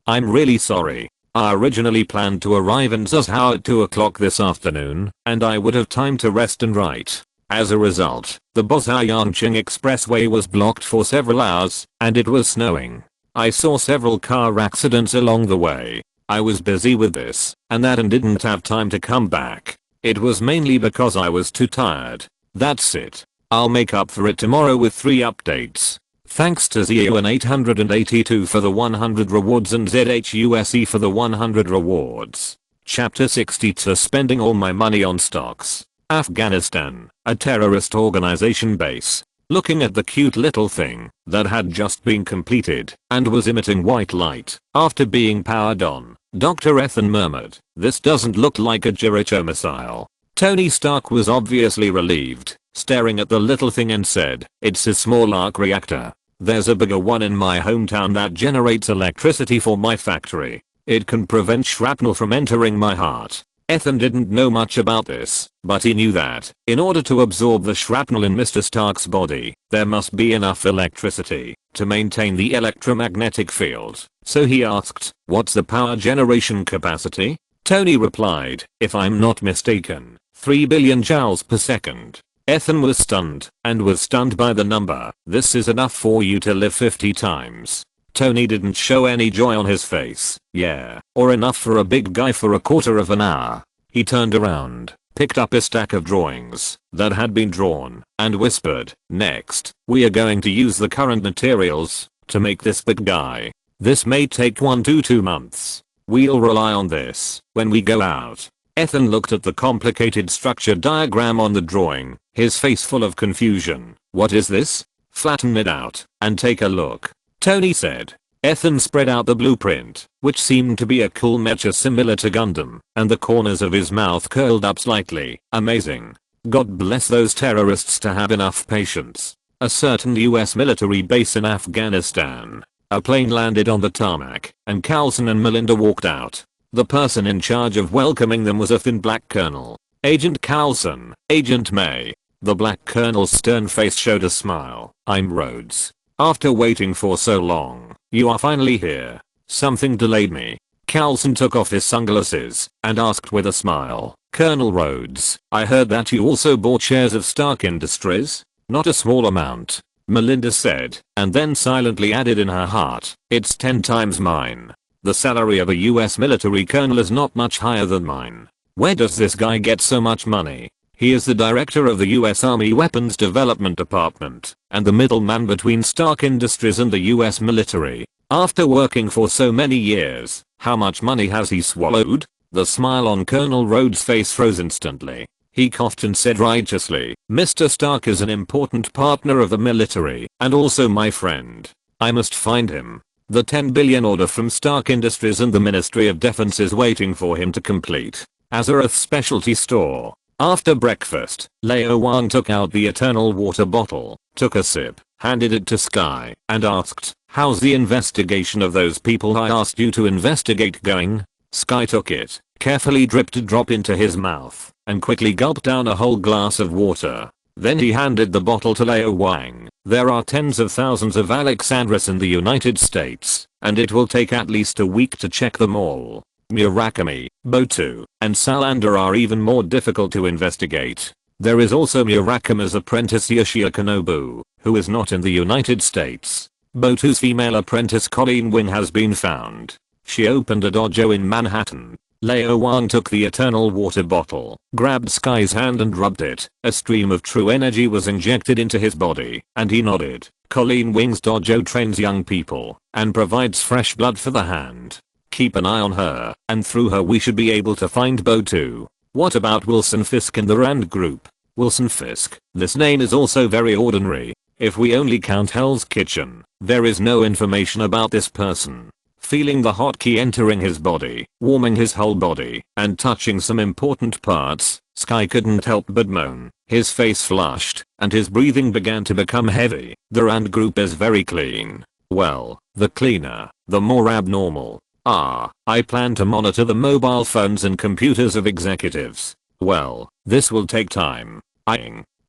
I'm really sorry. I originally planned to arrive in Zhuzhou at 2 o'clock this afternoon, and I would have time to rest and write. As a result, the Bozhao-Yangqing Expressway was blocked for several hours, and it was snowing. I saw several car accidents along the way. I was busy with this and that and didn't have time to come back. It was mainly because I was too tired. That's it. I'll make up for it tomorrow with 3 updates. Thanks to Zeo882 for the 100 rewards and ZHUSE for the 100 rewards. Chapter 62 Spending all my money on stocks. Afghanistan, a terrorist organization base. Looking at the cute little thing that had just been completed and was emitting white light after being powered on, Dr. Ethan murmured, "This doesn't look like a Jericho missile." Tony Stark was obviously relieved, staring at the little thing and said, "It's a small arc reactor. There's a bigger one in my hometown that generates electricity for my factory. It can prevent shrapnel from entering my heart." Ethan didn't know much about this, but he knew that, in order to absorb the shrapnel in Mr. Stark's body, there must be enough electricity to maintain the electromagnetic field. So he asked, "What's the power generation capacity?" Tony replied, "If I'm not mistaken, 3 billion joules per second." Ethan was stunned, and was stunned by the number. "This is enough for you to live 50 times. Tony didn't show any joy on his face. "Yeah, or enough for a big guy for a quarter of an hour." He turned around, picked up a stack of drawings that had been drawn, and whispered, "Next, we are going to use the current materials to make this big guy. This may take 1 to 2 months. We'll rely on this when we go out." Ethan looked at the complicated structure diagram on the drawing, his face full of confusion. "What is this? Flatten it out and take a look," Tony said. Ethan spread out the blueprint, which seemed to be a cool mecha similar to Gundam, and the corners of his mouth curled up slightly. "Amazing. God bless those terrorists to have enough patience." A certain US military base in Afghanistan. A plane landed on the tarmac, and Carlson and Melinda walked out. The person in charge of welcoming them was a thin black colonel. "Agent Carlson, Agent May." The black colonel's stern face showed a smile. "I'm Rhodes. After waiting for so long, you are finally here. Something delayed me." Carlson took off his sunglasses and asked with a smile, "Colonel Rhodes, I heard that you also bought shares of Stark Industries?" "Not a small amount," Melinda said, and then silently added in her heart, "It's 10 times mine." The salary of a US military colonel is not much higher than mine. Where does this guy get so much money? He is the director of the US Army Weapons Development Department, and the middleman between Stark Industries and the US military. After working for so many years, how much money has he swallowed? The smile on Colonel Rhodes' face froze instantly. He coughed and said righteously, "Mr. Stark is an important partner of the military, and also my friend. I must find him." The 10 billion order from Stark Industries and the Ministry of Defense is waiting for him to complete. Azeroth Specialty Store. After breakfast, Lao Wang took out the eternal water bottle, took a sip, handed it to Sky, and asked, "How's the investigation of those people I asked you to investigate going?" Sky took it, carefully dripped a drop into his mouth, and quickly gulped down a whole glass of water. Then he handed the bottle to Lao Wang. "There are tens of thousands of Alexandras in the United States, and it will take at least a week to check them all. Murakami, Botu, and Salander are even more difficult to investigate. There is also Murakami's apprentice Yoshia Kanobu, who is not in the United States. Botu's female apprentice Colleen Wing has been found. She opened a dojo in Manhattan." Lao Wang took the eternal water bottle, grabbed Sky's hand and rubbed it. A stream of true energy was injected into his body, and he nodded. "Colleen Wing's dojo trains young people, and provides fresh blood for the hand. Keep an eye on her, and through her we should be able to find Botu." "What about Wilson Fisk in the Rand group?" "Wilson Fisk, this name is also very ordinary. If we only count Hell's Kitchen, there is no information about this person." Feeling the hotkey entering his body, warming his whole body, and touching some important parts, Sky couldn't help but moan. His face flushed, and his breathing began to become heavy. "The Rand group is very clean. Well, the cleaner, the more abnormal. I plan to monitor the mobile phones and computers of executives. Well, this will take time."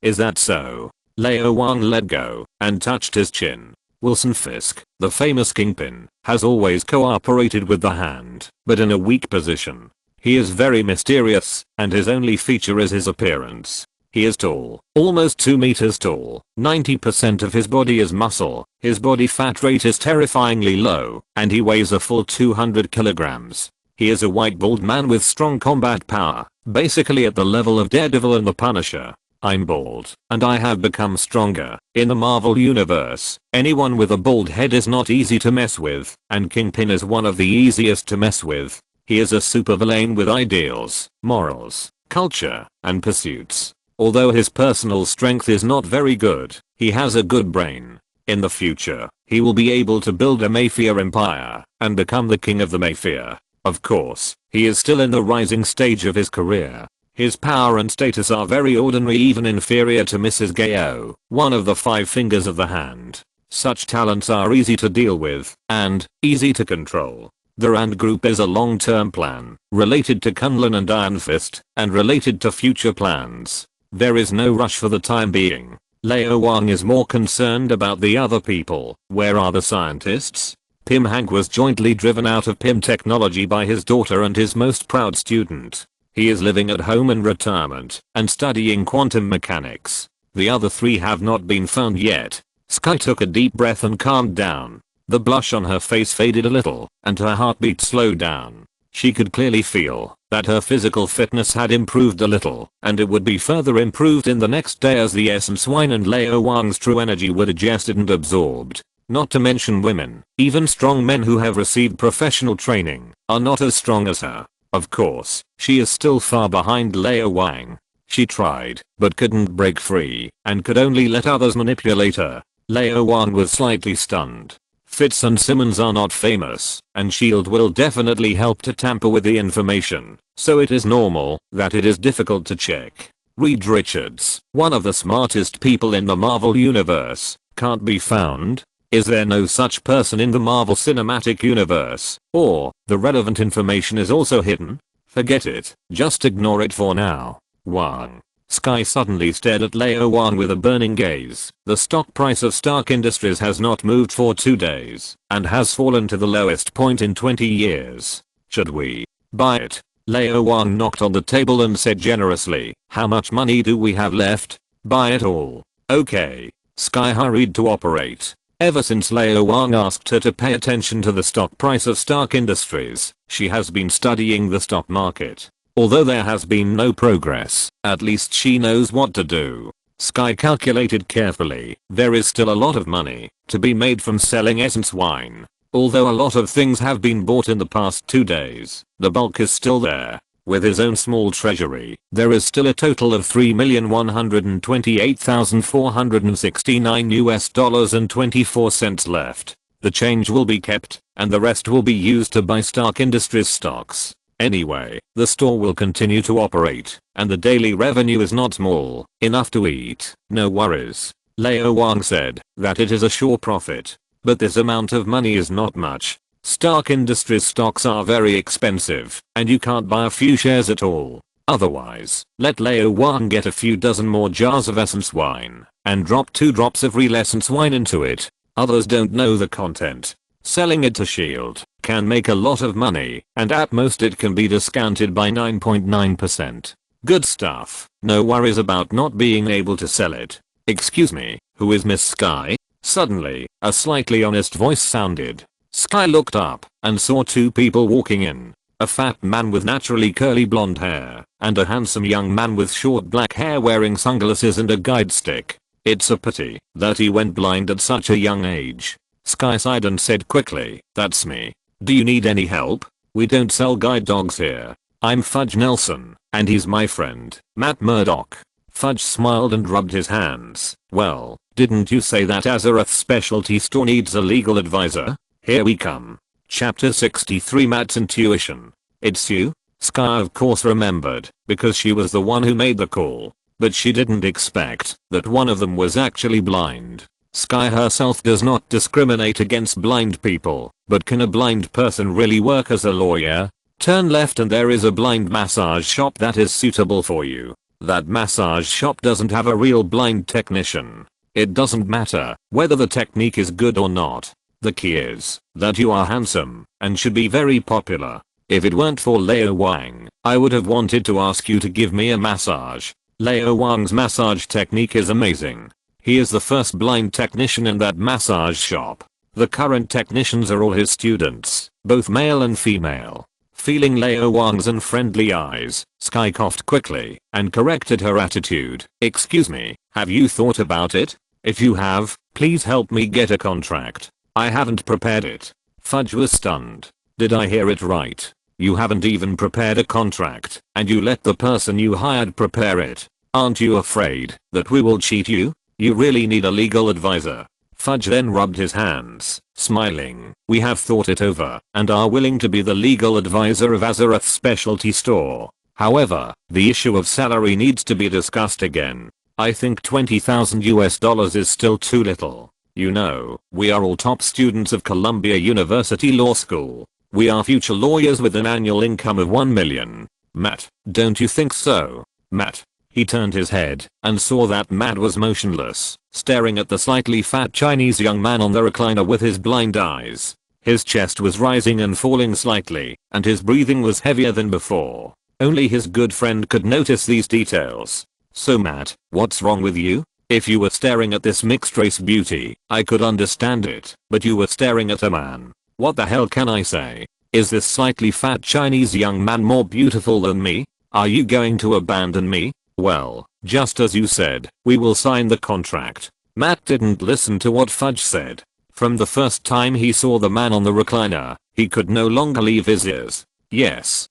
"Is that so?" Lao Wang let go, and touched his chin. "Wilson Fisk, the famous kingpin, has always cooperated with the hand, but in a weak position. He is very mysterious, and his only feature is his appearance. He is tall, almost 2 meters tall, 90% of his body is muscle, his body fat rate is terrifyingly low, and he weighs a full 200 kilograms. He is a white bald man with strong combat power, basically at the level of Daredevil and the Punisher. I'm bald, and I have become stronger. In the Marvel universe, anyone with a bald head is not easy to mess with, and Kingpin is one of the easiest to mess with. He is a supervillain with ideals, morals, culture, and pursuits. Although his personal strength is not very good, he has a good brain. In the future, he will be able to build a Mayfair empire and become the king of the Mayfair. Of course, he is still in the rising stage of his career. His power and status are very ordinary, even inferior to Mrs. Gayo, one of the 5 fingers of the hand. Such talents are easy to deal with and easy to control. The Rand Group is a long-term plan, related to Kunlun and Iron Fist, and related to future plans. There is no rush for the time being. Lao Wang is more concerned about the other people. Where are the scientists? Pim Hank was jointly driven out of Pim Technology by his daughter and his most proud student. He is living at home in retirement and studying quantum mechanics. The other 3 have not been found yet. Sky took a deep breath and calmed down. The blush on her face faded a little and her heartbeat slowed down. She could clearly feel that her physical fitness had improved a little, and it would be further improved in the next day as the essence wine and Lao Wang's true energy were digested and absorbed. Not to mention women, even strong men who have received professional training, are not as strong as her. Of course, she is still far behind Lao Wang. She tried, but couldn't break free, and could only let others manipulate her. Lao Wang was slightly stunned. Fitz and Simmons are not famous, and S.H.I.E.L.D. will definitely help to tamper with the information, so it is normal that it is difficult to check. Reed Richards, one of the smartest people in the Marvel universe, can't be found. Is there no such person in the Marvel Cinematic Universe? Or, the relevant information is also hidden? Forget it, just ignore it for now. Wang. Sky suddenly stared at Lao Wang with a burning gaze. The stock price of Stark Industries has not moved for 2 days, and has fallen to the lowest point in 20 years. Should we buy it? Lao Wang knocked on the table and said generously, how much money do we have left? Buy it all. Okay. Sky hurried to operate. Ever since Lao Wang asked her to pay attention to the stock price of Stark Industries, she has been studying the stock market. Although there has been no progress, at least she knows what to do. Sky calculated carefully. There is still a lot of money to be made from selling essence wine. Although a lot of things have been bought in the past 2 days, the bulk is still there. With his own small treasury, there is still a total of $3,128,469 and 24 cents left. The change will be kept, and the rest will be used to buy Stark Industries stocks. Anyway, the store will continue to operate, and the daily revenue is not small, enough to eat. No worries. Lao Wang said that it is a sure profit. But this amount of money is not much. Stark Industries stocks are very expensive, and you can't buy a few shares at all. Otherwise, let Lao Wang get a few dozen more jars of essence wine, and drop 2 drops of real essence wine into it. Others don't know the content. Selling it to S.H.I.E.L.D. can make a lot of money, and at most it can be discounted by 9.9%. Good stuff. No worries about not being able to sell it. Excuse me, who is Miss Sky? Suddenly, a slightly honest voice sounded. Sky looked up and saw 2 people walking in. A fat man with naturally curly blonde hair, and a handsome young man with short black hair wearing sunglasses and a guide stick. It's a pity that he went blind at such a young age. Sky sighed and said quickly, that's me. Do you need any help? We don't sell guide dogs here. I'm Fudge Nelson, and he's my friend, Matt Murdock. Fudge smiled and rubbed his hands. Well, didn't you say that Azeroth specialty store needs a legal advisor? Here we come. Chapter 63 Matt's Intuition. It's you? Sky of course remembered, because she was the one who made the call. But she didn't expect that one of them was actually blind. Sky herself does not discriminate against blind people, but can a blind person really work as a lawyer? Turn left and there is a blind massage shop that is suitable for you. That massage shop doesn't have a real blind technician. It doesn't matter whether the technique is good or not. The key is that you are handsome and should be very popular. If it weren't for Lao Wang, I would have wanted to ask you to give me a massage. Lao Wang's massage technique is amazing. He is the first blind technician in that massage shop. The current technicians are all his students, both male and female. Feeling Lao Wang's unfriendly eyes, Sky coughed quickly and corrected her attitude. Excuse me, have you thought about it? If you have, please help me get a contract. I haven't prepared it. Fudge was stunned. Did I hear it right? You haven't even prepared a contract, and you let the person you hired prepare it. Aren't you afraid that we will cheat you? You really need a legal advisor. Fudge then rubbed his hands, smiling. We have thought it over and are willing to be the legal advisor of Azeroth's specialty store. However, the issue of salary needs to be discussed again. I think $20,000 is still too little. You know, we are all top students of Columbia University Law School. We are future lawyers with an annual income of 1 million. Matt, don't you think so? Matt. He turned his head and saw that Matt was motionless, staring at the slightly fat Chinese young man on the recliner with his blind eyes. His chest was rising and falling slightly, and his breathing was heavier than before. Only his good friend could notice these details. So Matt, what's wrong with you? If you were staring at this mixed race beauty, I could understand it, but you were staring at a man. What the hell can I say? Is this slightly fat Chinese young man more beautiful than me? Are you going to abandon me? Well, just as you said, we will sign the contract. Matt didn't listen to what Fudge said. From the first time he saw the man on the recliner, he could no longer leave his ears. Yes.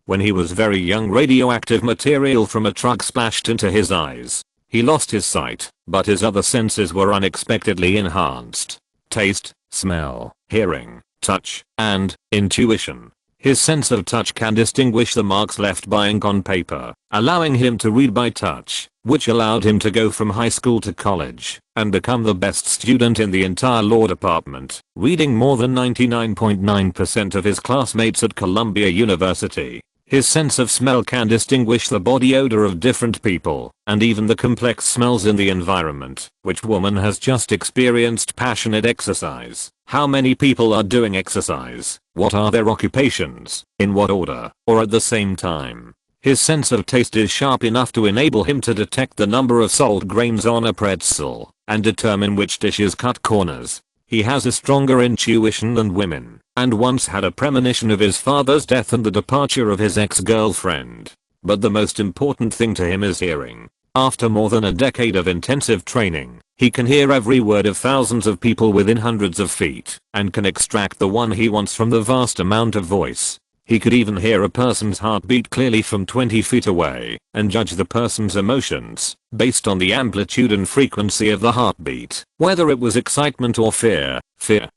When he was very young, radioactive material from a truck splashed into his eyes. He lost his sight, but his other senses were unexpectedly enhanced. Taste, smell, hearing, touch, and intuition. His sense of touch can distinguish the marks left by ink on paper, allowing him to read by touch, which allowed him to go from high school to college and become the best student in the entire law department, reading more than 99.9% of his classmates at Columbia University. His sense of smell can distinguish the body odor of different people and even the complex smells in the environment. Which woman has just experienced passionate exercise? How many people are doing exercise? What are their occupations? In what order? Or at the same time? His sense of taste is sharp enough to enable him to detect the number of salt grains on a pretzel and determine which dishes cut corners. He has a stronger intuition than women, and once had a premonition of his father's death and the departure of his ex-girlfriend. But the most important thing to him is hearing. After more than a decade of intensive training, he can hear every word of thousands of people within hundreds of feet, and can extract the one he wants from the vast amount of voice. He could even hear a person's heartbeat clearly from 20 feet away, and judge the person's emotions, based on the amplitude and frequency of the heartbeat, whether it was excitement or fear,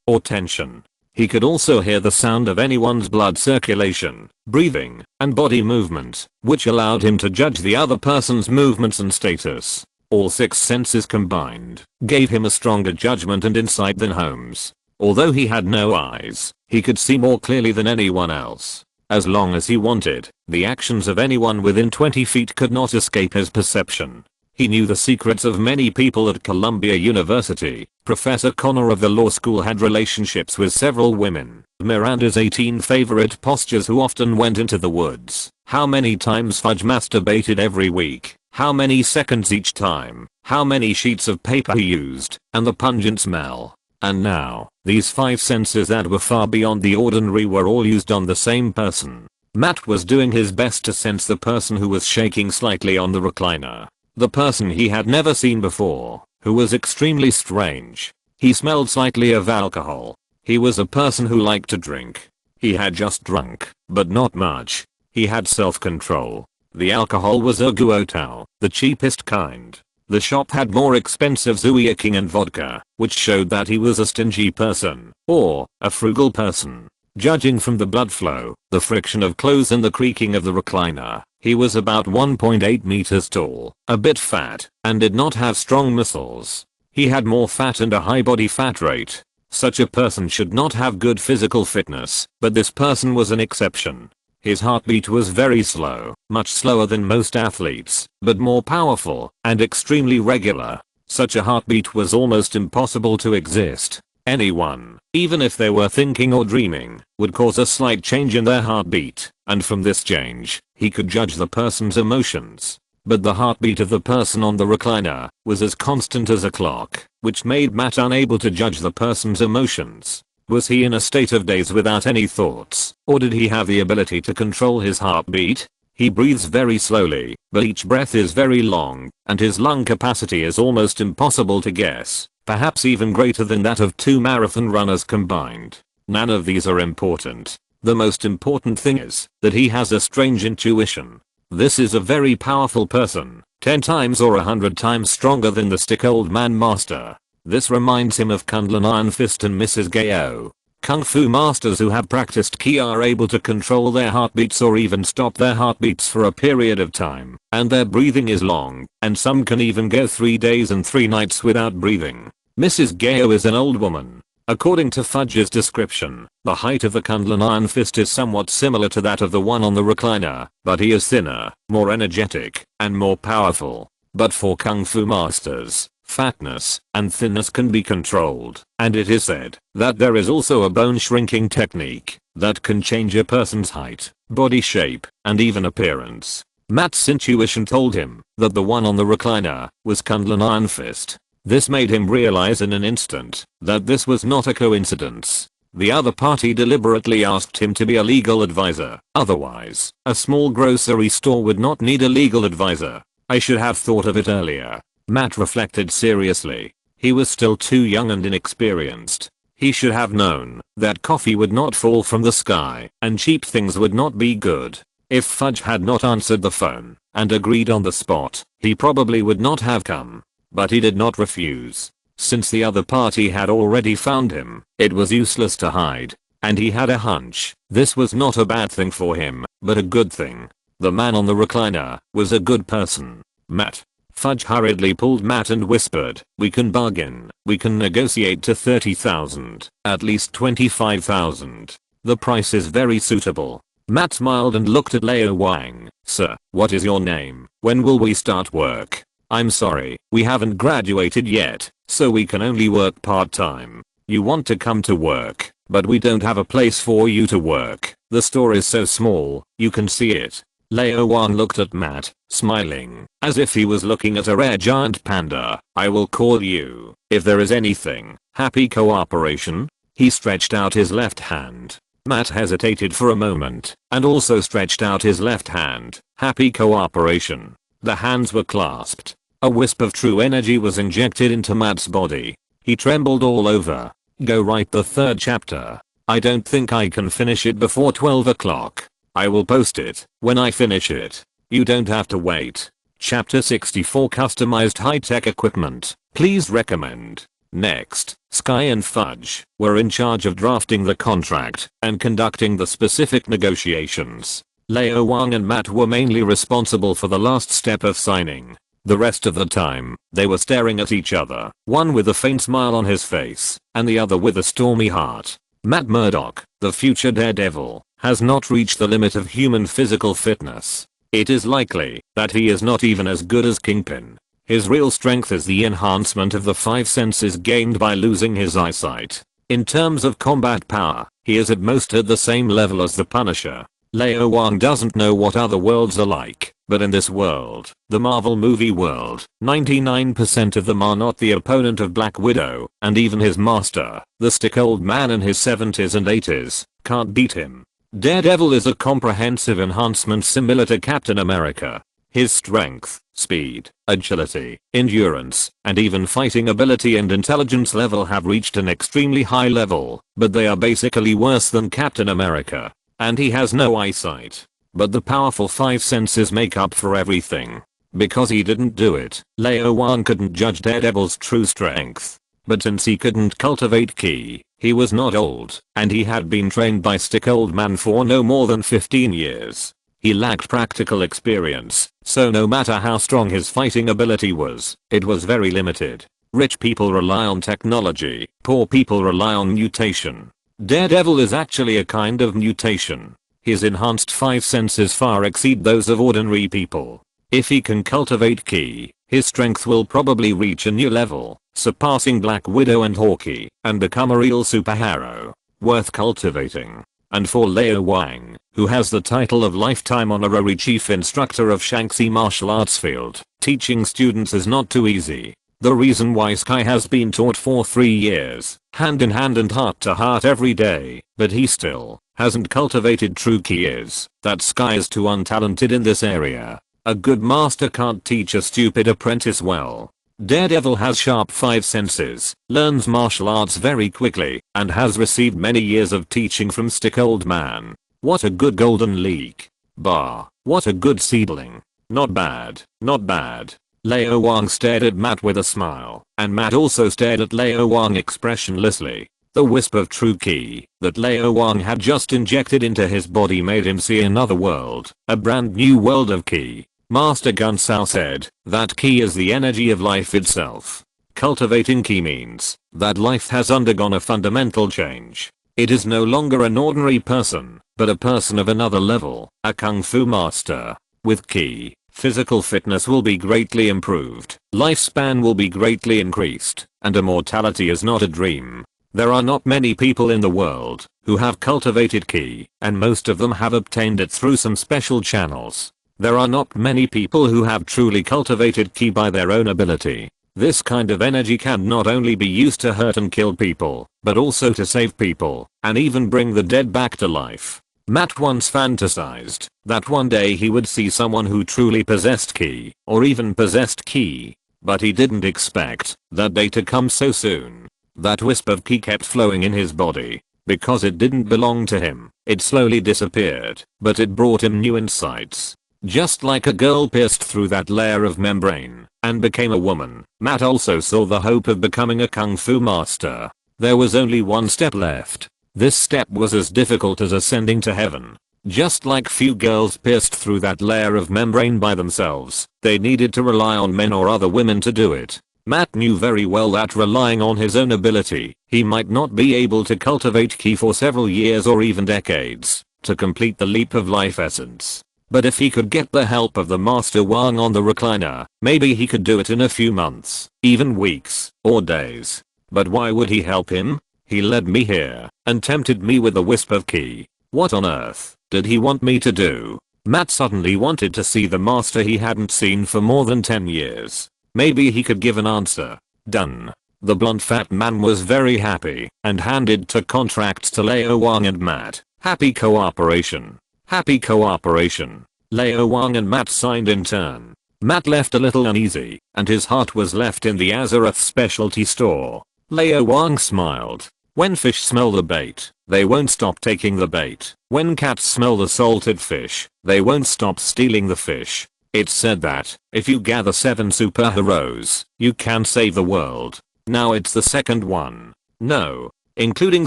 or tension. He could also hear the sound of anyone's blood circulation, breathing, and body movement, which allowed him to judge the other person's movements and status. All 6 senses combined gave him a stronger judgment and insight than Holmes. Although he had no eyes, he could see more clearly than anyone else. As long as he wanted, the actions of anyone within 20 feet could not escape his perception. He knew the secrets of many people at Columbia University. Professor Connor of the law school had relationships with several women. Miranda's 18 favorite postures who often went into the woods. How many times Fudge masturbated every week. How many seconds each time. How many sheets of paper he used. And the pungent smell. And now, these 5 senses that were far beyond the ordinary were all used on the same person. Matt was doing his best to sense the person who was shaking slightly on the recliner. The person he had never seen before, who was extremely strange. He smelled slightly of alcohol. He was a person who liked to drink. He had just drunk, but not much. He had self-control. The alcohol was Guotao, the cheapest kind. The shop had more expensive Zuya King and vodka, which showed that he was a stingy person, or a frugal person. Judging from the blood flow, the friction of clothes and the creaking of the recliner, he was about 1.8 meters tall, a bit fat, and did not have strong muscles. He had more fat and a high body fat rate. Such a person should not have good physical fitness, but this person was an exception. His heartbeat was very slow, much slower than most athletes, but more powerful, and extremely regular. Such a heartbeat was almost impossible to exist. Anyone, even if they were thinking or dreaming, would cause a slight change in their heartbeat, and from this change, he could judge the person's emotions. But the heartbeat of the person on the recliner was as constant as a clock, which made Matt unable to judge the person's emotions. Was he in a state of daze without any thoughts, or did he have the ability to control his heartbeat? He breathes very slowly, but each breath is very long, and his lung capacity is almost impossible to guess, perhaps even greater than that of 2 marathon runners combined. None of these are important. The most important thing is that he has a strange intuition. This is a very powerful person, 10 times or 100 times stronger than the stick old man master. This reminds him of Kunlun Iron Fist and Mrs. Gao. Kung Fu masters who have practiced Ki are able to control their heartbeats or even stop their heartbeats for a period of time, and their breathing is long, and some can even go 3 days and 3 nights without breathing. Mrs. Gao is an old woman. According to Fudge's description, the height of the Kunlun Iron Fist is somewhat similar to that of the one on the recliner, but he is thinner, more energetic, and more powerful. But for Kung Fu masters, fatness and thinness can be controlled, and it is said that there is also a bone shrinking technique that can change a person's height, body shape, and even appearance. Matt's intuition told him that the one on the recliner was Kunlun Iron Fist. This made him realize in an instant that this was not a coincidence. The other party deliberately asked him to be a legal advisor. Otherwise, a small grocery store would not need a legal advisor. I should have thought of it earlier. Matt reflected seriously. He was still too young and inexperienced. He should have known that coffee would not fall from the sky and cheap things would not be good. If Fudge had not answered the phone and agreed on the spot, he probably would not have come. But he did not refuse. Since the other party had already found him, it was useless to hide. And he had a hunch this was not a bad thing for him, but a good thing. The man on the recliner was a good person. Matt. Fudge hurriedly pulled Matt and whispered, "We can bargain. We can negotiate to 30,000, at least 25,000. The price is very suitable." Matt smiled and looked at Lao Wang. "Sir, what is your name? When will we start work?" "I'm sorry, we haven't graduated yet, so we can only work part-time. You want to come to work, but we don't have a place for you to work. The store is so small, you can see it." Lao Wang looked at Matt, smiling, as if he was looking at a rare giant panda. "I will call you, if there is anything. Happy cooperation?" He stretched out his left hand. Matt hesitated for a moment, and also stretched out his left hand. "Happy cooperation." The hands were clasped. A wisp of true energy was injected into Matt's body. He trembled all over. "Go write the 3rd chapter. I don't think I can finish it before 12 o'clock. I will post it when I finish it. You don't have to wait." Chapter 64 Customized high-tech equipment. Please recommend. Next, Sky and Fudge were in charge of drafting the contract and conducting the specific negotiations. Lao Wang and Matt were mainly responsible for the last step of signing. The rest of the time, they were staring at each other, one with a faint smile on his face, and the other with a stormy heart. Matt Murdock, the future Daredevil, has not reached the limit of human physical fitness. It is likely that he is not even as good as Kingpin. His real strength is the enhancement of the 5 senses gained by losing his eyesight. In terms of combat power, he is at most at the same level as the Punisher. Lao Wang doesn't know what other worlds are like, but in this world, the Marvel movie world, 99% of them are not the opponent of Black Widow, and even his master, the stick old man in his 70s and 80s, can't beat him. Daredevil is a comprehensive enhancement similar to Captain America. His strength, speed, agility, endurance, and even fighting ability and intelligence level have reached an extremely high level, but they are basically worse than Captain America. And he has no eyesight. But the powerful 5 senses make up for everything. Because he didn't do it, Lao Wang couldn't judge Daredevil's true strength. But since he couldn't cultivate Ki, he was not old, and he had been trained by Stick Old Man for no more than 15 years. He lacked practical experience, so no matter how strong his fighting ability was, it was very limited. Rich people rely on technology, poor people rely on mutation. Daredevil is actually a kind of mutation. His enhanced 5 senses far exceed those of ordinary people. If he can cultivate Ki, his strength will probably reach a new level, surpassing Black Widow and Hawkeye, and become a real superhero, worth cultivating. And for Lao Wang, who has the title of Lifetime Honorary Chief Instructor of Shanxi Martial Arts Field, teaching students is not too easy. The reason why Sky has been taught for 3 years, hand in hand and heart to heart every day, but he still hasn't cultivated true Ki is that Sky is too untalented in this area. A good master can't teach a stupid apprentice well. Daredevil has sharp 5 senses, learns martial arts very quickly, and has received many years of teaching from Stick Old Man. What a good golden leak. Bah, what a good seedling. Not bad, not bad. Lao Wang stared at Matt with a smile, and Matt also stared at Lao Wang expressionlessly. The wisp of true ki that Lao Wang had just injected into his body made him see another world, a brand new world of ki. Master Gun Sao said that ki is the energy of life itself. Cultivating ki means that life has undergone a fundamental change. It is no longer an ordinary person, but a person of another level, a kung fu master. With ki, physical fitness will be greatly improved, lifespan will be greatly increased, and immortality is not a dream. There are not many people in the world who have cultivated ki, and most of them have obtained it through some special channels. There are not many people who have truly cultivated ki by their own ability. This kind of energy can not only be used to hurt and kill people, but also to save people, and even bring the dead back to life. Matt once fantasized that one day he would see someone who truly possessed ki, or even possessed ki. But he didn't expect that day to come so soon. That wisp of ki kept flowing in his body. Because it didn't belong to him, it slowly disappeared, but it brought him new insights. Just like a girl pierced through that layer of membrane and became a woman, Matt also saw the hope of becoming a kung fu master. There was only one step left. This step was as difficult as ascending to heaven. Just like few girls pierced through that layer of membrane by themselves, they needed to rely on men or other women to do it. Matt knew very well that relying on his own ability, he might not be able to cultivate ki for several years or even decades to complete the leap of life essence. But if he could get the help of the Master Wang on the recliner, maybe he could do it in a few months, even weeks, or days. But why would he help him? He led me here, and tempted me with a wisp of ki. What on earth did he want me to do? Matt suddenly wanted to see the master he hadn't seen for more than 10 years. Maybe he could give an answer. Done. The blunt fat man was very happy, and handed 2 contracts to Lao Wang and Matt. Happy cooperation. Happy cooperation. Lao Wang and Matt signed in turn. Matt left a little uneasy, and his heart was left in the Azeroth specialty store. Lao Wang smiled. When fish smell the bait, they won't stop taking the bait. When cats smell the salted fish, they won't stop stealing the fish. It's said that if you gather 7 superheroes, you can save the world. Now it's the second one. No, including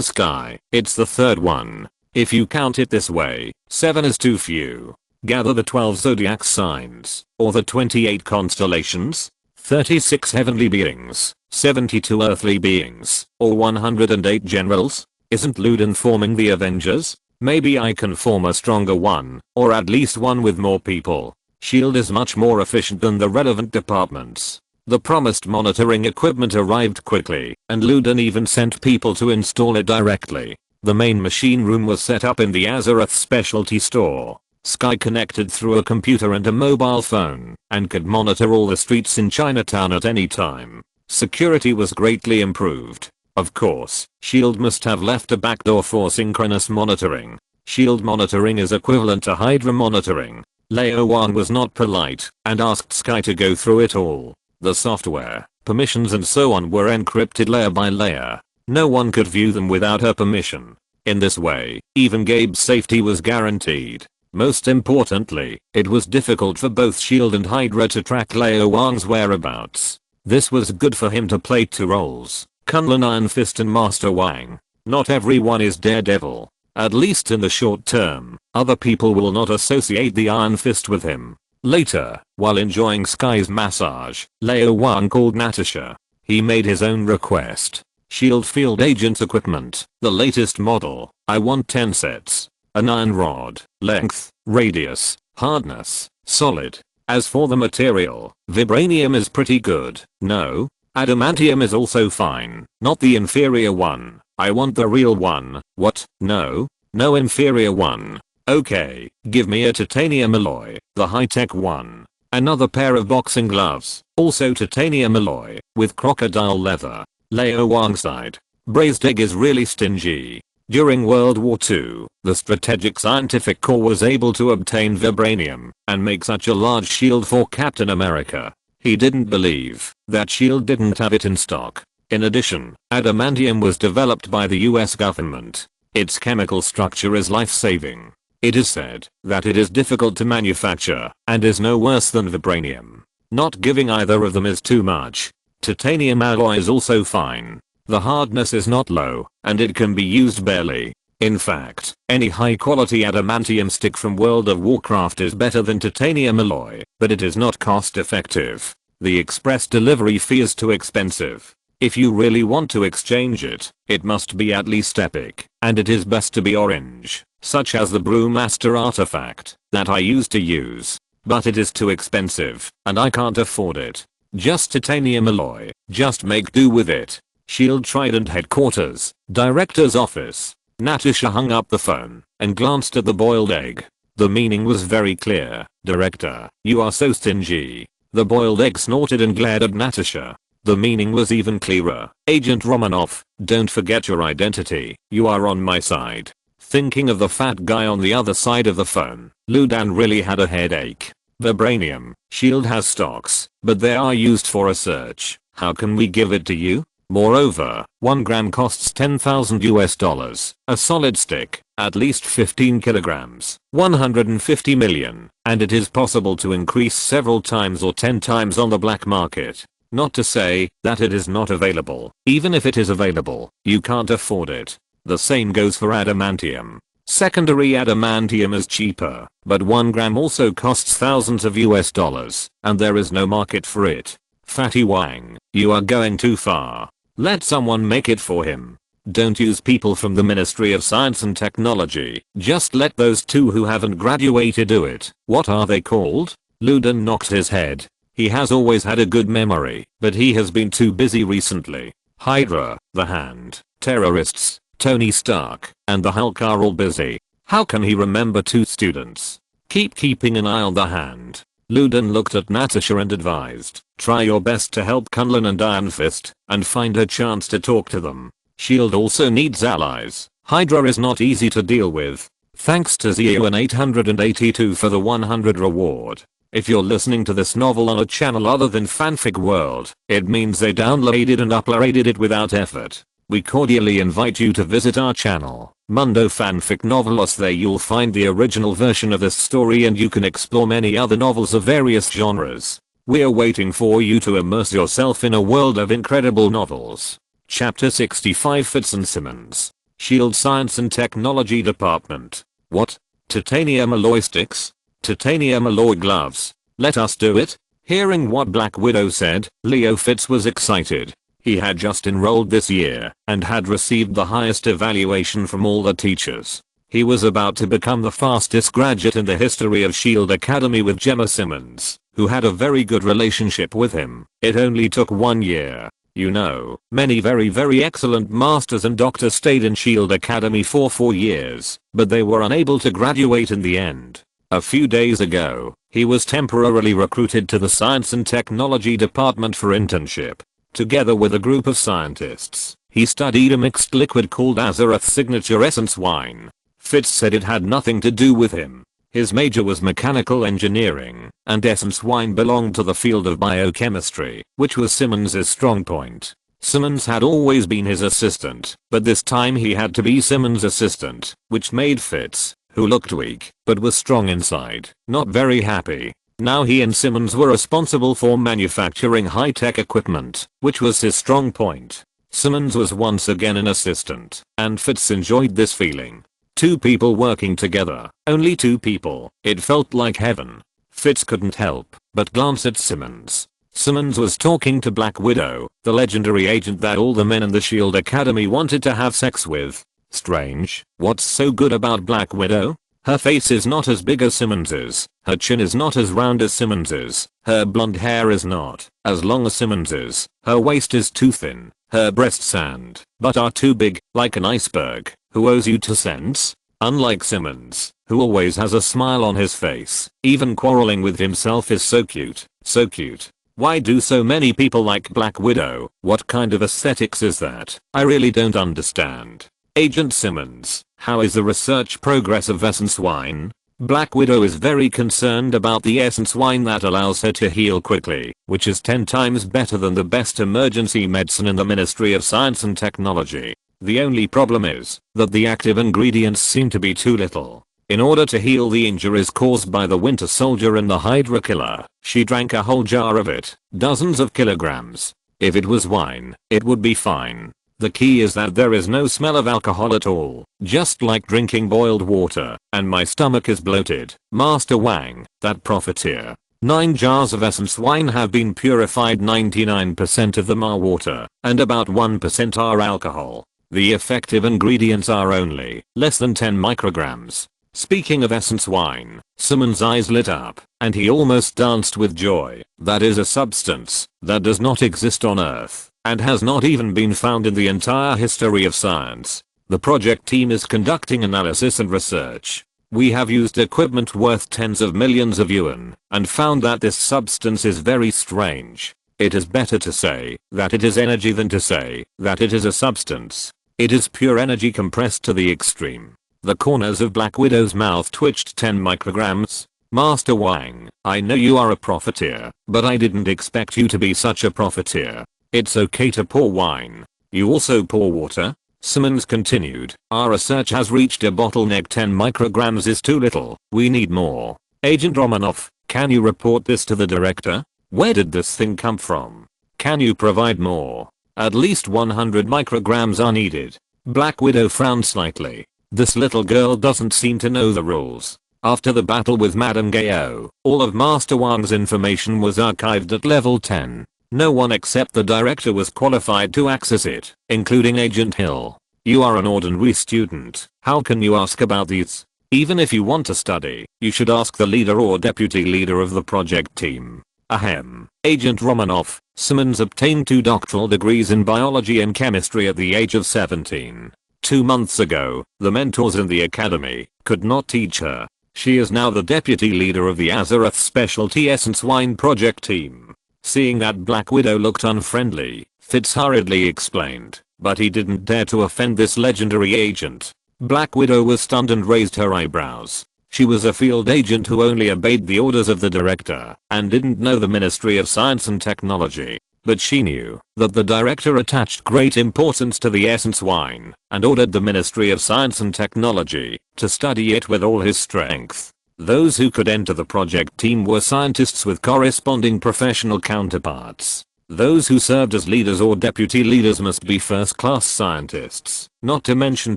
Sky, it's the third one. If you count it this way, 7 is too few. Gather the 12 zodiac signs, or the 28 constellations, 36 heavenly beings, 72 earthly beings, or 108 generals. Isn't Luden forming the Avengers? Maybe I can form a stronger one, or at least one with more people. SHIELD is much more efficient than the relevant departments. The promised monitoring equipment arrived quickly, and Luden even sent people to install it directly. The main machine room was set up in the Azeroth specialty store. Sky connected through a computer and a mobile phone, and could monitor all the streets in Chinatown at any time. Security was greatly improved. Of course, SHIELD must have left a backdoor for synchronous monitoring. SHIELD monitoring is equivalent to Hydra monitoring. Lao Wang was not polite, and asked Sky to go through it all. The software, permissions and so on were encrypted layer by layer. No one could view them without her permission. In this way, even Gabe's safety was guaranteed. Most importantly, it was difficult for both SHIELD and Hydra to track Lao Wang's whereabouts. This was good for him to play 2 roles, Kunlun Iron Fist and Master Wang. Not everyone is Daredevil. At least in the short term, other people will not associate the Iron Fist with him. Later, while enjoying Sky's massage, Lao Wang called Natasha. He made his own request. SHIELD Field Agent equipment, the latest model. I want 10 sets. An iron rod, length, radius, hardness, solid. As for the material, vibranium is pretty good. No, adamantium is also fine. Not the inferior one. I want the real one. What? No? No inferior one. Okay, give me a titanium alloy, the high-tech one. Another pair of boxing gloves, also titanium alloy, with crocodile leather. Lao Wang sighed. Braised egg is really stingy. During World War II, the Strategic Scientific Corps was able to obtain vibranium and make such a large shield for Captain America. He didn't believe that SHIELD didn't have it in stock. In addition, adamantium was developed by the US government. Its chemical structure is life-saving. It is said that it is difficult to manufacture and is no worse than vibranium. Not giving either of them is too much. Titanium alloy is also fine. The hardness is not low, and it can be used barely. In fact, any high-quality adamantium stick from World of Warcraft is better than titanium alloy, but it is not cost-effective. The express delivery fee is too expensive. If you really want to exchange it, it must be at least epic, and it is best to be orange, such as the Brewmaster artifact that I used to use. But it is too expensive, and I can't afford it. Just titanium alloy, just make do with it. SHIELD Trident Headquarters, Director's Office. Natasha hung up the phone and glanced at the boiled egg. The meaning was very clear. Director, you are so stingy. The boiled egg snorted and glared at Natasha. The meaning was even clearer. Agent Romanov, don't forget your identity. You are on my side. Thinking of the fat guy on the other side of the phone, Ludan really had a headache. Vibranium, SHIELD has stocks, but they are used for research. How can we give it to you? Moreover, 1 gram costs $10,000 a solid stick, at least 15 kilograms, 150 million, and it is possible to increase several times or 10 times on the black market. Not to say that it is not available. Even if it is available, you can't afford it. The same goes for adamantium. Secondary adamantium is cheaper, but 1 gram also costs thousands of US dollars, and there is no market for it. Fatty Wang, you are going too far. Let someone make it for him. Don't use people from the Ministry of Science and Technology. Just let those two who haven't graduated do it. What are they called? Ludan knocked his head. He has always had a good memory, but he has been too busy recently. Hydra, the Hand, terrorists, Tony Stark, and the Hulk are all busy. How can he remember 2 students? Keep keeping an eye on the Hand. Ludan looked at Natasha and advised, try your best to help Kunlun and Iron Fist, and find a chance to talk to them. SHIELD also needs allies. Hydra is not easy to deal with. Thanks to Zeo882 for the 100 reward. If you're listening to this novel on a channel other than Fanfic World, it means they downloaded and uploaded it without effort. We cordially invite you to visit our channel, Mundo Fanfic Novelos. There you'll find the original version of this story and you can explore many other novels of various genres. We're waiting for you to immerse yourself in a world of incredible novels. Chapter 65 Fitz and Simmons. SHIELD Science and Technology Department. What? Titanium alloy sticks? Titanium alloy gloves? Let us do it? Hearing what Black Widow said, Leo Fitz was excited. He had just enrolled this year and had received the highest evaluation from all the teachers. He was about to become the fastest graduate in the history of SHIELD Academy with Gemma Simmons, who had a very good relationship with him. It only took 1 year. You know, many very excellent masters and doctors stayed in SHIELD Academy for 4 years, but they were unable to graduate in the end. A few days ago, he was temporarily recruited to the Science and Technology Department for internship. Together with a group of scientists, he studied a mixed liquid called Azeroth signature essence wine. Fitz said it had nothing to do with him. His major was mechanical engineering, and essence wine belonged to the field of biochemistry, which was Simmons' strong point. Simmons had always been his assistant, but this time he had to be Simmons' assistant, which made Fitz, who looked weak, but was strong inside, not very happy. Now he and Simmons were responsible for manufacturing high-tech equipment, which was his strong point. Simmons was once again an assistant, and Fitz enjoyed this feeling. 2 people working together, only 2 people, it felt like heaven. Fitz couldn't help but glance at Simmons. Simmons was talking to Black Widow, the legendary agent that all the men in the SHIELD Academy wanted to have sex with. Strange, what's so good about Black Widow? Her face is not as big as Simmons's, her chin is not as round as Simmons's, her blonde hair is not as long as Simmons's, her waist is too thin, her breasts and butt are too big, like an iceberg. Who owes you 2 cents? Unlike Simmons, who always has a smile on his face, even quarreling with himself is so cute, so cute. Why do so many people like Black Widow? What kind of aesthetics is that? I really don't understand. Agent Simmons, how is the research progress of Essence Wine? Black Widow is very concerned about the essence wine that allows her to heal quickly, which is 10 times better than the best emergency medicine in the Ministry of Science and Technology. The only problem is that the active ingredients seem to be too little. In order to heal the injuries caused by the Winter Soldier and the Hydra Killer, she drank a whole jar of it, dozens of kilograms. If it was wine, it would be fine. The key is that there is no smell of alcohol at all, just like drinking boiled water, and my stomach is bloated. Master Wang, that profiteer. 9 jars of essence wine have been purified. 99% of them are water, and about 1% are alcohol. The effective ingredients are only less than 10 micrograms. Speaking of essence wine, Simon's eyes lit up, and he almost danced with joy. That is a substance that does not exist on Earth, and has not even been found in the entire history of science. The project team is conducting analysis and research. We have used equipment worth tens of millions of yuan, and found that this substance is very strange. It is better to say that it is energy than to say that it is a substance. It is pure energy compressed to the extreme. The corners of Black Widow's mouth twitched. 10 micrograms. Master Wang, I know you are a profiteer, but I didn't expect you to be such a profiteer. It's okay to pour wine. You also pour water? Simmons continued. Our research has reached a bottleneck. 10 micrograms is too little. We need more. Agent Romanoff, can you report this to the director? Where did this thing come from? Can you provide more? At least 100 micrograms are needed. Black Widow frowned slightly. This little girl doesn't seem to know the rules. After the battle with Madame Gao, all of Master Wang's information was archived at level 10. No one except the director was qualified to access it, including Agent Hill. You are an ordinary student. How can you ask about these? Even if you want to study, you should ask the leader or deputy leader of the project team. Ahem. Agent Romanoff, Simmons obtained 2 doctoral degrees in biology and chemistry at the age of 17. 2 months ago, the mentors in the academy could not teach her. She is now the deputy leader of the Azeroth Specialty Essence Wine project team. Seeing that Black Widow looked unfriendly, Fitz hurriedly explained, but he didn't dare to offend this legendary agent. Black Widow was stunned and raised her eyebrows. She was a field agent who only obeyed the orders of the director and didn't know the Ministry of Science and Technology. But she knew that the director attached great importance to the essence wine and ordered the Ministry of Science and Technology to study it with all his strength. Those who could enter the project team were scientists with corresponding professional counterparts. Those who served as leaders or deputy leaders must be first-class scientists, not to mention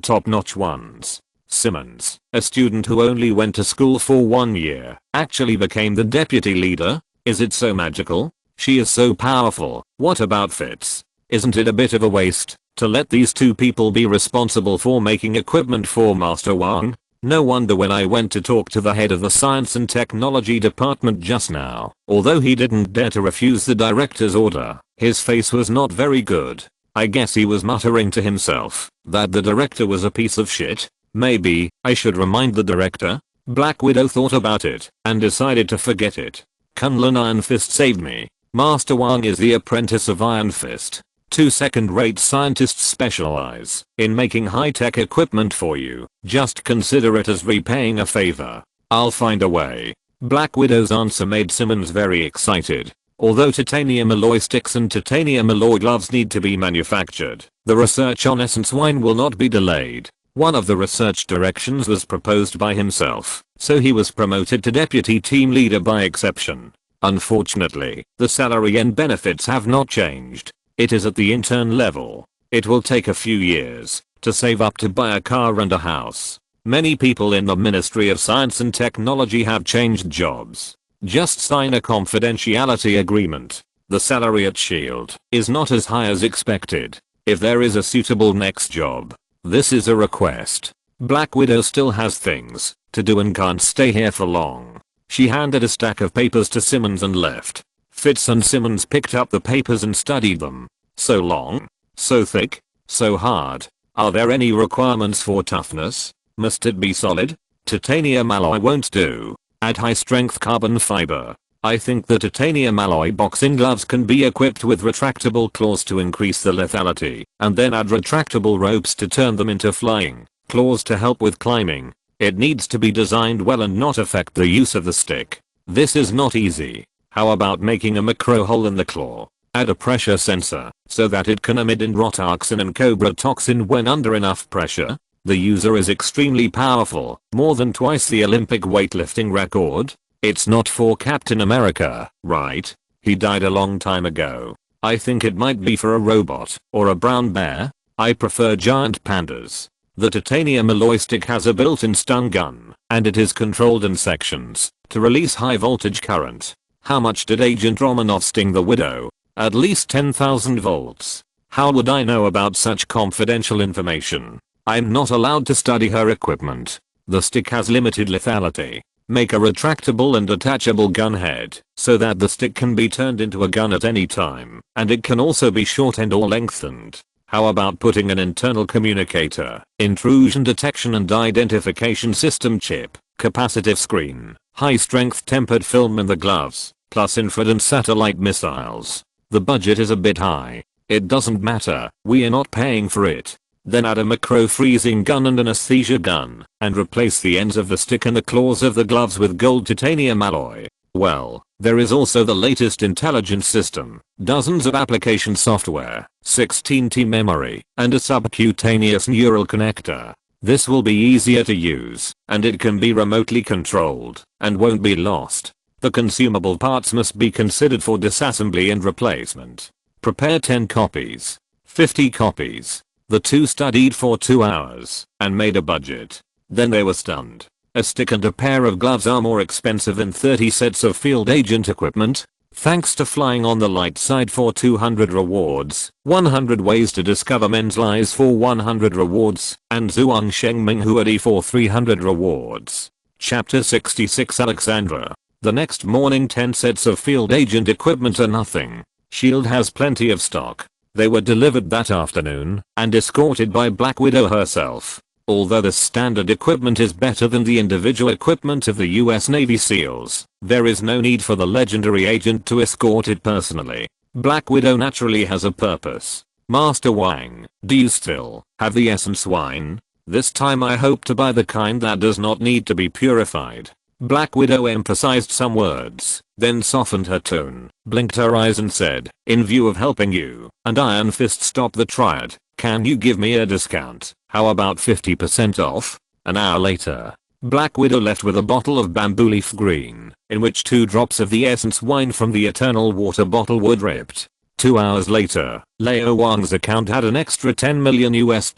top-notch ones. Simmons, a student who only went to school for 1 year, actually became the deputy leader? Is it so magical? She is so powerful. What about Fitz? Isn't it a bit of a waste to let these 2 people be responsible for making equipment for Master Wang? No wonder when I went to talk to the head of the Science and Technology department just now, although he didn't dare to refuse the director's order, his face was not very good. I guess he was muttering to himself that the director was a piece of shit. Maybe I should remind the director. Black Widow thought about it and decided to forget it. Kunlun Iron Fist saved me. Master Wang is the apprentice of Iron Fist. 2 second-rate scientists specialize in making high-tech equipment for you. Just consider it as repaying a favor. I'll find a way. Black Widow's answer made Simmons very excited. Although titanium alloy sticks and titanium alloy gloves need to be manufactured, the research on essence wine will not be delayed. One of the research directions was proposed by himself, so he was promoted to deputy team leader by exception. Unfortunately, the salary and benefits have not changed. It is at the intern level. It will take a few years to save up to buy a car and a house. Many people in the Ministry of Science and Technology have changed jobs. Just sign a confidentiality agreement. The salary at SHIELD is not as high as expected. If there is a suitable next job, this is a request. Black Widow still has things to do and can't stay here for long. She handed a stack of papers to Simmons and left. Fitz and Simmons picked up the papers and studied them. So long, so thick, so hard. Are there any requirements for toughness? Must it be solid? Titanium alloy won't do. Add high strength carbon fiber. I think the titanium alloy boxing gloves can be equipped with retractable claws to increase the lethality, and then add retractable ropes to turn them into flying claws to help with climbing. It needs to be designed well and not affect the use of the stick. This is not easy. How about making a macro hole in the claw? Add a pressure sensor so that it can emit endotoxin and cobra toxin when under enough pressure. The user is extremely powerful, more than twice the Olympic weightlifting record. It's not for Captain America, right? He died a long time ago. I think it might be for a robot or a brown bear. I prefer giant pandas. The titanium alloy stick has a built-in stun gun, and it is controlled in sections to release high voltage current. How much did Agent Romanov sting the widow? At least 10,000 volts. How would I know about such confidential information? I'm not allowed to study her equipment. The stick has limited lethality. Make a retractable and detachable gun head so that the stick can be turned into a gun at any time, and it can also be shortened or lengthened. How about putting an internal communicator, intrusion detection and identification system chip, capacitive screen, high strength tempered film in the gloves, plus infrared and satellite missiles? The budget is a bit high. It doesn't matter, we are not paying for it. Then add a macro freezing gun and anesthesia gun, and replace the ends of the stick and the claws of the gloves with gold titanium alloy. Well, there is also the latest intelligence system, dozens of application software, 16T memory, and a subcutaneous neural connector. This will be easier to use, and it can be remotely controlled, and won't be lost. The consumable parts must be considered for disassembly and replacement. Prepare 10 copies. 50 copies. The two studied for 2 hours, and made a budget. Then they were stunned. A stick and a pair of gloves are more expensive than 30 sets of field agent equipment. Thanks to flying on the light side for 200 rewards, 100 ways to discover men's lies for 100 rewards, and Zhuang Shengming Huadi for 300 rewards. Chapter 66 Alexandra. The next morning 10 sets of field agent equipment are nothing. Shield has plenty of stock. They were delivered that afternoon, and escorted by Black Widow herself. Although the standard equipment is better than the individual equipment of the US Navy SEALs, there is no need for the legendary agent to escort it personally. Black Widow naturally has a purpose. Master Wang, do you still have the essence wine? This time I hope to buy the kind that does not need to be purified. Black Widow emphasized some words, then softened her tone, blinked her eyes and said, in view of helping you and Iron Fist stop the triad, can you give me a discount? How about 50% off? An hour later, Black Widow left with a bottle of bamboo leaf green, in which 2 drops of the essence wine from the eternal water bottle were dripped. 2 hours later, Lao Wang's account had an extra $10 million US.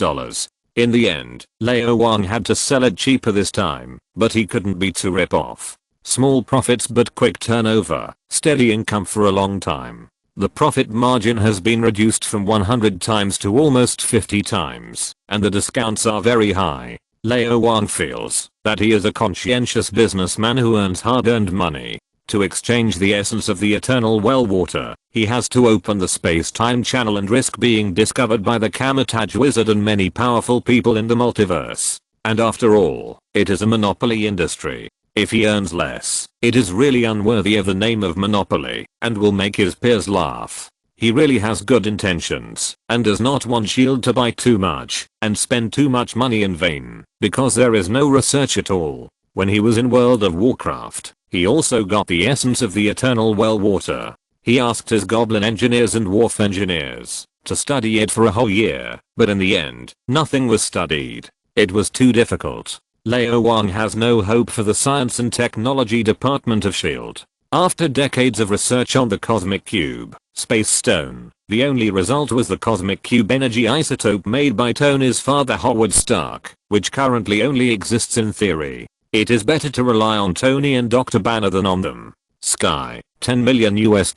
In the end, Lao Wang had to sell it cheaper this time, but he couldn't be too rip-off. Small profits but quick turnover, steady income for a long time. The profit margin has been reduced from 100 times to almost 50 times, and the discounts are very high. Lao Wang feels that he is a conscientious businessman who earns hard-earned money. To exchange the essence of the eternal well water, he has to open the space-time channel and risk being discovered by the Camotage Wizard and many powerful people in the multiverse. And after all, it is a monopoly industry. If he earns less, it is really unworthy of the name of monopoly, and will make his peers laugh. He really has good intentions, and does not want S.H.I.E.L.D. to buy too much, and spend too much money in vain, because there is no research at all. When he was in World of Warcraft, he also got the essence of the eternal well water. He asked his goblin engineers and dwarf engineers to study it for a whole year, but in the end, nothing was studied. It was too difficult. Lao Wang has no hope for the science and technology department of S.H.I.E.L.D. After decades of research on the Cosmic Cube, Space Stone, the only result was the Cosmic Cube energy isotope made by Tony's father Howard Stark, which currently only exists in theory. It is better to rely on Tony and Dr. Banner than on them. Sky, $10 million US.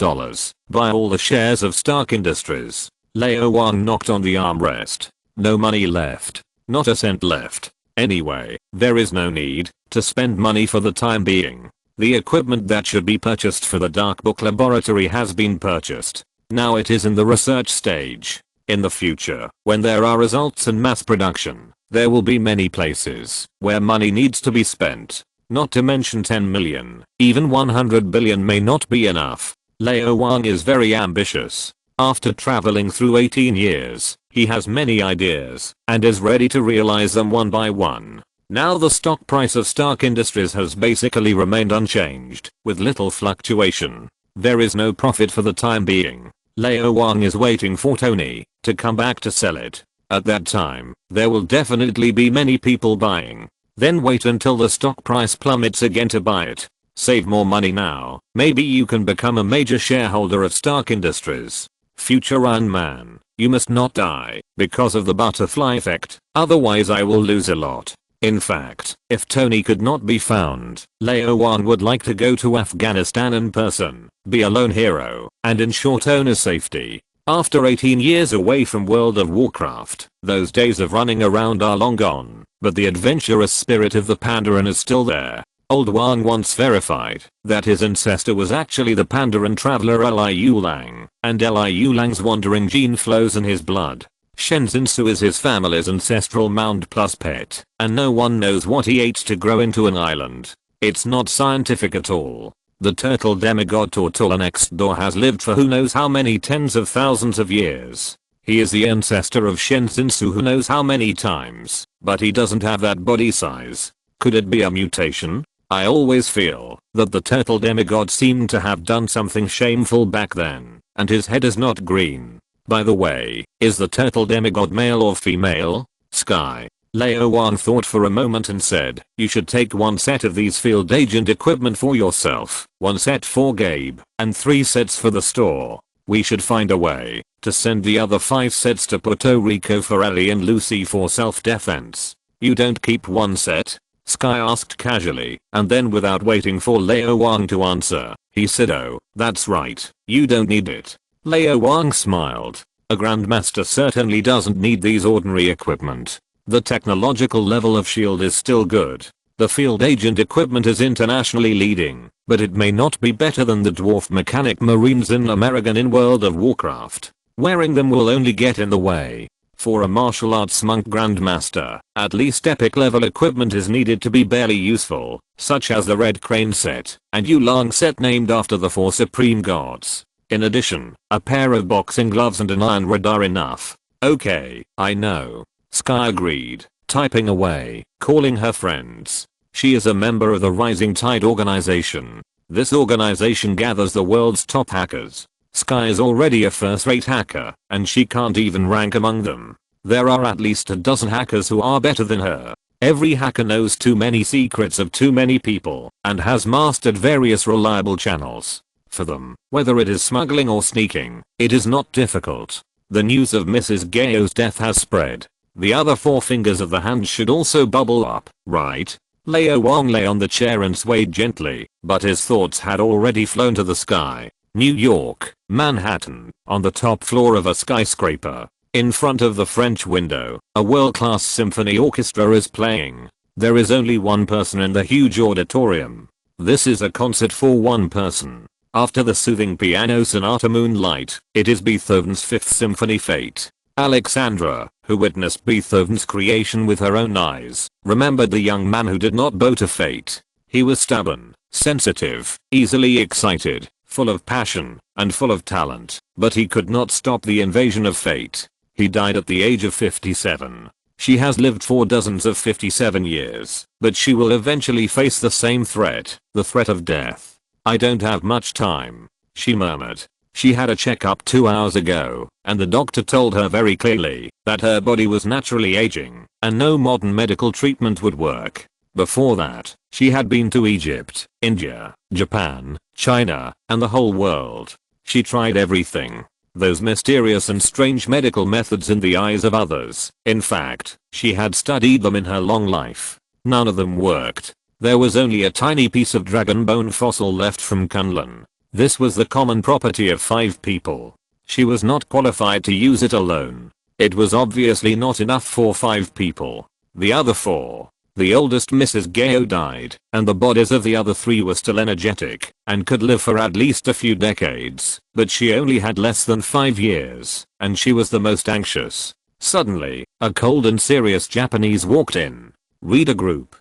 Buy all the shares of Stark Industries. Lao Wang knocked on the armrest. No money left. Not a cent left. Anyway, there is no need to spend money for the time being. The equipment that should be purchased for the Dark Book Laboratory has been purchased. Now it is in the research stage. In the future, when there are results and mass production, there will be many places where money needs to be spent. Not to mention 10 million, even 100 billion may not be enough. Lao Wang is very ambitious. After traveling through 18 years, he has many ideas and is ready to realize them one by one. Now the stock price of Stark Industries has basically remained unchanged, with little fluctuation. There is no profit for the time being. Lao Wang is waiting for Tony to come back to sell it. At that time, there will definitely be many people buying. Then wait until the stock price plummets again to buy it. Save more money now. Maybe you can become a major shareholder of Stark Industries. Future Iron Man, you must not die because of the butterfly effect, otherwise I will lose a lot. In fact, if Tony could not be found, Lao Wang would like to go to Afghanistan in person, be a lone hero, and ensure Tony's safety. After 18 years away from World of Warcraft, those days of running around are long gone, but the adventurous spirit of the Pandaren is still there. Old Wang once verified that his ancestor was actually the Pandaren traveler Liu Lang, and Liu Lang's wandering gene flows in his blood. Shenzinsu is his family's ancestral mound plus pet, and no one knows what he ate to grow into an island. It's not scientific at all. The turtle demigod Tortula next door has lived for who knows how many tens of thousands of years. He is the ancestor of Shenzinsu who knows how many times, but he doesn't have that body size. Could it be a mutation? I always feel that the turtle demigod seemed to have done something shameful back then, and his head is not green. By the way, is the turtle demigod male or female? Sky. Lao Wang thought for a moment and said, you should take one set of these field agent equipment for yourself, one set for Gabe, and 3 sets for the store. We should find a way to send the other 5 sets to Puerto Rico for Ellie and Lucy for self-defense. You don't keep one set? Sky asked casually, and then without waiting for Lao Wang to answer, he said, oh, that's right, you don't need it. Lao Wang smiled. A Grandmaster certainly doesn't need these ordinary equipment. The technological level of shield is still good. The field agent equipment is internationally leading, but it may not be better than the dwarf mechanic marines in American in World of Warcraft. Wearing them will only get in the way. For a martial arts monk grandmaster, at least epic level equipment is needed to be barely useful, such as the Red Crane set and Yu Lang set named after the 4 supreme gods. In addition, a pair of boxing gloves and an iron rod are enough. Okay, I know. Sky agreed, typing away, calling her friends. She is a member of the Rising Tide organization. This organization gathers the world's top hackers. Sky is already a first-rate hacker, and she can't even rank among them. There are at least a dozen hackers who are better than her. Every hacker knows too many secrets of too many people, and has mastered various reliable channels. For them, whether it is smuggling or sneaking, it is not difficult. The news of Mrs. Gayo's death has spread. The other 4 fingers of the hand should also bubble up, right? Lao Wang lay on the chair and swayed gently, but his thoughts had already flown to the sky. New York, Manhattan, on the top floor of a skyscraper. In front of the French window, a world-class symphony orchestra is playing. There is only one person in the huge auditorium. This is a concert for one person. After the soothing piano sonata Moonlight, it is Beethoven's 5th Symphony Fate. Alexandra, who witnessed Beethoven's creation with her own eyes, remembered the young man who did not bow to fate. He was stubborn, sensitive, easily excited, full of passion, and full of talent, but he could not stop the invasion of fate. He died at the age of 57. She has lived for dozens of 57 years, but she will eventually face the same threat, the threat of death. I don't have much time, she murmured. She had a checkup 2 hours ago, and the doctor told her very clearly that her body was naturally aging, and no modern medical treatment would work. Before that, she had been to Egypt, India, Japan, China, and the whole world. She tried everything. Those mysterious and strange medical methods in the eyes of others. In fact, she had studied them in her long life. None of them worked. There was only a tiny piece of dragon bone fossil left from Kunlun. This was the common property of 5 people. She was not qualified to use it alone. It was obviously not enough for 5 people. The other 4. The oldest Mrs. Gayo died, and the bodies of the other 3 were still energetic, and could live for at least a few decades, but she only had less than 5 years, and she was the most anxious. Suddenly, a cold and serious Japanese walked in. Reader group.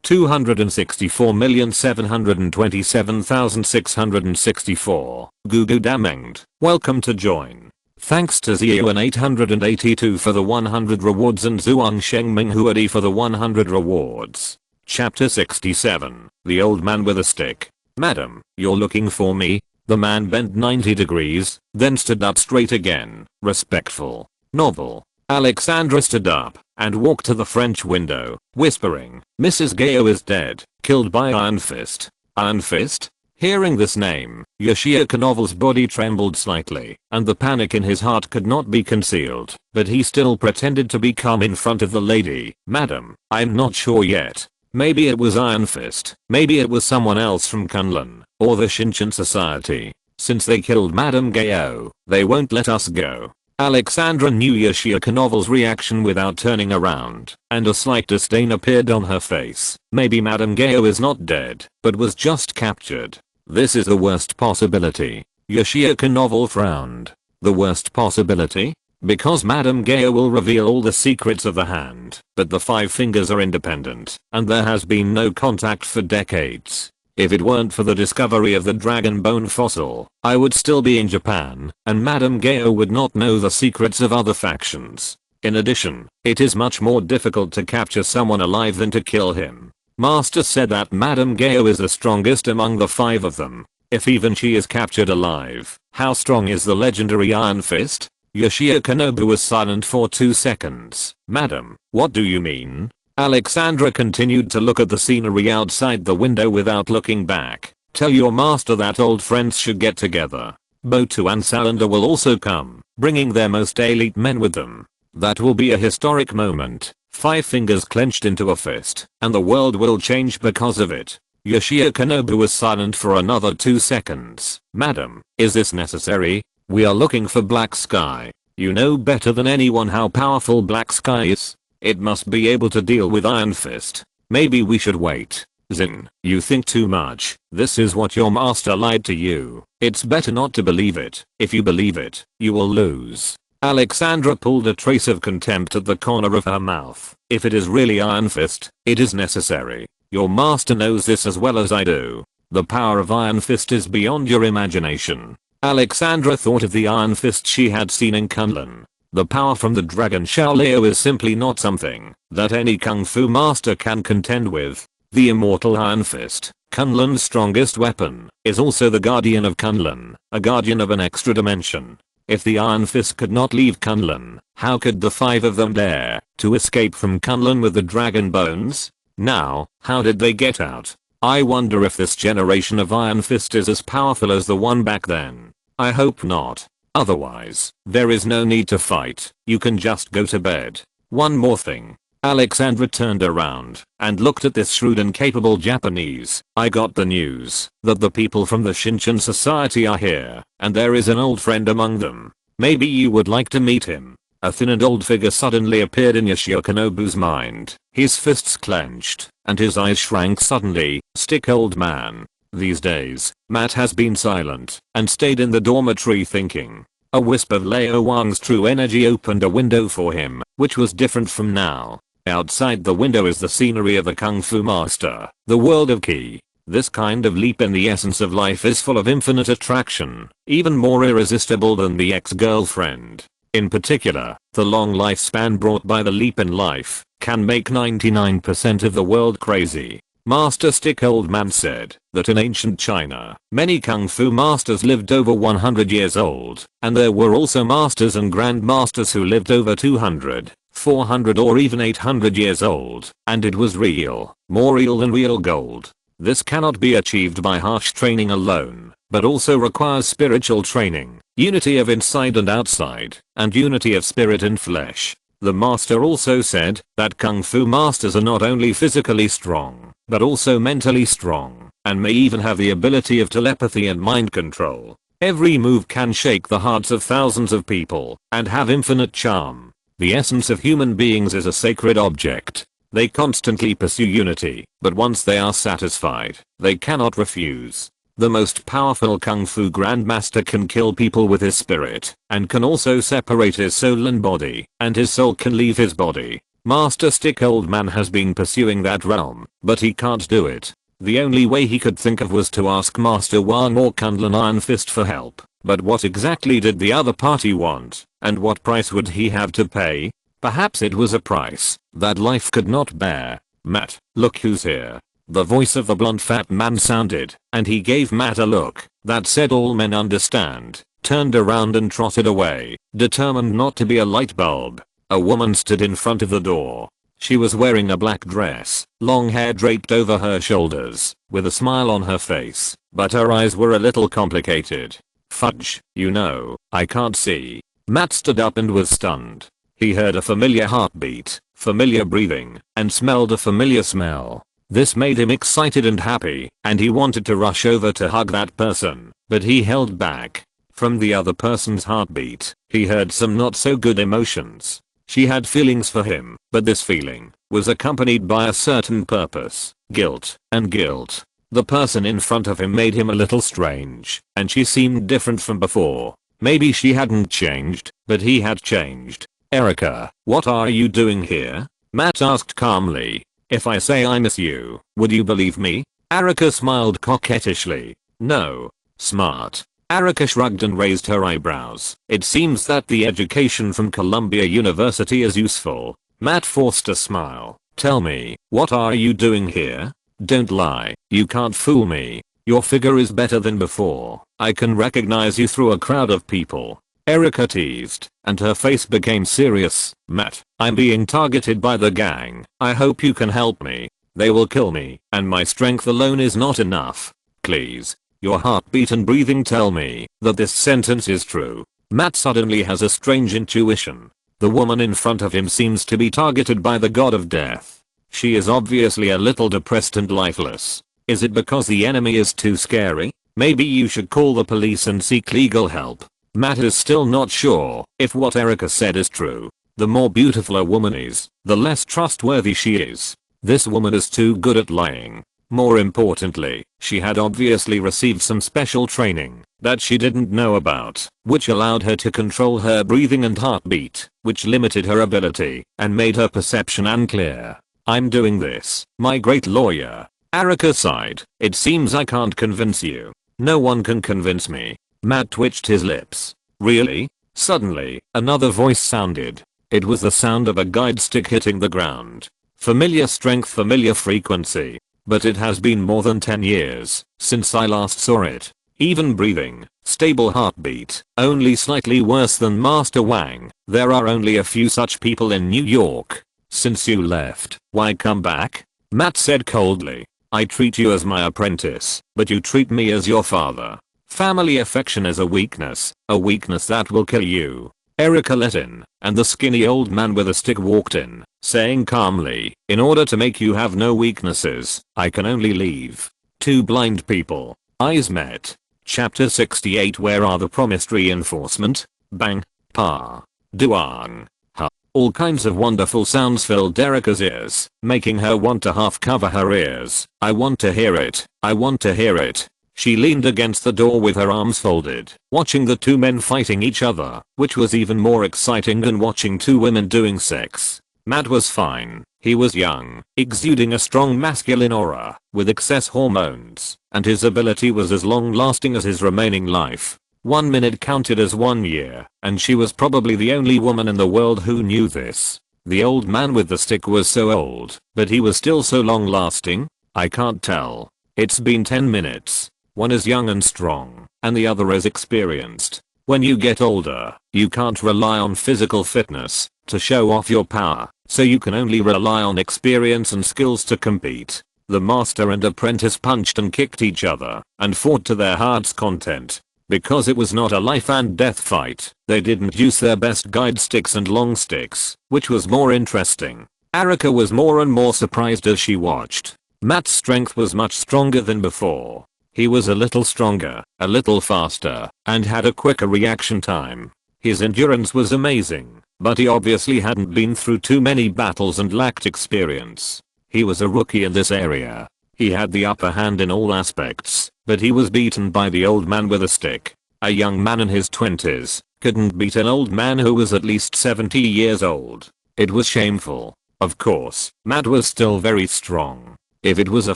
264,727,664. Gugu Damenged. Welcome to join. Thanks to Zio882 for the 100 rewards and Zhuang Shengming Huadi for the 100 rewards. Chapter 67. The Old Man with a Stick. Madam, you're looking for me? The man bent 90 degrees, then stood up straight again. Respectful. Novel. Alexandra stood up and walked to the French window, whispering, Mrs. Gao is dead, killed by Iron Fist. Iron Fist? Hearing this name, Yoshioka body trembled slightly, and the panic in his heart could not be concealed, but he still pretended to be calm in front of the lady. Madam, I'm not sure yet. Maybe it was Iron Fist, maybe it was someone else from Kunlun, or the Shinchan Society. Since they killed Madame Gao, they won't let us go. Alexandra knew Yoshioka reaction without turning around, and a slight disdain appeared on her face. Maybe Madame Gao is not dead, but was just captured. This is the worst possibility. Yoshioka frowned. The worst possibility? Because Madame Gao will reveal all the secrets of the hand, but the 5 fingers are independent, and there has been no contact for decades. If it weren't for the discovery of the dragon bone fossil, I would still be in Japan, and Madame Gao would not know the secrets of other factions. In addition, it is much more difficult to capture someone alive than to kill him. Master said that Madame Gao is the strongest among the 5 of them. If even she is captured alive, how strong is the legendary Iron Fist? Yoshioka was silent for 2 seconds. Madam, what do you mean? Alexandra continued to look at the scenery outside the window without looking back. Tell your master that old friends should get together. Botu and Salander will also come, bringing their most elite men with them. That will be a historic moment. 5 fingers clenched into a fist, and the world will change because of it. Yoshioka was silent for another 2 seconds. Madam, is this necessary? We are looking for Black Sky. You know better than anyone how powerful Black Sky is. It must be able to deal with Iron Fist. Maybe we should wait. Zin, you think too much. This is what your master lied to you. It's better not to believe it. If you believe it, you will lose. Alexandra pulled a trace of contempt at the corner of her mouth. If it is really Iron Fist, it is necessary. Your master knows this as well as I do. The power of Iron Fist is beyond your imagination. Alexandra thought of the Iron Fist she had seen in Kunlun. The power from the dragon Shaoleo is simply not something that any kung fu master can contend with. The immortal Iron Fist, Kunlun's strongest weapon, is also the guardian of Kunlun, a guardian of an extra dimension. If the Iron Fist could not leave Kunlun, how could the 5 of them dare to escape from Kunlun with the dragon bones? Now, how did they get out? I wonder if this generation of Iron Fist is as powerful as the one back then. I hope not. Otherwise, there is no need to fight. You can just go to bed. One more thing. Alexandra turned around and looked at this shrewd and capable Japanese. I got the news that the people from the Shinchan Society are here, and there is an old friend among them. Maybe you would like to meet him. A thin and old figure suddenly appeared in Yoshioka mind. His fists clenched, and his eyes shrank suddenly. Stick old man. These days, Matt has been silent and stayed in the dormitory thinking. A wisp of Lao Wang's true energy opened a window for him, which was different from now. Outside the window is the scenery of the Kung Fu Master, the world of Ki. This kind of leap in the essence of life is full of infinite attraction, even more irresistible than the ex-girlfriend. In particular, the long lifespan brought by the leap in life can make 99% of the world crazy. Master Stick Old Man said that in ancient China, many kung fu masters lived over 100 years old, and there were also masters and grandmasters who lived over 200, 400 or even 800 years old, and it was real, more real than real gold. This cannot be achieved by harsh training alone, but also requires spiritual training, unity of inside and outside, and unity of spirit and flesh. The master also said that kung fu masters are not only physically strong, but also mentally strong, and may even have the ability of telepathy and mind control. Every move can shake the hearts of thousands of people, and have infinite charm. The essence of human beings is a sacred object. They constantly pursue unity, but once they are satisfied, they cannot refuse. The most powerful kung fu grandmaster can kill people with his spirit, and can also separate his soul and body, and his soul can leave his body. Master Stick Old Man has been pursuing that realm, but he can't do it. The only way he could think of was to ask Master Wang or Kunlun Iron Fist for help. But what exactly did the other party want, and what price would he have to pay? Perhaps it was a price that life could not bear. Matt, look who's here. The voice of the blonde fat man sounded, and he gave Matt a look that said all men understand, turned around and trotted away, determined not to be a light bulb. A woman stood in front of the door. She was wearing a black dress, long hair draped over her shoulders, with a smile on her face, but her eyes were a little complicated. Fudge, you know, I can't see. Matt stood up and was stunned. He heard a familiar heartbeat, familiar breathing, and smelled a familiar smell. This made him excited and happy, and he wanted to rush over to hug that person, but he held back. From the other person's heartbeat, he heard some not so good emotions. She had feelings for him, but this feeling was accompanied by a certain purpose, guilt, and guilt. The person in front of him made him a little strange, and she seemed different from before. Maybe she hadn't changed, but he had changed. Erica, what are you doing here? Matt asked calmly. If I say I miss you, would you believe me? Erica smiled coquettishly. No. Smart. Erica shrugged and raised her eyebrows. It seems that the education from Columbia University is useful. Matt forced a smile. Tell me, what are you doing here? Don't lie, you can't fool me. Your figure is better than before. I can recognize you through a crowd of people. Erica teased, and her face became serious. Matt, I'm being targeted by the gang. I hope you can help me. They will kill me, and my strength alone is not enough. Please. Your heartbeat and breathing tell me that this sentence is true. Matt suddenly has a strange intuition. The woman in front of him seems to be targeted by the god of death. She is obviously a little depressed and lifeless. Is it because the enemy is too scary? Maybe you should call the police and seek legal help. Matt is still not sure if what Erica said is true. The more beautiful a woman is, the less trustworthy she is. This woman is too good at lying. More importantly, she had obviously received some special training that she didn't know about, which allowed her to control her breathing and heartbeat, which limited her ability and made her perception unclear. I'm doing this, my great lawyer. Erica sighed. It seems I can't convince you. No one can convince me. Matt twitched his lips. Really? Suddenly, another voice sounded. It was the sound of a guide stick hitting the ground. Familiar strength, familiar frequency. But it has been more than 10 years since I last saw it. Even breathing, stable heartbeat, only slightly worse than Master Wang. There are only a few such people in New York. Since you left, why come back? Matt said coldly. I treat you as my apprentice, but you treat me as your father. Family affection is a weakness that will kill you. Erica let in, and the skinny old man with a stick walked in, saying calmly, in order to make you have no weaknesses, I can only leave. Two blind people. Eyes met. Chapter 68. Where are the promised reinforcement? Bang. Pa. Duang. Ha. All kinds of wonderful sounds filled Erica's ears, making her want to half cover her ears. I want to hear it. I want to hear it. She leaned against the door with her arms folded, watching the two men fighting each other, which was even more exciting than watching two women doing sex. Matt was fine. He was young, exuding a strong masculine aura, with excess hormones, and his ability was as long-lasting as his remaining life. 1 minute counted as 1 year, and she was probably the only woman in the world who knew this. The old man with the stick was so old, but he was still so long-lasting. I can't tell. It's been 10 minutes. One is young and strong, and the other is experienced. When you get older, you can't rely on physical fitness to show off your power, so you can only rely on experience and skills to compete. The master and apprentice punched and kicked each other, and fought to their heart's content. Because it was not a life and death fight, they didn't use their best guide sticks and long sticks, which was more interesting. Erica was more and more surprised as she watched. Matt's strength was much stronger than before. He was a little stronger, a little faster, and had a quicker reaction time. His endurance was amazing, but he obviously hadn't been through too many battles and lacked experience. He was a rookie in this area. He had the upper hand in all aspects, but he was beaten by the old man with a stick. A young man in his 20s couldn't beat an old man who was at least 70 years old. It was shameful. Of course, Matt was still very strong. If it was a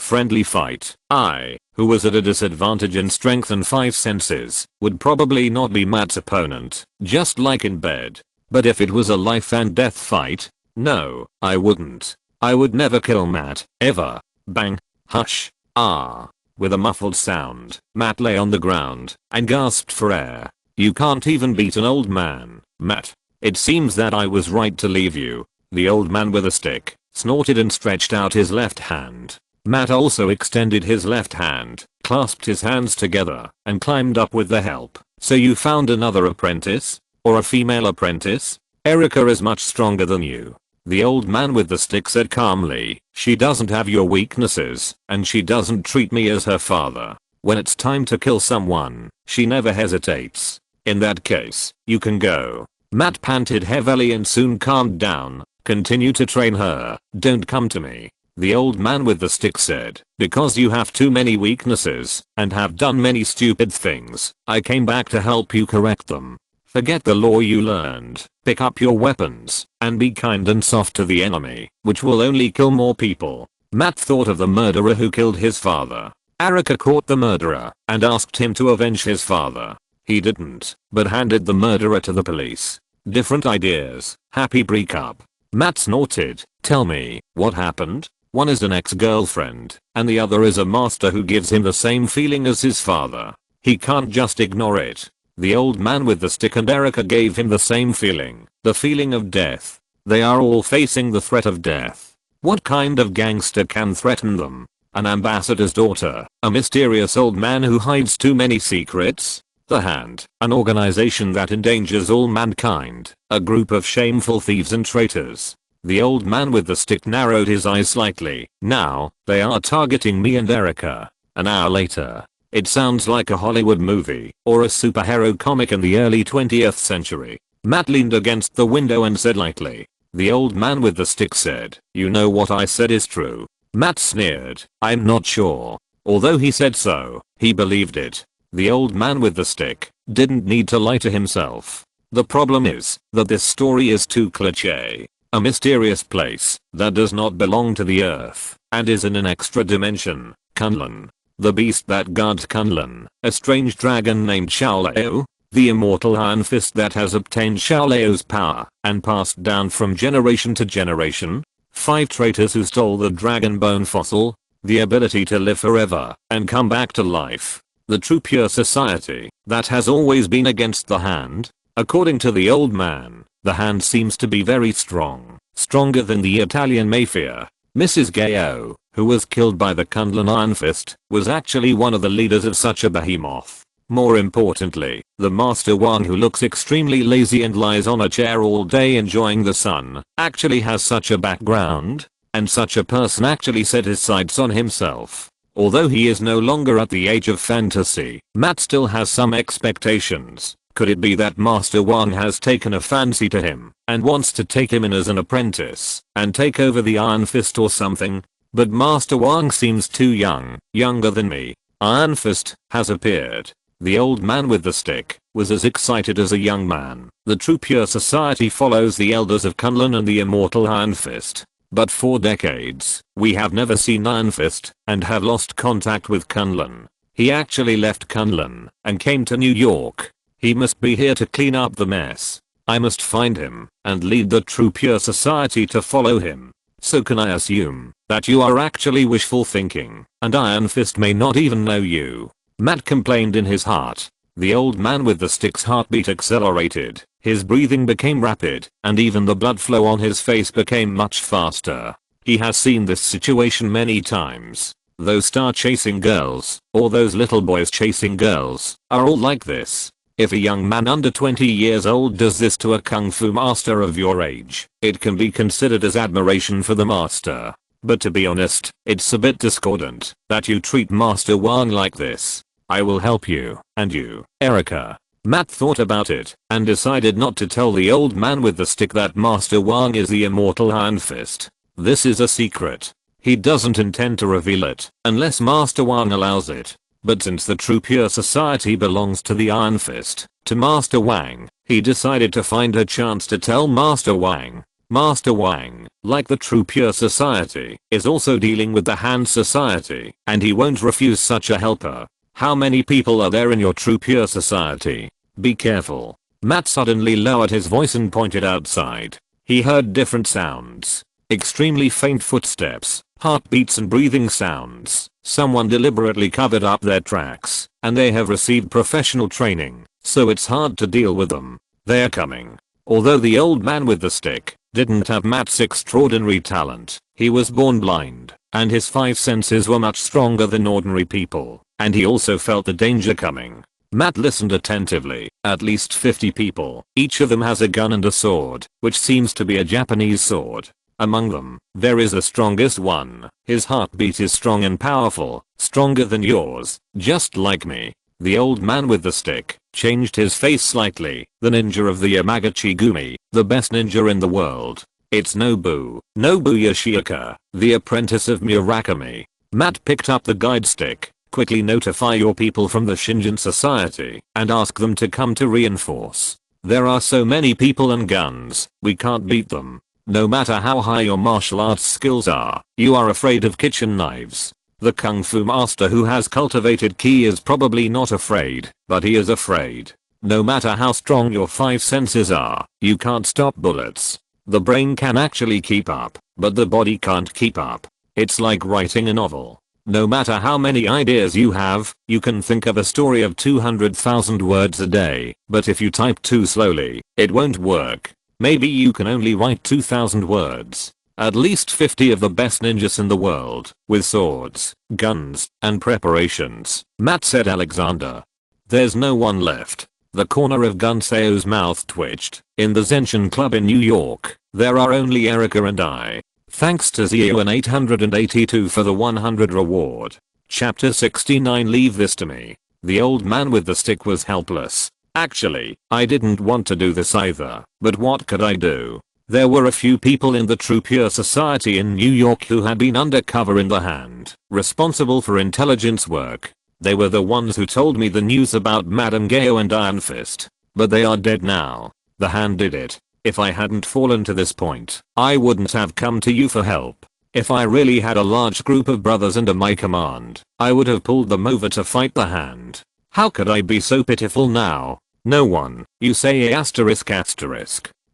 friendly fight, I who was at a disadvantage in strength and 5 senses, would probably not be Matt's opponent, just like in bed. But if it was a life and death fight, no, I wouldn't. I would never kill Matt, ever. Bang. Hush. Ah. With a muffled sound, Matt lay on the ground and gasped for air. You can't even beat an old man, Matt. It seems that I was right to leave you. The old man with a stick snorted and stretched out his left hand. Matt also extended his left hand, clasped his hands together, and climbed up with the help. So you found another apprentice? Or a female apprentice? Erica is much stronger than you. The old man with the stick said calmly. She doesn't have your weaknesses, and she doesn't treat me as her father. When it's time to kill someone, she never hesitates. In that case, you can go. Matt panted heavily and soon calmed down. Continue to train her. Don't come to me. The old man with the stick said, because you have too many weaknesses and have done many stupid things, I came back to help you correct them. Forget the law you learned, pick up your weapons, and be kind and soft to the enemy, which will only kill more people. Matt thought of the murderer who killed his father. Erica caught the murderer and asked him to avenge his father. He didn't, but handed the murderer to the police. Different ideas. Happy breakup. Matt snorted. Tell me, what happened? One is an ex-girlfriend, and the other is a master who gives him the same feeling as his father. He can't just ignore it. The old man with the stick and Erica gave him the same feeling, the feeling of death. They are all facing the threat of death. What kind of gangster can threaten them? An ambassador's daughter, a mysterious old man who hides too many secrets? The Hand, an organization that endangers all mankind, a group of shameful thieves and traitors. The old man with the stick narrowed his eyes slightly. Now, they are targeting me and Erica. An hour later. It sounds like a Hollywood movie or a superhero comic in the early 20th century. Matt leaned against the window and said lightly. The old man with the stick said, you know what I said is true. Matt sneered. I'm not sure. Although he said so, he believed it. The old man with the stick didn't need to lie to himself. The problem is that this story is too cliché. A mysterious place that does not belong to the earth and is in an extra dimension. Kunlun. The beast that guards Kunlun, a strange dragon named Shaolao, the immortal Iron Fist that has obtained Shaolao's power and passed down from generation to generation. 5 traitors who stole the dragon bone fossil, the ability to live forever and come back to life. The true pure society that has always been against the Hand. According to the old man, the Hand seems to be very strong, stronger than the Italian mafia. Mrs. Gao, who was killed by the Kunlun Iron Fist, was actually one of the leaders of such a behemoth. More importantly, the Master Wang, who looks extremely lazy and lies on a chair all day enjoying the sun, actually has such a background, and such a person actually set his sights on himself. Although he is no longer at the age of fantasy, Matt still has some expectations. Could it be that Master Wang has taken a fancy to him and wants to take him in as an apprentice and take over the Iron Fist or something? But Master Wang seems too young, younger than me. Iron Fist has appeared. The old man with the stick was as excited as a young man. The true pure society follows the elders of Kunlun and the immortal Iron Fist. But for decades, we have never seen Iron Fist and have lost contact with Kunlun. He actually left Kunlun and came to New York. He must be here to clean up the mess. I must find him and lead the true pure society to follow him. So can I assume that you are actually wishful thinking and Iron Fist may not even know you? Matt complained in his heart. The old man with the stick's heartbeat accelerated. His breathing became rapid and even the blood flow on his face became much faster. He has seen this situation many times. Those star chasing girls or those little boys chasing girls are all like this. If a young man under 20 years old does this to a kung fu master of your age, it can be considered as admiration for the master. But to be honest, it's a bit discordant that you treat Master Wang like this. I will help you, and you, Erica. Matt thought about it and decided not to tell the old man with the stick that Master Wang is the immortal Iron Fist. This is a secret. He doesn't intend to reveal it unless Master Wang allows it. But since the true pure society belongs to the Iron Fist, to Master Wang, he decided to find a chance to tell Master Wang. Master Wang, like the true pure society, is also dealing with the hand society, and he won't refuse such a helper. How many people are there in your true pure society? Be careful. Matt suddenly lowered his voice and pointed outside. He heard different sounds. Extremely faint footsteps, heartbeats and breathing sounds. Someone deliberately covered up their tracks, and they have received professional training, so it's hard to deal with them. They're coming. Although the old man with the stick didn't have Matt's extraordinary talent, he was born blind, and his 5 senses were much stronger than ordinary people, and he also felt the danger coming. Matt listened attentively. At least 50 people. Each of them has a gun and a sword, which seems to be a Japanese sword. Among them, there is the strongest one. His heartbeat is strong and powerful, stronger than yours, just like me. The old man with the stick changed his face slightly. The ninja of the Yamagachi Gumi, the best ninja in the world. It's Nobu Yoshioka, the apprentice of Murakami. Matt picked up the guide stick. Quickly notify your people from the Shinjin Society and ask them to come to reinforce. There are so many people and guns, we can't beat them. No matter how high your martial arts skills are, you are afraid of kitchen knives. The kung fu master who has cultivated ki is probably not afraid, but he is afraid. No matter how strong your 5 senses are, you can't stop bullets. The brain can actually keep up, but the body can't keep up. It's like writing a novel. No matter how many ideas you have, you can think of a story of 200,000 words a day, but if you type too slowly, it won't work. Maybe you can only write 2,000 words. At least 50 of the best ninjas in the world, with swords, guns, and preparations, Matt said Alexander. There's no one left. The corner of Gunseo's mouth twitched. In the Zenshin Club in New York, there are only Erica and I. Thanks to Zio882 for the 100 reward. Chapter 69. Leave this to me. The old man with the stick was helpless. Actually, I didn't want to do this either, but what could I do? There were a few people in the True Pure Society in New York who had been undercover in the Hand, responsible for intelligence work. They were the ones who told me the news about Madame Gao and Iron Fist. But they are dead now. The Hand did it. If I hadn't fallen to this point, I wouldn't have come to you for help. If I really had a large group of brothers under my command, I would have pulled them over to fight the Hand. How could I be so pitiful now? No one, you say asterisk.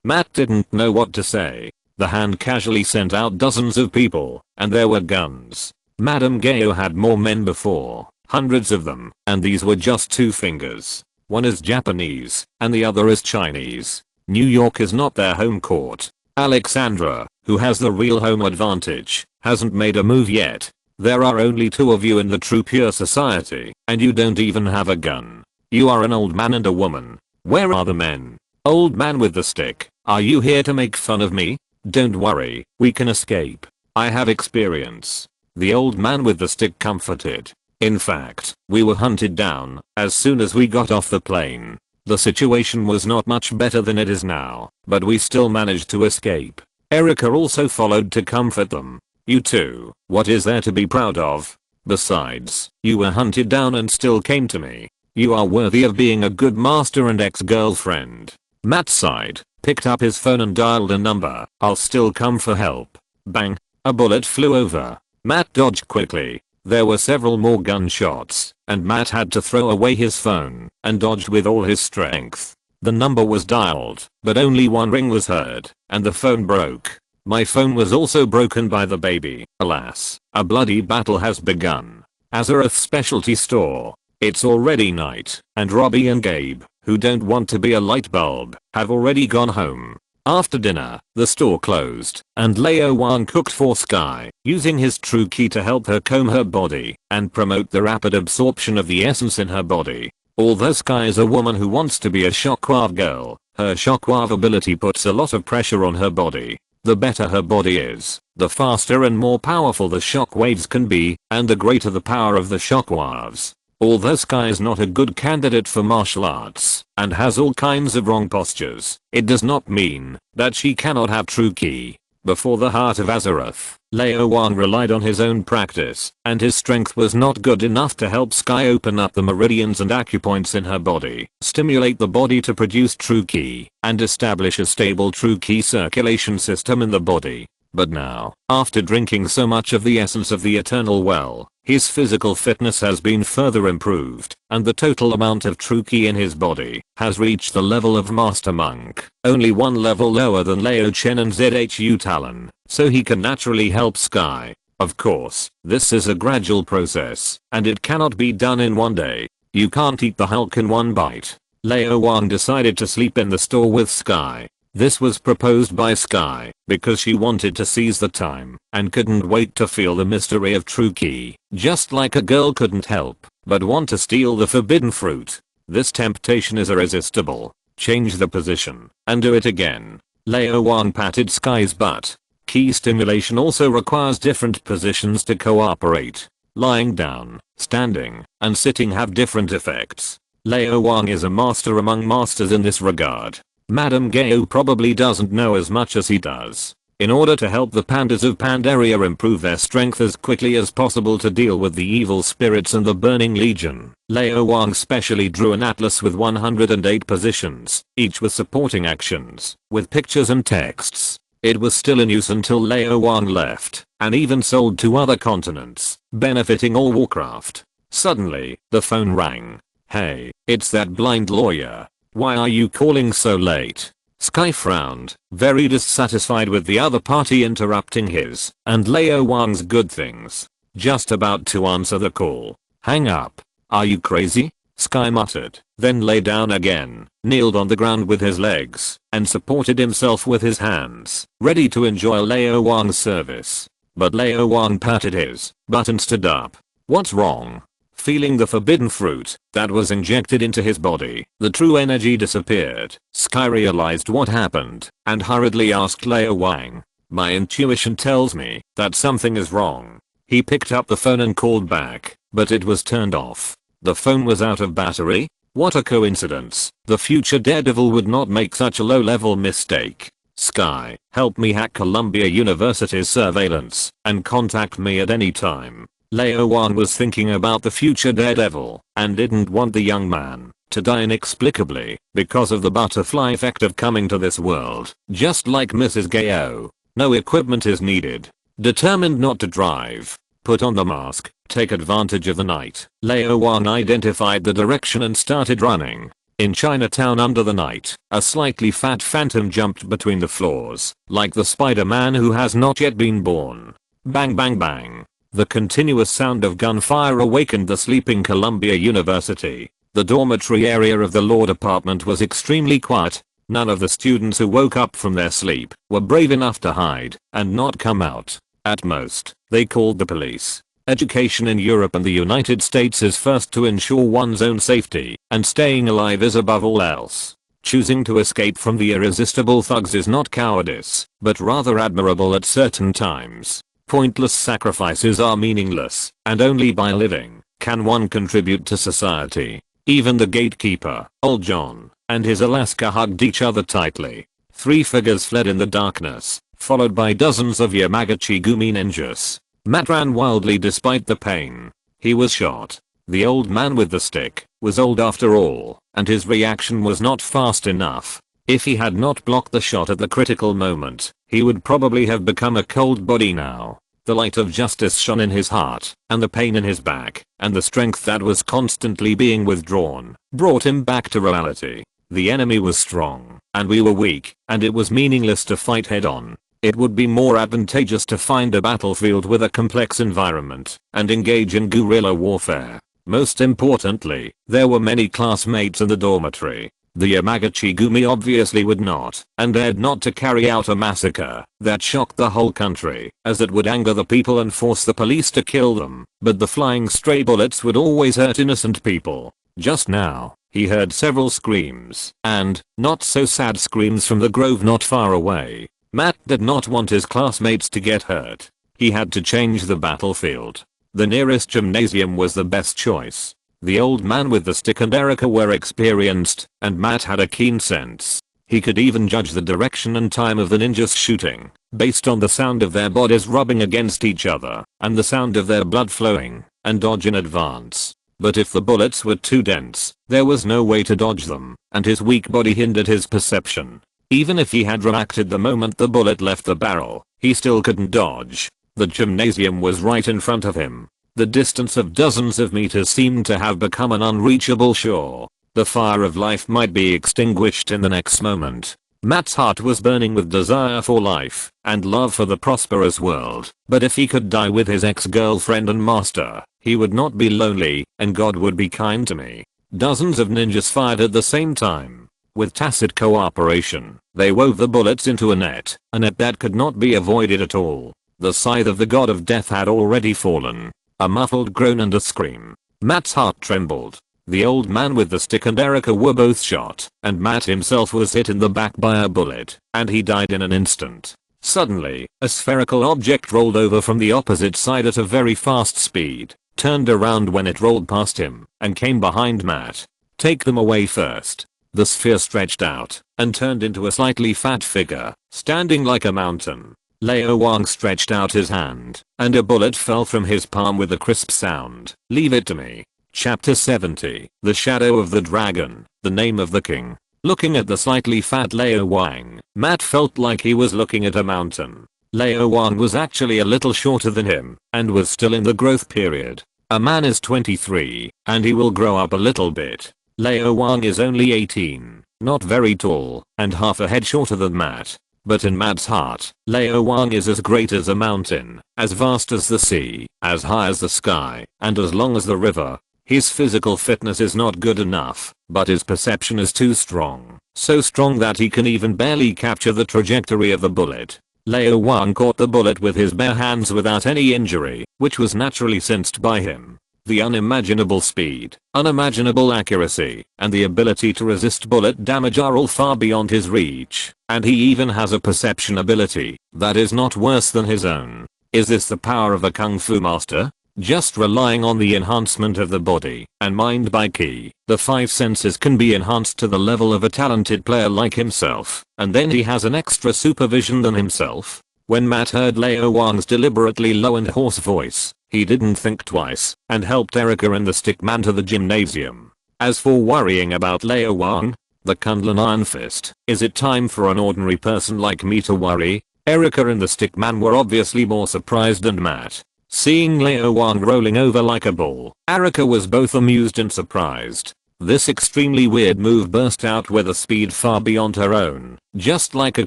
Matt didn't know what to say. The Hand casually sent out dozens of people, and there were guns. Madame Gao had more men before, hundreds of them, and these were just 2 fingers. One is Japanese, and the other is Chinese. New York is not their home court. Alexandra, who has the real home advantage, hasn't made a move yet. There are only 2 of you in the True Pure Society, and you don't even have a gun. You are an old man and a woman. Where are the men? Old man with the stick, are you here to make fun of me? Don't worry, we can escape. I have experience. The old man with the stick comforted. In fact, we were hunted down as soon as we got off the plane. The situation was not much better than it is now, but we still managed to escape. Erica also followed to comfort them. You too, what is there to be proud of? Besides, you were hunted down and still came to me. You are worthy of being a good master and ex-girlfriend. Matt sighed, picked up his phone and dialed a number. I'll still come for help. Bang, a bullet flew over. Matt dodged quickly. There were several more gunshots, and Matt had to throw away his phone and dodged with all his strength. The number was dialed, but only 1 ring was heard, and the phone broke. My phone was also broken by the baby. Alas, a bloody battle has begun. Azeroth Specialty Store. It's already night, and Robbie and Gabe, who don't want to be a light bulb, have already gone home. After dinner, the store closed, and Lao Wang cooked for Sky, using his true ki to help her comb her body and promote the rapid absorption of the essence in her body. Although Sky is a woman who wants to be a shockwave girl, her shockwave ability puts a lot of pressure on her body. The better her body is, the faster and more powerful the shockwaves can be, and the greater the power of the shockwaves. Although Sky is not a good candidate for martial arts and has all kinds of wrong postures, it does not mean that she cannot have true ki. Before the Heart of Azeroth, Lao Wang relied on his own practice, and his strength was not good enough to help Sky open up the meridians and acupoints in her body, stimulate the body to produce true ki, and establish a stable true ki circulation system in the body. But now, after drinking so much of the essence of the eternal well, his physical fitness has been further improved, and the total amount of true ki in his body has reached the level of Master Monk, only one level lower than Lao Chen and Zhu Talon, so he can naturally help Sky. Of course, this is a gradual process, and it cannot be done in one day. You can't eat the Hulk in one bite. Lao Wang decided to sleep in the store with Sky. This was proposed by Sky because she wanted to seize the time and couldn't wait to feel the mystery of true ki, just like a girl couldn't help but want to steal the forbidden fruit. This temptation is irresistible. Change the position and do it again. Lao Wang patted Sky's butt. Ki stimulation also requires different positions to cooperate. Lying down, standing, and sitting have different effects. Lao Wang is a master among masters in this regard. Madame Gao probably doesn't know as much as he does. In order to help the pandas of Pandaria improve their strength as quickly as possible to deal with the evil spirits and the Burning Legion, Lao Wang specially drew an atlas with 108 positions, each with supporting actions, with pictures and texts. It was still in use until Lao Wang left, and even sold to other continents, benefiting all Warcraft. Suddenly, the phone rang. "Hey, it's that blind lawyer. Why are you calling so late?" Sky frowned, very dissatisfied with the other party interrupting his and Lao Wang's good things. Just about to answer the call. "Hang up. Are you crazy?" Sky muttered, then lay down again, kneeled on the ground with his legs, and supported himself with his hands, ready to enjoy Lao Wang's service. But Lao Wang patted his butt and stood up. "What's wrong?" Feeling the forbidden fruit that was injected into his body, the true energy disappeared. Sky realized what happened and hurriedly asked Lao Wang, "My intuition tells me that something is wrong." He picked up the phone and called back, but it was turned off. The phone was out of battery? What a coincidence. The future Daredevil would not make such a low-level mistake. "Sky, help me hack Columbia University's surveillance and contact me at any time." Lao Wang was thinking about the future Daredevil and didn't want the young man to die inexplicably because of the butterfly effect of coming to this world, just like Mrs. Gao. No equipment is needed. Determined not to drive, put on the mask, take advantage of the night, Lao Wang identified the direction and started running. In Chinatown under the night, a slightly fat phantom jumped between the floors, like the Spider-Man who has not yet been born. Bang bang bang. The continuous sound of gunfire awakened the sleeping Columbia University. The dormitory area of the law department was extremely quiet. None of the students who woke up from their sleep were brave enough to hide and not come out. At most, they called the police. Education in Europe and the United States is first to ensure one's own safety, and staying alive is above all else. Choosing to escape from the irresistible thugs is not cowardice, but rather admirable at certain times. Pointless sacrifices are meaningless, and only by living can one contribute to society. Even the gatekeeper, Old John, and his Alaska hugged each other tightly. 3 figures fled in the darkness, followed by dozens of Yamagata Gumi ninjas. Matt ran wildly despite the pain. He was shot. The old man with the stick was old after all, and his reaction was not fast enough. If he had not blocked the shot at the critical moment, he would probably have become a cold body now. The light of justice shone in his heart, and the pain in his back, and the strength that was constantly being withdrawn, brought him back to reality. The enemy was strong, and we were weak, and it was meaningless to fight head on. It would be more advantageous to find a battlefield with a complex environment, and engage in guerrilla warfare. Most importantly, there were many classmates in the dormitory. The Yamagata Gumi obviously would not, and dared not to carry out a massacre that shocked the whole country, as it would anger the people and force the police to kill them, but the flying stray bullets would always hurt innocent people. Just now, he heard several screams, and, not so sad screams from the grove not far away. Matt did not want his classmates to get hurt. He had to change the battlefield. The nearest gymnasium was the best choice. The old man with the stick and Erica were experienced, and Matt had a keen sense. He could even judge the direction and time of the ninjas shooting, based on the sound of their bodies rubbing against each other, and the sound of their blood flowing, and dodge in advance. But if the bullets were too dense, there was no way to dodge them, and his weak body hindered his perception. Even if he had reacted the moment the bullet left the barrel, he still couldn't dodge. The gymnasium was right in front of him. The distance of dozens of meters seemed to have become an unreachable shore. The fire of life might be extinguished in the next moment. Matt's heart was burning with desire for life and love for the prosperous world, but if he could die with his ex-girlfriend and master, he would not be lonely, and God would be kind to me. Dozens of ninjas fired at the same time. With tacit cooperation, they wove the bullets into a net that could not be avoided at all. The scythe of the god of death had already fallen. A muffled groan and a scream. Matt's heart trembled. The old man with the stick and Erica were both shot, and Matt himself was hit in the back by a bullet, and he died in an instant. Suddenly, a spherical object rolled over from the opposite side at a very fast speed, turned around when it rolled past him, and came behind Matt. Take them away first. The sphere stretched out, and turned into a slightly fat figure, standing like a mountain. Lao Wang stretched out his hand, and a bullet fell from his palm with a crisp sound. Leave it to me. Chapter 70. The Shadow of the Dragon, the Name of the King. Looking at the slightly fat Lao Wang, Matt felt like he was looking at a mountain. Lao Wang was actually a little shorter than him, and was still in the growth period. A man is 23, and he will grow up a little bit. Lao Wang is only 18, not very tall, and half a head shorter than Matt. But in Matt's heart, Lao Wang is as great as a mountain, as vast as the sea, as high as the sky, and as long as the river. His physical fitness is not good enough, but his perception is too strong. So strong that he can even barely capture the trajectory of the bullet. Lao Wang caught the bullet with his bare hands without any injury, which was naturally sensed by him. The unimaginable speed, unimaginable accuracy, and the ability to resist bullet damage are all far beyond his reach, and he even has a perception ability that is not worse than his own. Is this the power of a kung fu master? Just relying on the enhancement of the body and mind by ki, the 5 senses can be enhanced to the level of a talented player like himself, and then he has an extra supervision than himself. When Matt heard Lao Wang's deliberately low and hoarse voice, he didn't think twice and helped Erica and the stickman to the gymnasium. As for worrying about Lao Wang, the Kunlun Iron Fist, is it time for an ordinary person like me to worry? Erica and the stickman were obviously more surprised than Matt. Seeing Lao Wang rolling over like a ball, Erica was both amused and surprised. This extremely weird move burst out with a speed far beyond her own, just like a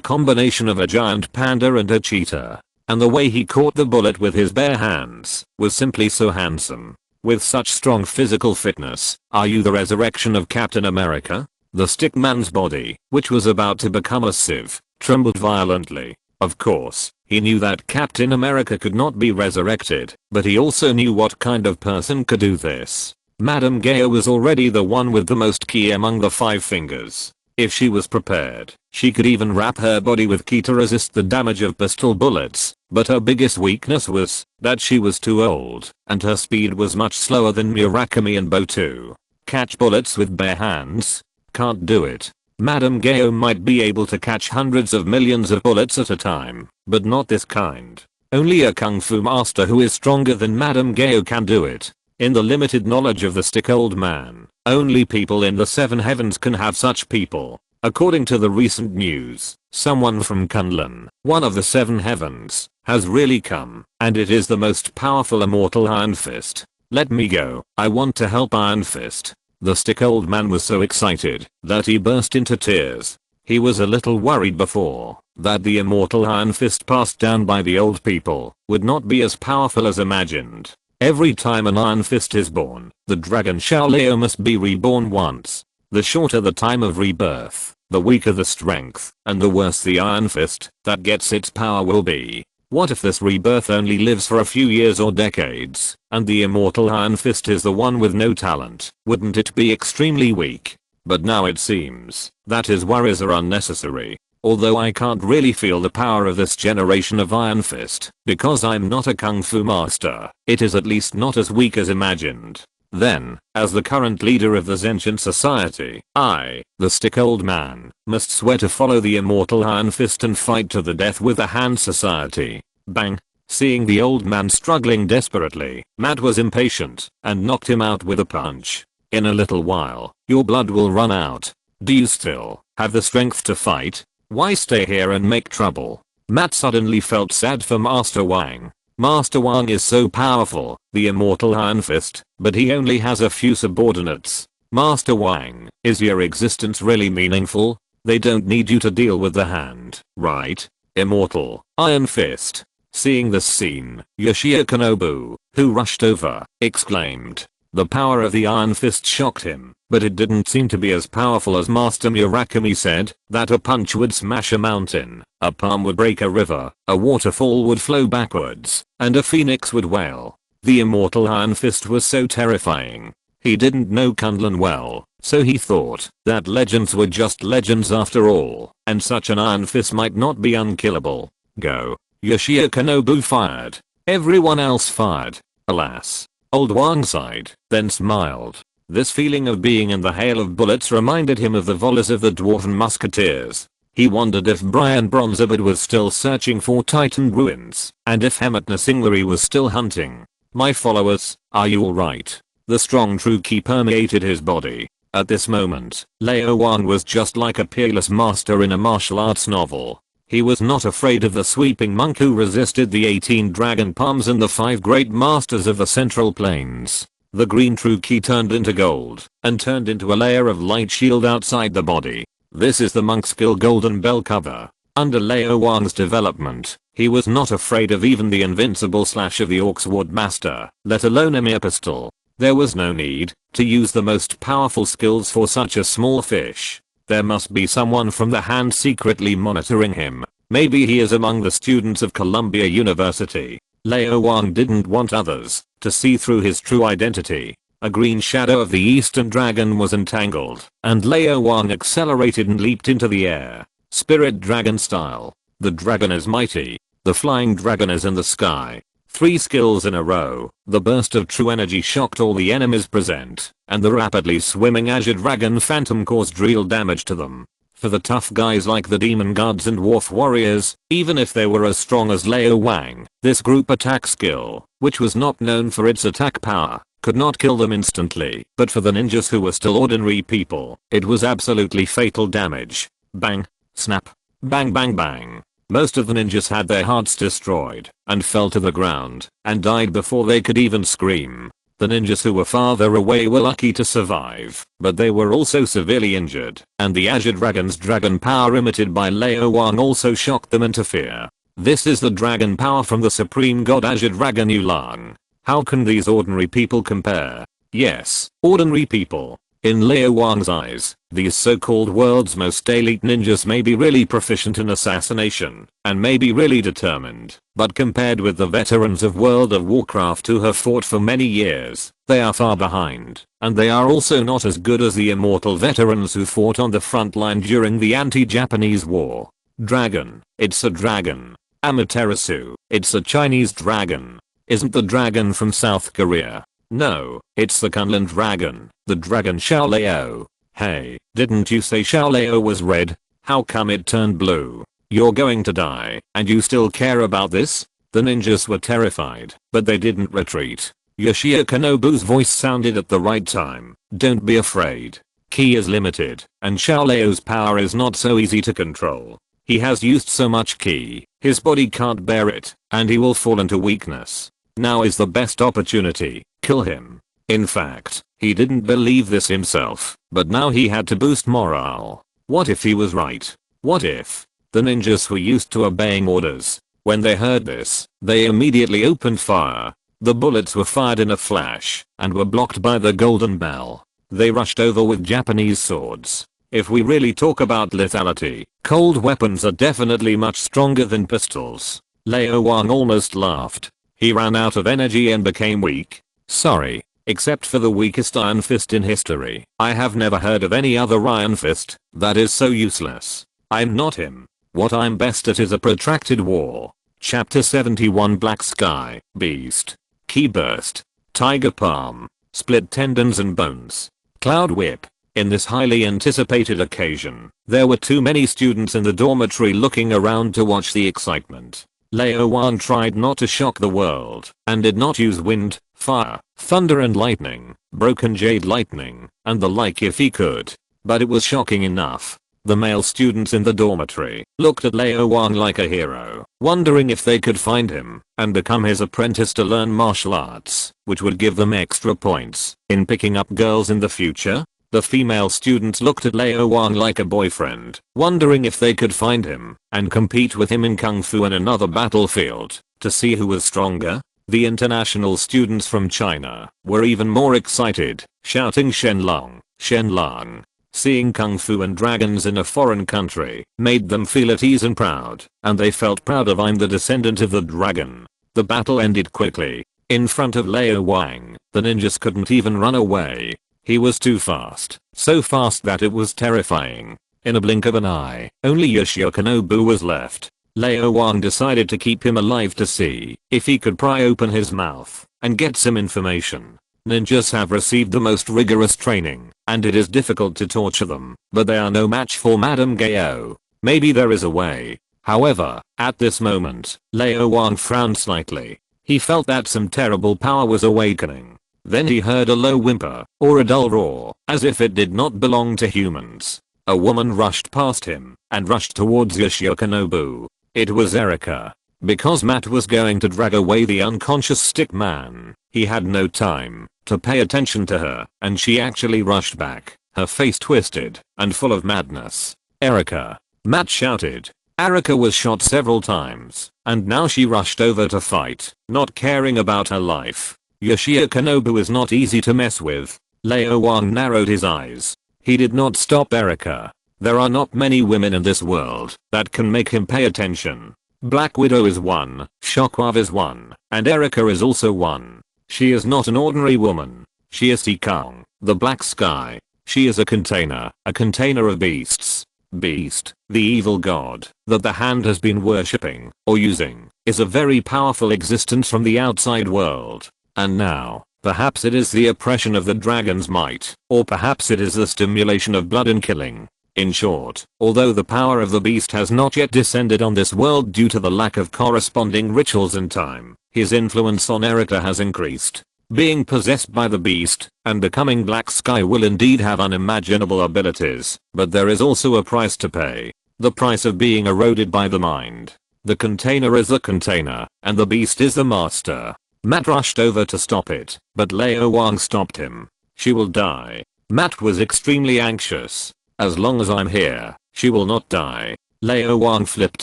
combination of a giant panda and a cheetah. And the way he caught the bullet with his bare hands was simply so handsome. With such strong physical fitness, are you the resurrection of Captain America? The stickman's body, which was about to become a sieve, trembled violently. Of course, he knew that Captain America could not be resurrected, but he also knew what kind of person could do this. Madame Gao was already the one with the most ki among the 5 fingers. If she was prepared, she could even wrap her body with ki to resist the damage of pistol bullets, but her biggest weakness was that she was too old, and her speed was much slower than Murakami and Botu. Catch bullets with bare hands? Can't do it. Madame Gao might be able to catch hundreds of millions of bullets at a time, but not this kind. Only a kung fu master who is stronger than Madame Gao can do it. In the limited knowledge of the stick old man, only people in the 7 heavens can have such people. According to the recent news, someone from Kunlun, one of the 7 heavens, has really come, and it is the most powerful immortal Iron Fist. Let me go, I want to help Iron Fist. The stick old man was so excited that he burst into tears. He was a little worried before that the immortal Iron Fist passed down by the old people would not be as powerful as imagined. Every time an Iron Fist is born, the dragon Shaoleo must be reborn once. The shorter the time of rebirth, the weaker the strength, and the worse the Iron Fist that gets its power will be. What if this rebirth only lives for a few years or decades, and the immortal Iron Fist is the one with no talent? Wouldn't it be extremely weak? But now it seems that his worries are unnecessary. Although I can't really feel the power of this generation of Iron Fist, because I'm not a kung fu master, it is at least not as weak as imagined. Then, as the current leader of the Sentient Society, I, the stick old man, must swear to follow the immortal Iron Fist and fight to the death with the Hand Society. Bang. Seeing the old man struggling desperately, Matt was impatient and knocked him out with a punch. In a little while, your blood will run out. Do you still have the strength to fight? Why stay here and make trouble? Matt suddenly felt sad for Master Wang. Master Wang is so powerful, the immortal Iron Fist, but he only has a few subordinates. Master Wang, is your existence really meaningful? They don't need you to deal with the hand, right? Immortal Iron Fist. Seeing this scene, Yoshionobu, who rushed over, exclaimed. The power of the Iron Fist shocked him, but it didn't seem to be as powerful as Master Murakami said, that a punch would smash a mountain, a palm would break a river, a waterfall would flow backwards, and a phoenix would wail. The immortal Iron Fist was so terrifying. He didn't know Kunlun well, so he thought that legends were just legends after all, and such an Iron Fist might not be unkillable. Go. Yoshionobu fired. Everyone else fired. Alas. Old Wang sighed, then smiled. This feeling of being in the hail of bullets reminded him of the volleys of the Dwarven Musketeers. He wondered if Brian Bronzabard was still searching for Titan ruins, and if Hemet Nasingleri was still hunting. My followers, are you alright? The strong true ki permeated his body. At this moment, Lao Wang was just like a peerless master in a martial arts novel. He was not afraid of the sweeping monk who resisted the 18 dragon palms and the 5 great masters of the central plains. The green true ki turned into gold, and turned into a layer of light shield outside the body. This is the monk skill golden bell cover. Under Lao Wang's development, he was not afraid of even the invincible slash of the Orcsword Master, let alone a mere pistol. There was no need to use the most powerful skills for such a small fish. There must be someone from the hand secretly monitoring him. Maybe he is among the students of Columbia University. Lao Wang didn't want others to see through his true identity. A green shadow of the Eastern Dragon was entangled, and Lao Wang accelerated and leaped into the air. Spirit Dragon style. The dragon is mighty. The flying dragon is in the sky. 3 skills in a row. The burst of true energy shocked all the enemies present, and the rapidly swimming Azure Dragon Phantom caused real damage to them. For the tough guys like the Demon Guards and Dwarf Warriors, even if they were as strong as Lao Wang, this group attack skill, which was not known for its attack power, could not kill them instantly. But for the ninjas who were still ordinary people, it was absolutely fatal damage. Bang. Snap. Bang bang bang. Most of the ninjas had their hearts destroyed, and fell to the ground, and died before they could even scream. The ninjas who were farther away were lucky to survive, but they were also severely injured, and the Azure Dragon's dragon power emitted by Lao Wang also shocked them into fear. This is the dragon power from the supreme god Azure Dragon Yulang. How can these ordinary people compare? Yes, ordinary people. In Lao Wang's eyes, these so-called world's most elite ninjas may be really proficient in assassination, and may be really determined, but compared with the veterans of World of Warcraft who have fought for many years, they are far behind, and they are also not as good as the immortal veterans who fought on the front line during the anti-Japanese war. Dragon, it's a dragon. Amaterasu, it's a Chinese dragon. Isn't the dragon from South Korea? No, it's the Kunlun dragon, the dragon Xiaolao. Hey, didn't you say Xiaolao was red? How come it turned blue? You're going to die, and you still care about this? The ninjas were terrified, but they didn't retreat. Yoshionobu's voice sounded at the right time. Don't be afraid. Ki is limited, and Xiaolao's power is not so easy to control. He has used so much ki, his body can't bear it, and he will fall into weakness. Now is the best opportunity. Kill him. In fact, he didn't believe this himself, but now he had to boost morale. What if he was right? What if? The ninjas were used to obeying orders. When they heard this, they immediately opened fire. The bullets were fired in a flash, and were blocked by the golden bell. They rushed over with Japanese swords. If we really talk about lethality, cold weapons are definitely much stronger than pistols. Lao Wang almost laughed. He ran out of energy and became weak. Sorry, except for the weakest Iron Fist in history. I have never heard of any other Iron Fist that is so useless. I'm not him. What I'm best at is a protracted war. Chapter 71 Black Sky, Beast. Ki Burst. Tiger Palm. split tendons and bones. Cloud whip. In this highly anticipated occasion, there were too many students in the dormitory looking around to watch the excitement. Lao Wang tried not to shock the world, and did not use wind, fire, thunder and lightning, broken jade lightning, and the like if he could. But it was shocking enough. The male students in the dormitory looked at Lao Wang like a hero, wondering if they could find him and become his apprentice to learn martial arts, which would give them extra points in picking up girls in the future. The female students looked at Lao Wang like a boyfriend, wondering if they could find him and compete with him in kung fu in another battlefield to see who was stronger. The international students from China were even more excited, shouting Shenlong, Shenlong. Seeing kung fu and dragons in a foreign country made them feel at ease and proud, and they felt proud of I'm the descendant of the dragon. The battle ended quickly. In front of Lao Wang, the ninjas couldn't even run away. He was too fast, so fast that it was terrifying. In a blink of an eye, only Yoshinobu was left. Lao Wang decided to keep him alive to see if he could pry open his mouth and get some information. Ninjas have received the most rigorous training, and it is difficult to torture them, but they are no match for Madame Gao. Maybe there is a way. However, at this moment, Lao Wang frowned slightly. He felt that some terrible power was awakening. Then he heard a low whimper, or a dull roar, as if it did not belong to humans. A woman rushed past him, and rushed towards Yoshinobu. It was Erika. Because Matt was going to drag away the unconscious stick man, he had no time to pay attention to her, and she actually rushed back, her face twisted, and full of madness. Erika! Matt shouted. Erika was shot several times, and now she rushed over to fight, not caring about her life. Yoshinobu is not easy to mess with. Lao Wang narrowed his eyes. He did not stop Erika. There are not many women in this world that can make him pay attention. Black Widow is one, Shockwave is one, and Erika is also one. She is not an ordinary woman. She is Tikang, the Black Sky. She is a container of beasts. Beast, the evil god that the hand has been worshipping or using, is a very powerful existence from the outside world. And now, perhaps it is the oppression of the dragon's might, or perhaps it is the stimulation of blood and killing. In short, although the power of the beast has not yet descended on this world due to the lack of corresponding rituals and time, his influence on Erika has increased. Being possessed by the beast and becoming Black Sky will indeed have unimaginable abilities, but there is also a price to pay. The price of being eroded by the mind. The container is the container, and the beast is the master. Matt rushed over to stop it, but Lao Wang stopped him. She will die. Matt was extremely anxious. As long as I'm here, she will not die. Lao Wang flipped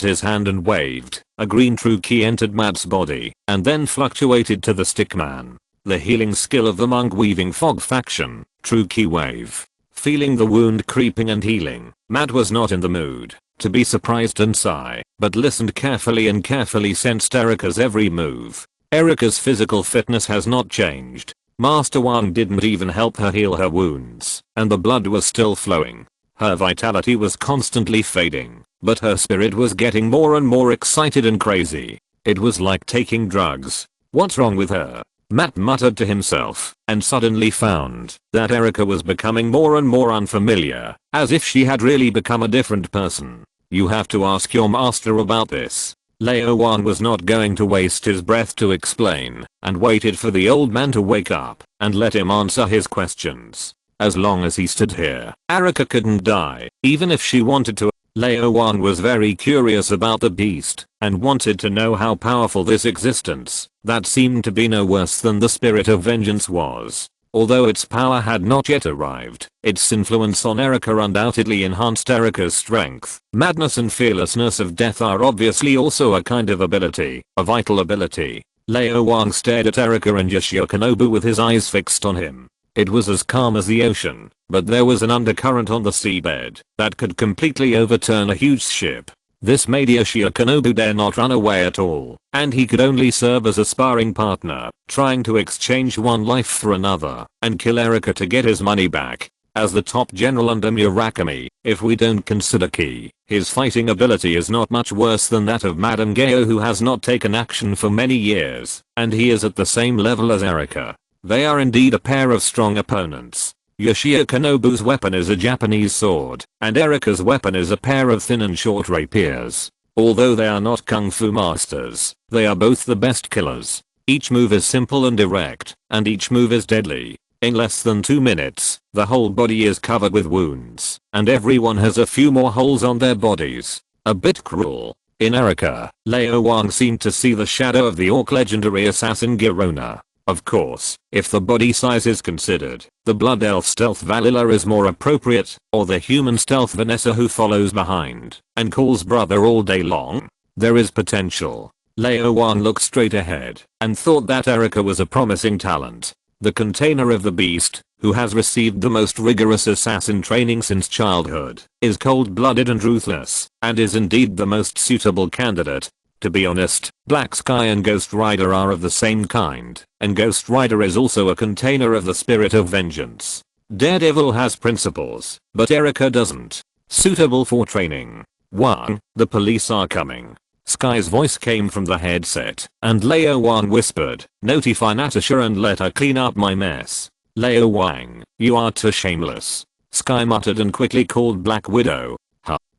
his hand and waved. A green true key entered Matt's body, and then fluctuated to the stickman. The healing skill of the monk weaving fog faction, true key wave. Feeling the wound creeping and healing, Matt was not in the mood to be surprised and sigh, but listened carefully and carefully sensed Erika's every move. Erika's physical fitness has not changed. Master Wang didn't even help her heal her wounds, and the blood was still flowing. Her vitality was constantly fading, but her spirit was getting more and more excited and crazy. It was like taking drugs. What's wrong with her? Matt muttered to himself, and suddenly found that Erika was becoming more and more unfamiliar, as if she had really become a different person. You have to ask your master about this. Lao Wang was not going to waste his breath to explain, and waited for the old man to wake up and let him answer his questions. As long as he stood here, Erika couldn't die, even if she wanted to. Lao Wang was very curious about the beast, and wanted to know how powerful this existence, that seemed to be no worse than the spirit of vengeance was. Although its power had not yet arrived, its influence on Erika undoubtedly enhanced Erika's strength. Madness and fearlessness of death are obviously also a kind of ability, a vital ability. Lao Wang stared at Erika and Yoshinobu with his eyes fixed on him. It was as calm as the ocean, but there was an undercurrent on the seabed that could completely overturn a huge ship. This made Yoshinobu dare not run away at all, and he could only serve as a sparring partner, trying to exchange one life for another, and kill Erika to get his money back. As the top general under Murakami, if we don't consider Ki, his fighting ability is not much worse than that of Madame Gao, who has not taken action for many years, and he is at the same level as Erika. They are indeed a pair of strong opponents. Yoshio Kanobu's weapon is a Japanese sword, and Erika's weapon is a pair of thin and short rapiers. Although they are not kung fu masters, they are both the best killers. Each move is simple and direct, and each move is deadly. In less than 2 minutes, the whole body is covered with wounds, and everyone has a few more holes on their bodies. A bit cruel. In Erika, Lao Wang seemed to see the shadow of the orc legendary assassin Girona. Of course, if the body size is considered, the blood elf stealth Valila is more appropriate, or the human stealth Vanessa who follows behind and calls brother all day long. There is potential. Lao Wang looked straight ahead and thought that Erika was a promising talent. The container of the beast, who has received the most rigorous assassin training since childhood, is cold-blooded and ruthless, and is indeed the most suitable candidate. To be honest, Black Sky and Ghost Rider are of the same kind, and Ghost Rider is also a container of the spirit of vengeance. Daredevil has principles, but Erika doesn't. Suitable for training. Wang, the police are coming. Sky's voice came from the headset, and Lao Wang whispered, notify Natasha and let her clean up my mess. Lao Wang, you are too shameless. Sky muttered and quickly called Black Widow.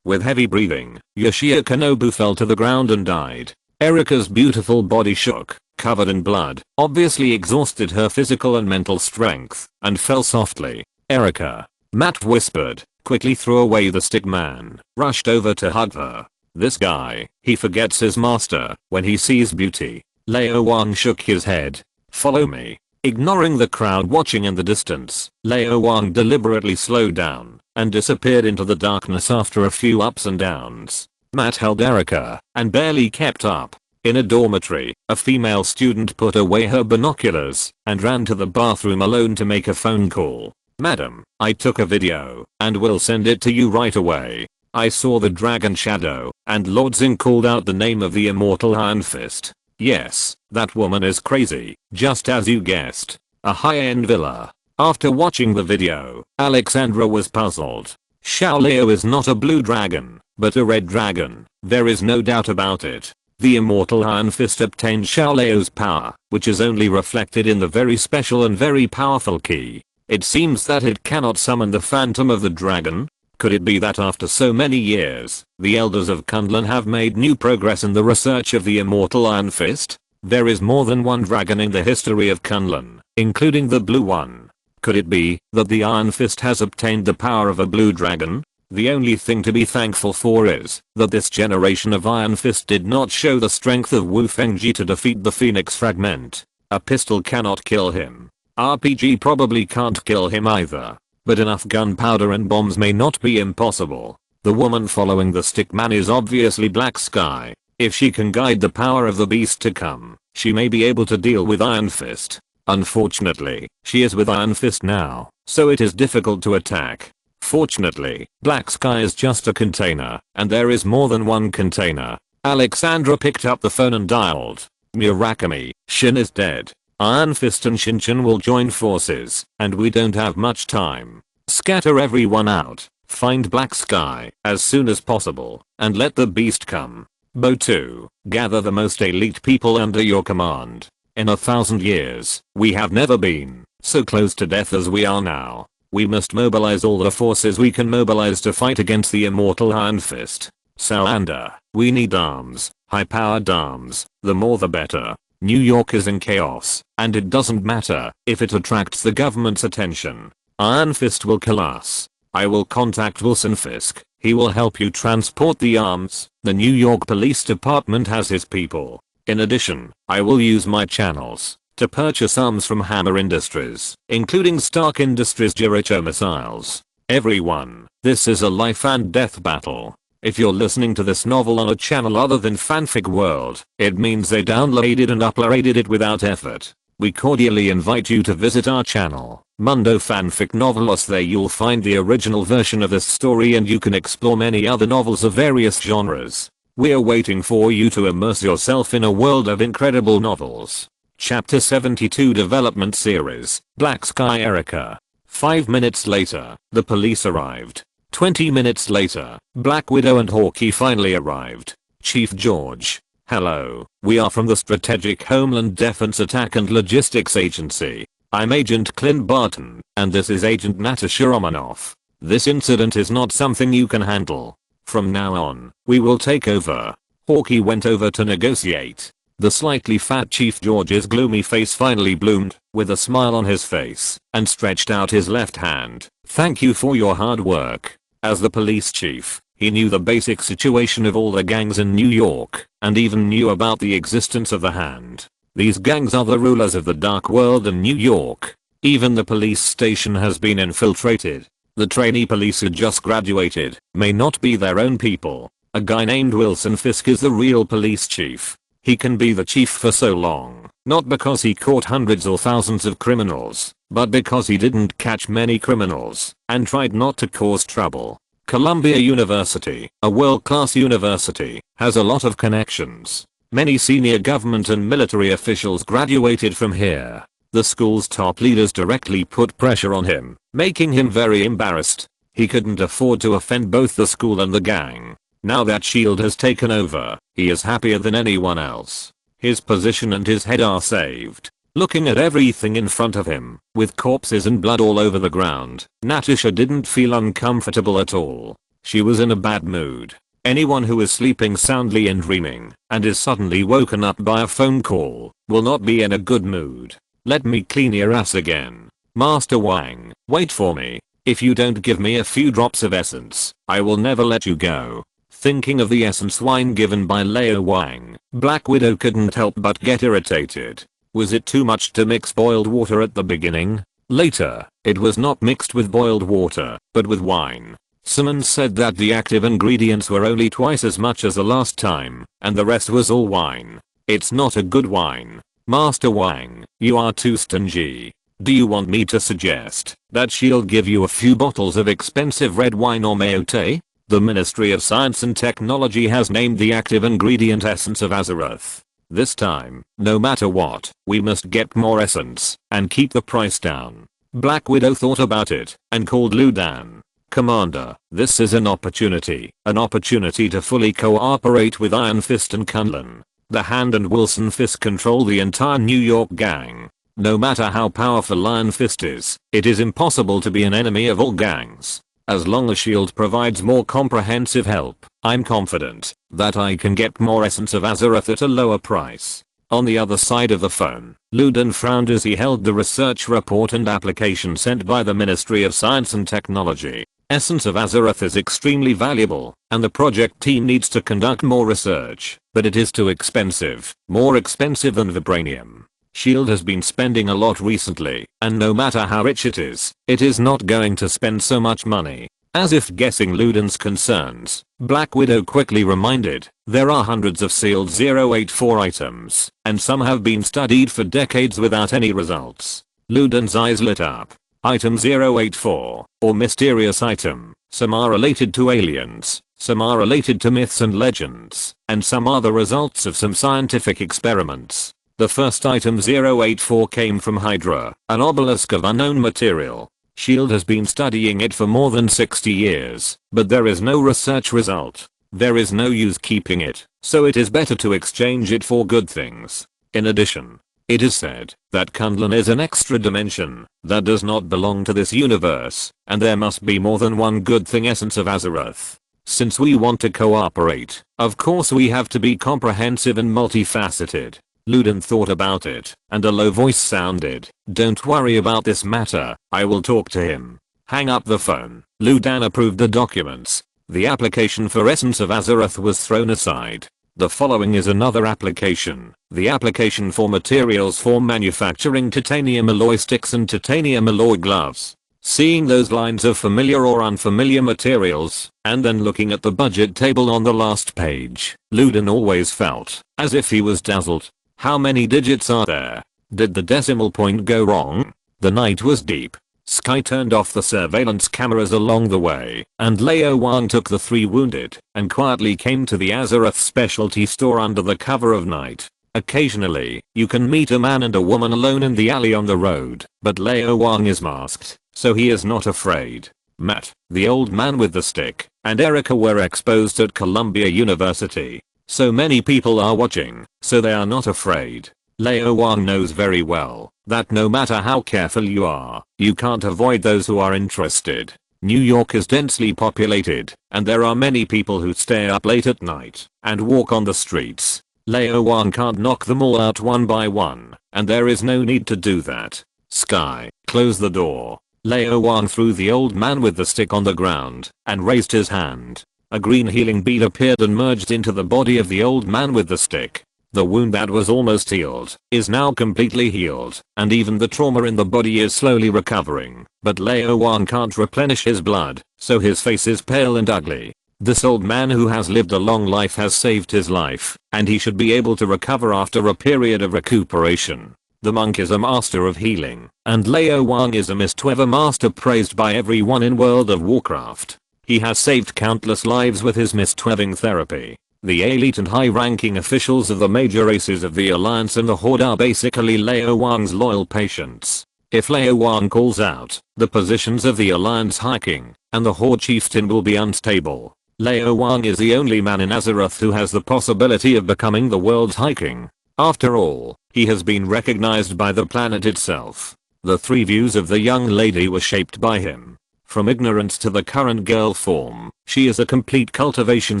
With heavy breathing, Yoshio Kanobu fell to the ground and died. Erika's beautiful body shook, covered in blood, obviously exhausted her physical and mental strength, and fell softly. Erika, Matt whispered, quickly threw away the stick man, rushed over to hug her. This guy, he forgets his master when he sees beauty. Lao Wang shook his head. Follow me. Ignoring the crowd watching in the distance, Lao Wang deliberately slowed down and disappeared into the darkness after a few ups and downs. Matt held Erika and barely kept up. In a dormitory, a female student put away her binoculars and ran to the bathroom alone to make a phone call. Madam, I took a video and will send it to you right away. I saw the dragon shadow, and Lord Zing called out the name of the immortal Iron Fist. Yes, that woman is crazy, just as you guessed. A high-end villa. After watching the video, Alexandra was puzzled. Xiaoleo is not a blue dragon, but a red dragon. There is no doubt about it. The immortal Iron Fist obtained Xiaoleo's power, which is only reflected in the very special and very powerful key. It seems that it cannot summon the phantom of the dragon. Could it be that after so many years, the elders of Kunlun have made new progress in the research of the immortal Iron Fist? There is more than one dragon in the history of Kunlun, including the blue one. Could it be that the Iron Fist has obtained the power of a blue dragon? The only thing to be thankful for is that this generation of Iron Fist did not show the strength of Wu Fengji to defeat the Phoenix Fragment. A pistol cannot kill him. RPG probably can't kill him either. But enough gunpowder and bombs may not be impossible. The woman following the stickman is obviously Black Sky. If she can guide the power of the beast to come, she may be able to deal with Iron Fist. Unfortunately, she is with Iron Fist now, so it is difficult to attack. Fortunately, Black Sky is just a container, and there is more than one container. Alexandra picked up the phone and dialed. Murakami, Shin is dead. Iron Fist and Shinchan will join forces, and we don't have much time. Scatter everyone out, find Black Sky as soon as possible, and let the beast come. Bo2, gather the most elite people under your command. In 1,000 years, we have never been so close to death as we are now. We must mobilize all the forces we can mobilize to fight against the immortal Iron Fist. Salander, we need arms, high-powered arms, the more the better. New York is in chaos, and it doesn't matter if it attracts the government's attention. Iron Fist will kill us. I will contact Wilson Fisk. He will help you transport the arms. The New York Police Department has his people. In addition, I will use my channels to purchase arms from Hammer Industries, including Stark Industries Jericho missiles. Everyone, this is a life and death battle. If you're listening to this novel on a channel other than Fanfic World, it means they downloaded and uploaded it without effort. We cordially invite you to visit our channel, Mundo Fanfic Novelos. There you'll find the original version of this story, and you can explore many other novels of various genres. We're waiting for you to immerse yourself in a world of incredible novels. Chapter 72 Development Series, Black Sky Erika. 5 minutes later, the police arrived. 20 minutes later, Black Widow and Hawkeye finally arrived. Chief George. Hello, we are from the Strategic Homeland Defense Attack and Logistics Agency. I'm Agent Clint Barton, and this is Agent Natasha Romanoff. This incident is not something you can handle. From now on, we will take over. Hawkeye went over to negotiate. The slightly fat Chief George's gloomy face finally bloomed, with a smile on his face, and stretched out his left hand. Thank you for your hard work. As the police chief, he knew the basic situation of all the gangs in New York, and even knew about the existence of the Hand. These gangs are the rulers of the dark world in New York. Even the police station has been infiltrated. The trainee police who just graduated may not be their own people. A guy named Wilson Fisk is the real police chief. He can be the chief for so long, not because he caught hundreds or thousands of criminals, but because he didn't catch many criminals and tried not to cause trouble. Columbia University, a world-class university, has a lot of connections. Many senior government and military officials graduated from here. The school's top leaders directly put pressure on him, making him very embarrassed. He couldn't afford to offend both the school and the gang. Now that S.H.I.E.L.D. has taken over, he is happier than anyone else. His position and his head are saved. Looking at everything in front of him, with corpses and blood all over the ground, Natasha didn't feel uncomfortable at all. She was in a bad mood. Anyone who is sleeping soundly and dreaming, and is suddenly woken up by a phone call, will not be in a good mood. Let me clean your ass again. Master Wang, wait for me. If you don't give me a few drops of essence, I will never let you go. Thinking of the essence wine given by Lao Wang, Black Widow couldn't help but get irritated. Was it too much to mix boiled water at the beginning? Later, it was not mixed with boiled water, but with wine. Simmons said that the active ingredients were only twice as much as the last time, and the rest was all wine. It's not a good wine. Master Wang, you are too stingy. Do you want me to suggest that S.H.I.E.L.D. give you a few bottles of expensive red wine or mayotte? The Ministry of Science and Technology has named the active ingredient Essence of Azeroth. This time, no matter what, we must get more essence and keep the price down. Black Widow thought about it and called Ludan. Commander, this is an opportunity to fully cooperate with Iron Fist and Kunlun. The Hand and Wilson Fisk control the entire New York gang. No matter how powerful Iron Fist is, it is impossible to be an enemy of all gangs. As long as S.H.I.E.L.D. provides more comprehensive help, I'm confident that I can get more Essence of Azeroth at a lower price. On the other side of the phone, Ludan frowned as he held the research report and application sent by the Ministry of Science and Technology. Essence of Azeroth is extremely valuable, and the project team needs to conduct more research, but it is too expensive, more expensive than vibranium. S.H.I.E.L.D. has been spending a lot recently, and no matter how rich it is not going to spend so much money. As if guessing Ludan's concerns, Black Widow quickly reminded, there are hundreds of sealed 084 items, and some have been studied for decades without any results. Ludan's eyes lit up. Item 084, or mysterious item, some are related to aliens, some are related to myths and legends, and some are the results of some scientific experiments. The first item 084 came from Hydra, an obelisk of unknown material. S.H.I.E.L.D. has been studying it for more than 60 years, but there is no research result. There is no use keeping it, so it is better to exchange it for good things. In addition, it is said that Kunlun is an extra dimension that does not belong to this universe, and there must be more than one good thing Essence of Azeroth. Since we want to cooperate, of course we have to be comprehensive and multifaceted. Ludan thought about it, and a low voice sounded, don't worry about this matter, I will talk to him. Hang up the phone. Ludan approved the documents. The application for Essence of Azeroth was thrown aside. The following is another application. The application for materials for manufacturing titanium alloy sticks and titanium alloy gloves. Seeing those lines of familiar or unfamiliar materials, and then looking at the budget table on the last page, Ludan always felt as if he was dazzled. How many digits are there? Did the decimal point go wrong? The night was deep. Sky turned off the surveillance cameras along the way, and Lao Wang took the 3 wounded and quietly came to the Azeroth specialty store under the cover of night. Occasionally, you can meet a man and a woman alone in the alley on the road, but Lao Wang is masked, so he is not afraid. Matt, the old man with the stick, and Erica were exposed at Columbia University. So many people are watching, so they are not afraid. Lao Wang knows very well that no matter how careful you are, you can't avoid those who are interested. New York is densely populated, and there are many people who stay up late at night and walk on the streets. Lao Wang can't knock them all out one by one, and there is no need to do that. Sky, close the door. Lao Wang threw the old man with the stick on the ground and raised his hand. A green healing bead appeared and merged into the body of the old man with the stick. The wound that was almost healed is now completely healed, and even the trauma in the body is slowly recovering. But Lao Wang can't replenish his blood, so his face is pale and ugly. This old man who has lived a long life has saved his life, and he should be able to recover after a period of recuperation. The monk is a master of healing, and Lao Wang is a Mistweaver master praised by everyone in World of Warcraft. He has saved countless lives with his Mistweaving therapy. The elite and high-ranking officials of the major races of the Alliance and the Horde are basically Lao Wang's loyal patients. If Lao Wang calls out, the positions of the Alliance hiking, and the Horde chieftain will be unstable. Lao Wang is the only man in Azeroth who has the possibility of becoming the world's hiking. After all, he has been recognized by the planet itself. The three views of the young lady were shaped by him. From ignorance to the current girl form, she is a complete cultivation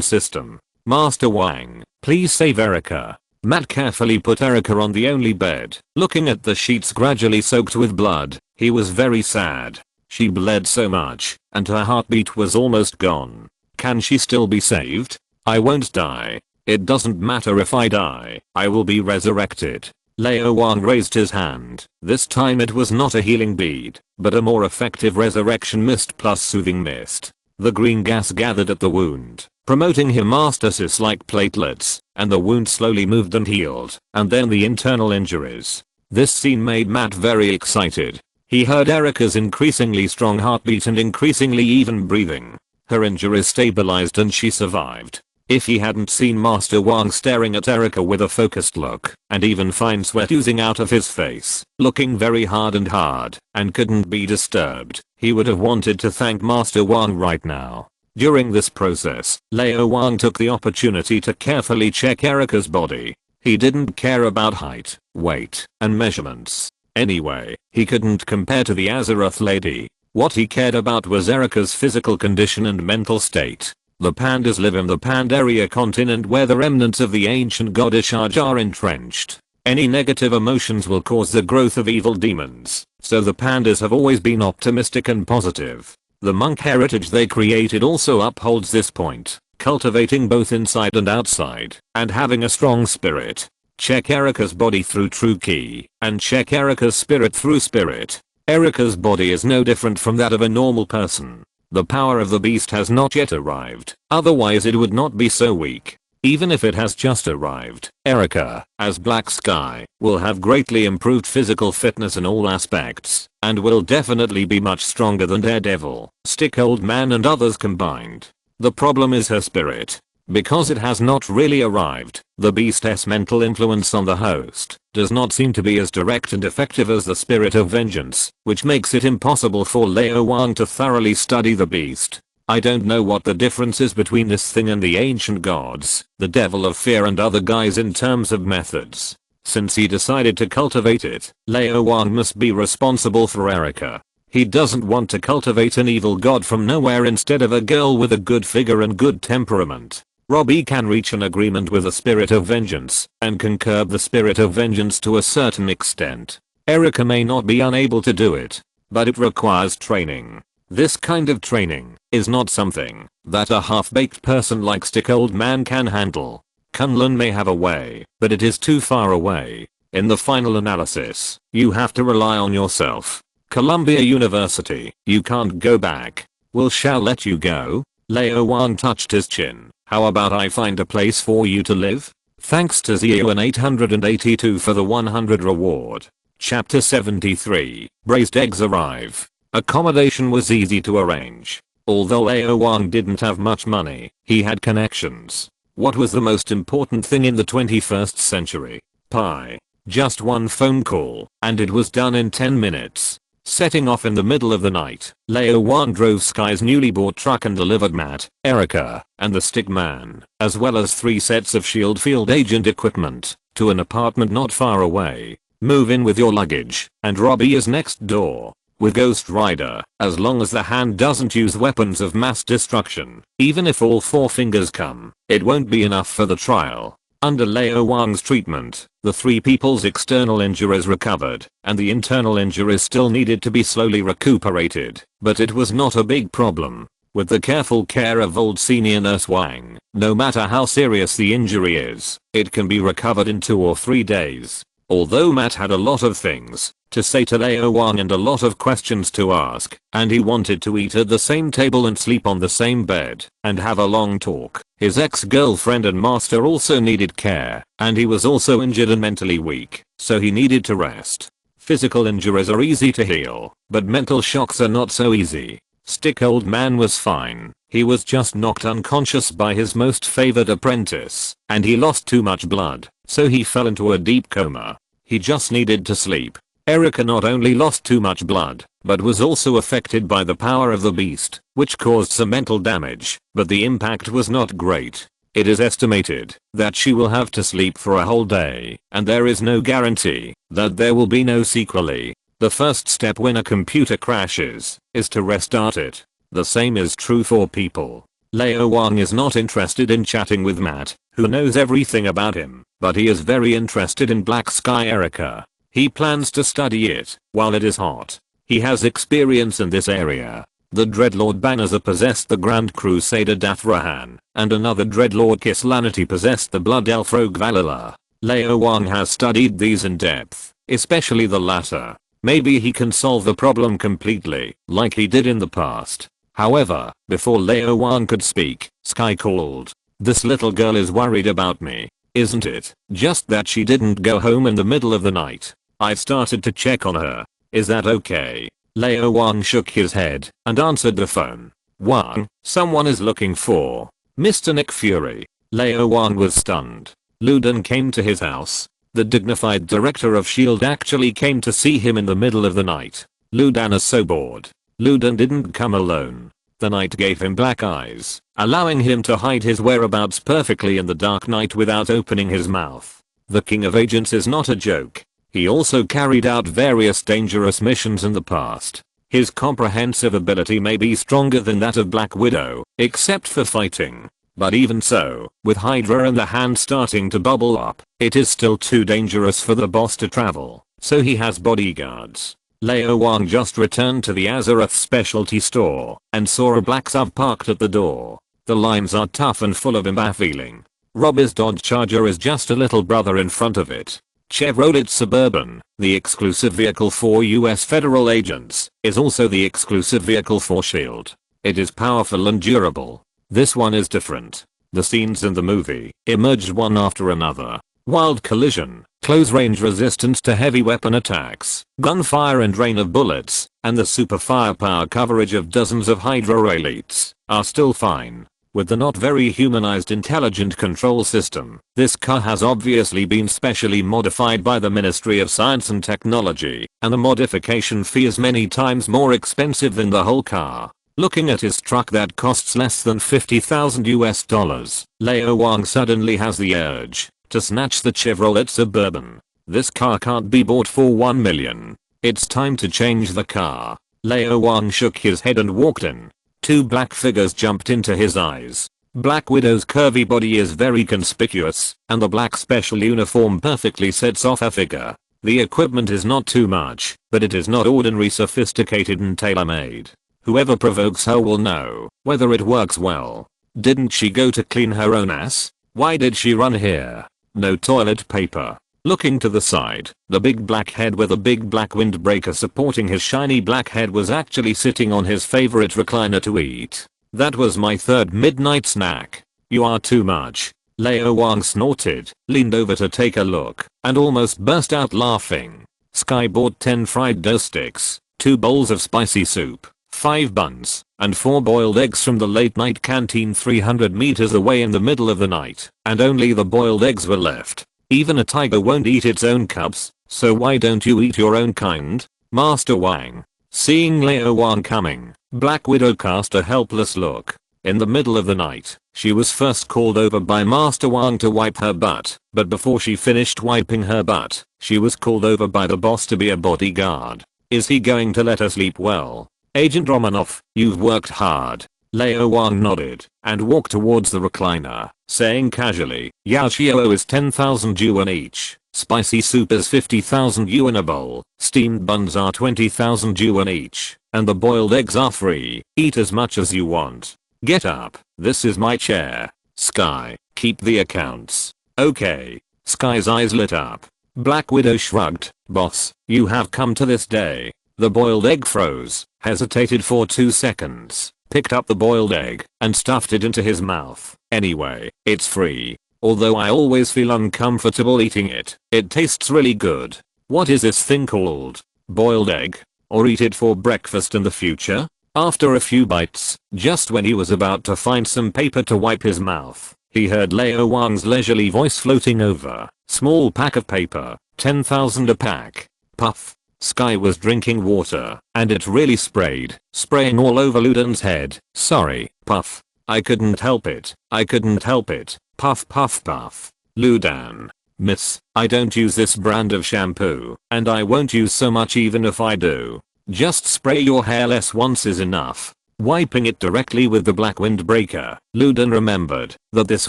system. Master Wang, please save Erica. Matt carefully put Erica on the only bed. Looking at the sheets gradually soaked with blood, he was very sad. She bled so much, and her heartbeat was almost gone. Can she still be saved? I won't die. It doesn't matter if I die, I will be resurrected. Lao Wang raised his hand. This time it was not a healing bead, but a more effective resurrection mist plus soothing mist. The green gas gathered at the wound, promoting hemostasis like platelets, and the wound slowly moved and healed, and then the internal injuries. This scene made Matt very excited. He heard Erica's increasingly strong heartbeat and increasingly even breathing. Her injuries stabilized and she survived. If he hadn't seen Master Wang staring at Erica with a focused look, and even fine sweat oozing out of his face, looking very hard, and couldn't be disturbed, he would have wanted to thank Master Wang right now. During this process, Lao Wang took the opportunity to carefully check Erica's body. He didn't care about height, weight, and measurements. Anyway, he couldn't compare to the Azeroth lady. What he cared about was Erica's physical condition and mental state. The pandas live in the Pandaria continent where the remnants of the ancient goddess Age are entrenched. Any negative emotions will cause the growth of evil demons, so the pandas have always been optimistic and positive. The monk heritage they created also upholds this point, cultivating both inside and outside, and having a strong spirit. Check Erica's body through True Key, and check Erica's spirit through Spirit. Erica's body is no different from that of a normal person. The power of the beast has not yet arrived, otherwise it would not be so weak. Even if it has just arrived, Erica, as Black Sky, will have greatly improved physical fitness in all aspects, and will definitely be much stronger than Daredevil, Stick Old Man and others combined. The problem is her spirit. Because it has not really arrived, the beast's mental influence on the host does not seem to be as direct and effective as the spirit of vengeance, which makes it impossible for Lao Wang to thoroughly study the beast. I don't know what the difference is between this thing and the ancient gods, the devil of fear and other guys in terms of methods. Since he decided to cultivate it, Lao Wang must be responsible for Erica. He doesn't want to cultivate an evil god from nowhere instead of a girl with a good figure and good temperament. Robbie can reach an agreement with the spirit of vengeance, and can curb the spirit of vengeance to a certain extent. Erica may not be unable to do it, but it requires training. This kind of training is not something that a half-baked person like Stick Old Man can handle. Kunlun may have a way, but it is too far away. In the final analysis, you have to rely on yourself. Columbia University, you can't go back. Shall let you go? Lao Wang touched his chin. How about I find a place for you to live? Thanks to Zio882 for the 100 reward. Chapter 73, Braised Eggs Arrive. Accommodation was easy to arrange. Although Lao Wang didn't have much money, he had connections. What was the most important thing in the 21st century? Pie. Just one phone call, and it was done in 10 minutes. Setting off in the middle of the night, Lao Wang drove Sky's newly bought truck and delivered Matt, Erica, and the stick man, as well as 3 sets of shield field agent equipment. to an apartment not far away. Move in with your luggage, and Robbie is next door. With Ghost Rider, as long as the hand doesn't use weapons of mass destruction, even if all 4 fingers come, it won't be enough for the trial. Under Lao Wang's treatment, the 3 people's external injuries recovered, and the internal injuries still needed to be slowly recuperated, but it was not a big problem. With the careful care of old senior nurse Wang, no matter how serious the injury is, it can be recovered in 2 or 3 days. Although Matt had a lot of things to say to Lao Wang and a lot of questions to ask, and he wanted to eat at the same table and sleep on the same bed, and have a long talk, his ex-girlfriend and master also needed care, and he was also injured and mentally weak, so he needed to rest. Physical injuries are easy to heal, but mental shocks are not so easy. Stick old man was fine, he was just knocked unconscious by his most favored apprentice, and he lost too much blood, so he fell into a deep coma. He just needed to sleep. Erica not only lost too much blood, but was also affected by the power of the beast, which caused some mental damage, but the impact was not great. It is estimated that she will have to sleep for a whole day, and there is no guarantee that there will be no sequelae. The first step when a computer crashes is to restart it. The same is true for people. Lao Wang is not interested in chatting with Matt, who knows everything about him, but he is very interested in Black Sky Erica. He plans to study it while it is hot. He has experience in this area. The Dreadlord Banazar possessed the Grand Crusader Dathrahan, and another Dreadlord Kislanity possessed the Blood Elf Rogue Valila. Lao Wang has studied these in depth, especially the latter. Maybe he can solve the problem completely, like he did in the past. However, before Lao Wang could speak, Sky called. This little girl is worried about me, isn't it? Just that she didn't go home in the middle of the night. I started to check on her. Is that okay? Lao Wang shook his head and answered the phone. Wang, someone is looking for Mr. Nick Fury. Lao Wang was stunned. Luden came to his house. The dignified director of S.H.I.E.L.D. actually came to see him in the middle of the night. Luden is so bored. Luden didn't come alone. The night gave him black eyes, allowing him to hide his whereabouts perfectly in the dark night without opening his mouth. The king of agents is not a joke. He also carried out various dangerous missions in the past. His comprehensive ability may be stronger than that of Black Widow, except for fighting. But even so, with Hydra and the hand starting to bubble up, it is still too dangerous for the boss to travel, so he has bodyguards. Lao Wang just returned to the Azeroth specialty store and saw a black sub parked at the door. The lines are tough and full of imba feeling. Robbie's Dodge Charger is just a little brother in front of it. Chevrolet Suburban, the exclusive vehicle for US federal agents, is also the exclusive vehicle for S.H.I.E.L.D. It is powerful and durable. This one is different. The scenes in the movie emerged one after another. Wild collision, close range resistance to heavy weapon attacks, gunfire and rain of bullets, and the super firepower coverage of dozens of Hydra elites are still fine. With the not very humanized intelligent control system, this car has obviously been specially modified by the Ministry of Science and Technology, and the modification fee is many times more expensive than the whole car. Looking at his truck that costs less than $50,000, Lao Wang suddenly has the urge to snatch the Chevrolet Suburban. This car can't be bought for $1 million. It's time to change the car. Lao Wang shook his head and walked in. 2 black figures jumped into his eyes. Black Widow's curvy body is very conspicuous, and the black special uniform perfectly sets off her figure. The equipment is not too much, but it is not ordinary, sophisticated and tailor-made. Whoever provokes her will know whether it works well. Didn't she go to clean her own ass? Why did she run here? No toilet paper. Looking to the side, the big black head with a big black windbreaker supporting his shiny black head was actually sitting on his favorite recliner to eat. That was my third midnight snack. You are too much. Lao Wang snorted, leaned over to take a look, and almost burst out laughing. Sky bought 10 fried dough sticks, 2 bowls of spicy soup, 5 buns, and 4 boiled eggs from the late night canteen 300 meters away in the middle of the night, and only the boiled eggs were left. Even a tiger won't eat its own cubs, so why don't you eat your own kind, Master Wang? Seeing Lao Wang coming, Black Widow cast a helpless look. In the middle of the night, she was first called over by Master Wang to wipe her butt, but before she finished wiping her butt, she was called over by the boss to be a bodyguard. Is he going to let her sleep well? Agent Romanov, you've worked hard. Lao Wang nodded and walked towards the recliner, saying casually, Yao Xiao is 10,000 yuan each, spicy soup is 50,000 yuan a bowl, steamed buns are 20,000 yuan each, and the boiled eggs are free. Eat as much as you want. Get up, this is my chair. Sky, keep the accounts. Okay. Sky's eyes lit up. Black Widow shrugged, boss, you have come to this day. The boiled egg froze, hesitated for 2 seconds, picked up the boiled egg, and stuffed it into his mouth. Anyway, it's free. Although I always feel uncomfortable eating it, it tastes really good. What is this thing called? Boiled egg? Or eat it for breakfast in the future? After a few bites, just when he was about to find some paper to wipe his mouth, he heard Lao Wang's leisurely voice floating over. Small pack of paper, 10,000 a pack. Puff. Sky was drinking water, and it really spraying all over Luden's head. Sorry, puff. I couldn't help it. I couldn't help it. Puff puff puff. Ludan. Miss, I don't use this brand of shampoo, and I won't use so much even if I do. Just spray your hair less once is enough. Wiping it directly with the black windbreaker, Luden remembered that this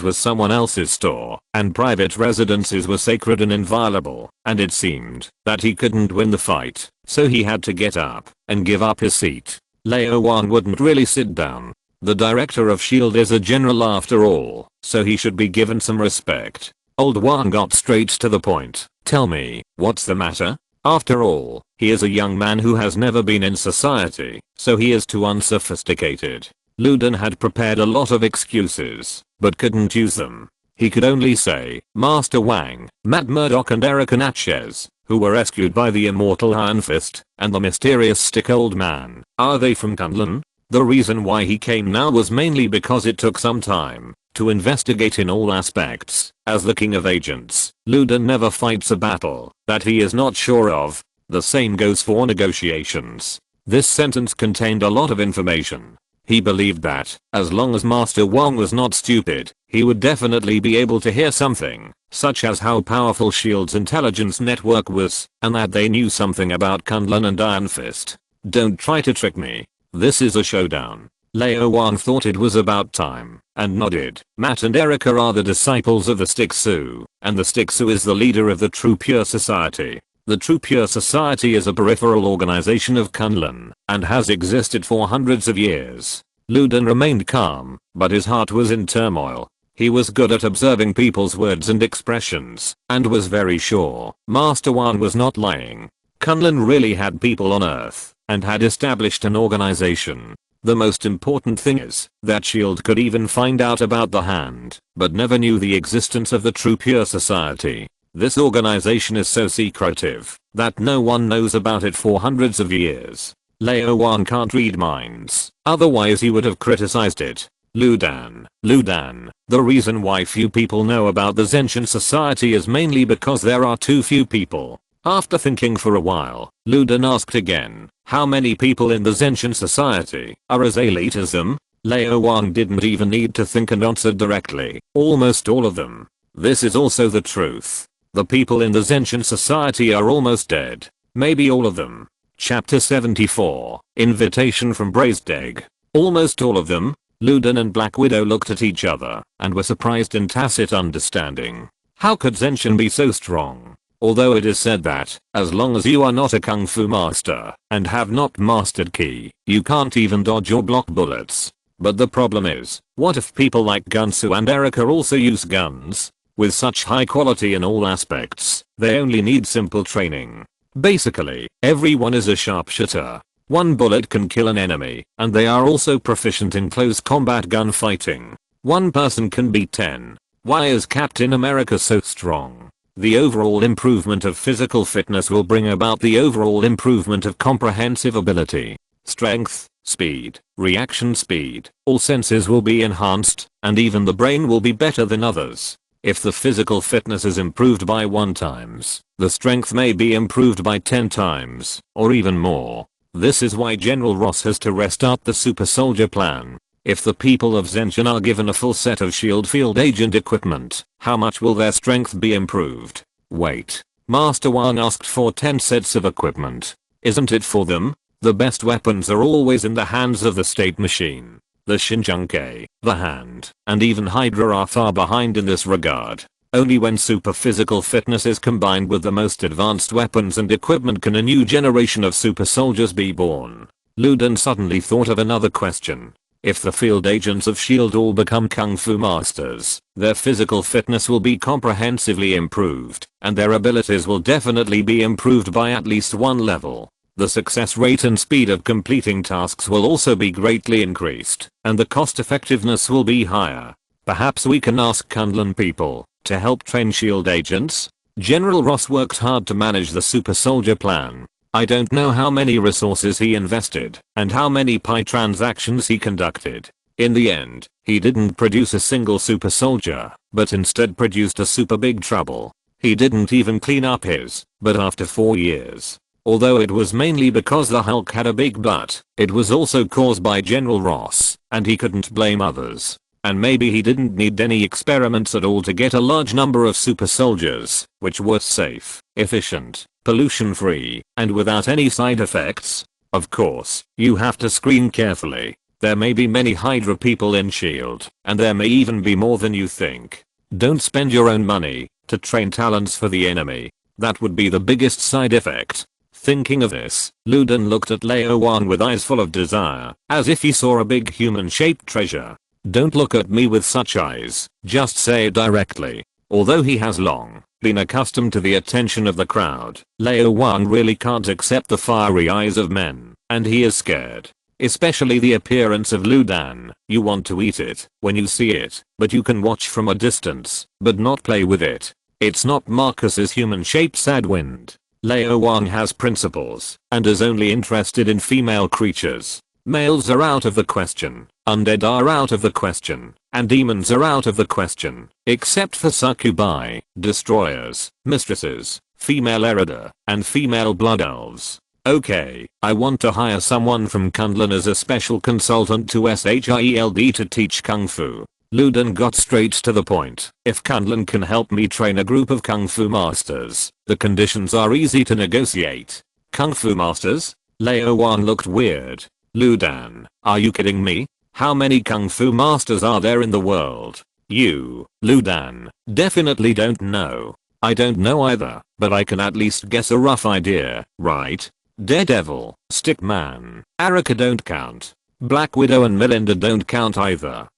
was someone else's store, and private residences were sacred and inviolable, and it seemed that he couldn't win the fight, so he had to get up and give up his seat. Lao Wang wouldn't really sit down. The director of S.H.I.E.L.D. is a general after all, so he should be given some respect. Old Wang got straight to the point. Tell me, what's the matter? After all, he is a young man who has never been in society, so he is too unsophisticated. Luden had prepared a lot of excuses, but couldn't use them. He could only say, Master Wang, Matt Murdock and Erica Natchez, who were rescued by the immortal Iron Fist, and the mysterious stick old man. Are they from Kunlun? The reason why he came now was mainly because it took some time to investigate in all aspects. As the king of agents, Luden never fights a battle that he is not sure of. The same goes for negotiations. This sentence contained a lot of information. He believed that, as long as Master Wang was not stupid, he would definitely be able to hear something, such as how powerful S.H.I.E.L.D.'s intelligence network was, and that they knew something about Kunlun and Iron Fist. Don't try to trick me. This is a showdown. Lao Wang thought it was about time, and nodded. Matt and Erica are the disciples of the Stick-Su, and the Stick-Su is the leader of the True Pure Society. The True Pure Society is a peripheral organization of Kunlun, and has existed for hundreds of years. Luden remained calm, but his heart was in turmoil. He was good at observing people's words and expressions, and was very sure Master Wang was not lying. Kunlun really had people on Earth, and had established an organization. The most important thing is that S.H.I.E.L.D. could even find out about the Hand, but never knew the existence of the True Pure Society. This organization is so secretive that no one knows about it for hundreds of years. Lao Wang can't read minds, otherwise he would have criticized it. Ludan, the reason why few people know about the Zenshin Society is mainly because there are too few people. After thinking for a while, Luden asked again, how many people in the Zenshin Society are as elite as them? Lao Wang didn't even need to think and answered directly, almost all of them. This is also the truth. The people in the Zenshin Society are almost dead. Maybe all of them. Chapter 74, Invitation from Braised Egg. Almost all of them? Luden and Black Widow looked at each other, and were surprised in tacit understanding. How could Zenshin be so strong? Although it is said that, as long as you are not a kung fu master, and have not mastered ki, you can't even dodge or block bullets. But the problem is, what if people like Gunsu and Erica also use guns? With such high quality in all aspects, they only need simple training. Basically, everyone is a sharpshooter. One bullet can kill an enemy, and they are also proficient in close combat gunfighting. One person can beat 10. Why is Captain America so strong? The overall improvement of physical fitness will bring about the overall improvement of comprehensive ability. Strength, speed, reaction speed, all senses will be enhanced, and even the brain will be better than others. If the physical fitness is improved by 1 times, the strength may be improved by 10 times, or even more. This is why General Ross has to restart the Super Soldier plan. If the people of Zenshan are given a full set of shield field agent equipment, how much will their strength be improved? Wait. Master Wang asked for 10 sets of equipment. Isn't it for them? The best weapons are always in the hands of the state machine. The Shinjunkei, the Hand, and even Hydra are far behind in this regard. Only when super physical fitness is combined with the most advanced weapons and equipment can a new generation of super soldiers be born. Luden suddenly thought of another question. If the field agents of S.H.I.E.L.D. all become Kung Fu masters, their physical fitness will be comprehensively improved, and their abilities will definitely be improved by at least one level. The success rate and speed of completing tasks will also be greatly increased, and the cost effectiveness will be higher. Perhaps we can ask Kunlun people to help train S.H.I.E.L.D. agents? General Ross worked hard to manage the super soldier plan. I don't know how many resources he invested and how many Pi transactions he conducted. In the end, he didn't produce a single super soldier, but instead produced a super big trouble. He didn't even clean up his, but after 4 years. Although it was mainly because the Hulk had a big butt, it was also caused by General Ross, and he couldn't blame others. And maybe he didn't need any experiments at all to get a large number of super soldiers, which were safe, efficient, pollution free, and without any side effects. Of course, you have to screen carefully. There may be many Hydra people in S.H.I.E.L.D., and there may even be more than you think. Don't spend your own money to train talents for the enemy. That would be the biggest side effect. Thinking of this, Luden looked at Lao Wang with eyes full of desire, as if he saw a big human-shaped treasure. Don't look at me with such eyes, just say it directly. Although he has long been accustomed to the attention of the crowd, Lao Wang really can't accept the fiery eyes of men, and he is scared. Especially the appearance of Ludan. You want to eat it when you see it, but you can watch from a distance, but not play with it. It's not Marcus's human-shaped sad wind. Lao Wang has principles and is only interested in female creatures. Males are out of the question, undead are out of the question, and demons are out of the question, except for succubi, destroyers, mistresses, female Erida, and female blood elves. Okay, I want to hire someone from Kunlun as a special consultant to S.H.I.E.L.D. to teach Kung Fu. Luden got straight to the point. If Kunlun can help me train a group of Kung Fu masters, the conditions are easy to negotiate. Kung Fu masters? Lao Wang looked weird. Ludan, are you kidding me? How many Kung Fu masters are there in the world? You, Ludan, definitely don't know. I don't know either, but I can at least guess a rough idea, right? Daredevil, Stickman, Arika don't count. Black Widow and Melinda don't count either.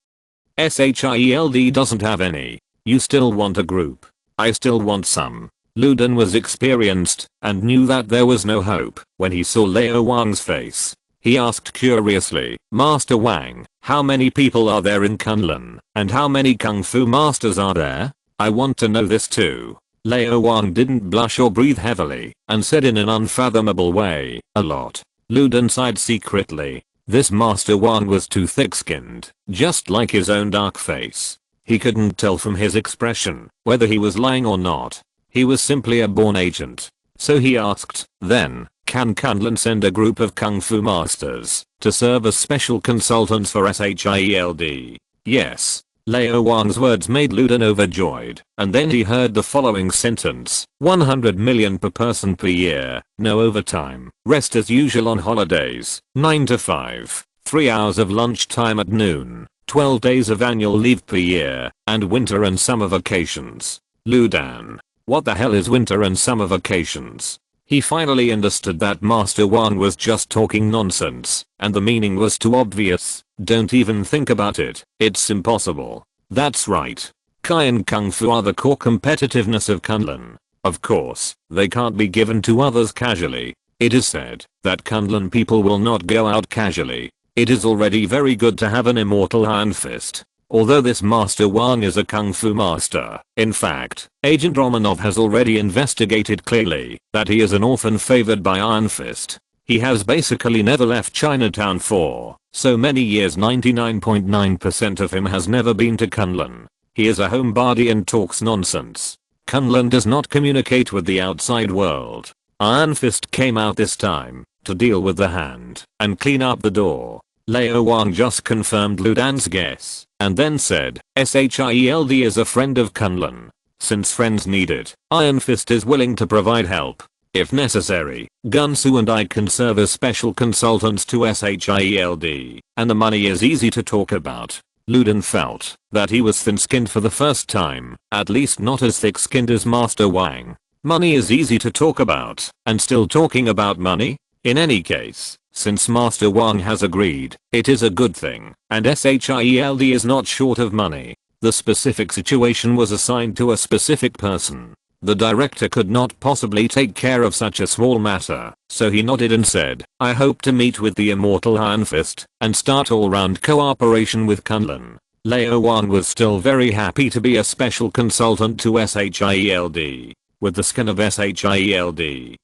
S.H.I.E.L.D. doesn't have any. You still want a group. I still want some. Luden was experienced and knew that there was no hope when he saw Lao Wang's face. He asked curiously, Master Wang, how many people are there in Kunlun, and how many Kung Fu masters are there? I want to know this too. Lao Wang didn't blush or breathe heavily, and said in an unfathomable way, a lot. Luden sighed secretly. This Master Wang was too thick-skinned, just like his own dark face. He couldn't tell from his expression whether he was lying or not. He was simply a born agent. So he asked, then, can Kunlun send a group of Kung Fu masters to serve as special consultants for S.H.I.E.L.D.? Yes. Lao Wang's words made Luden overjoyed, and then he heard the following sentence. 100 million per person per year, no overtime, rest as usual on holidays, 9 to 5, 3 hours of lunch time at noon, 12 days of annual leave per year, and winter and summer vacations. Ludan. What the hell is winter and summer vacations? He finally understood that Master Wang was just talking nonsense, and the meaning was too obvious. Don't even think about it, it's impossible. That's right. Kai and Kung Fu are the core competitiveness of Kunlun. Of course, they can't be given to others casually. It is said that Kunlun people will not go out casually. It is already very good to have an immortal Iron Fist. Although this Master Wang is a Kung Fu master, in fact, Agent Romanov has already investigated clearly that he is an orphan favored by Iron Fist. He has basically never left Chinatown for so many years. 99.9% of him has never been to Kunlun. He is a homebody and talks nonsense. Kunlun does not communicate with the outside world. Iron Fist came out this time to deal with the Hand and clean up the door. Lao Wang just confirmed Ludan's guess, and then said, SHIELD is a friend of Kunlun. Since friends need it, Iron Fist is willing to provide help. If necessary, Gunsu and I can serve as special consultants to SHIELD, and the money is easy to talk about. Ludan felt that he was thin-skinned for the first time, at least not as thick-skinned as Master Wang. Money is easy to talk about, and still talking about money? In any case, since Master Wang has agreed, it is a good thing, and SHIELD is not short of money. The specific situation was assigned to a specific person. The director could not possibly take care of such a small matter, so he nodded and said, I hope to meet with the immortal Iron Fist, and start all-round cooperation with Kunlun. Lao Wang was still very happy to be a special consultant to SHIELD. With the skin of SHIELD,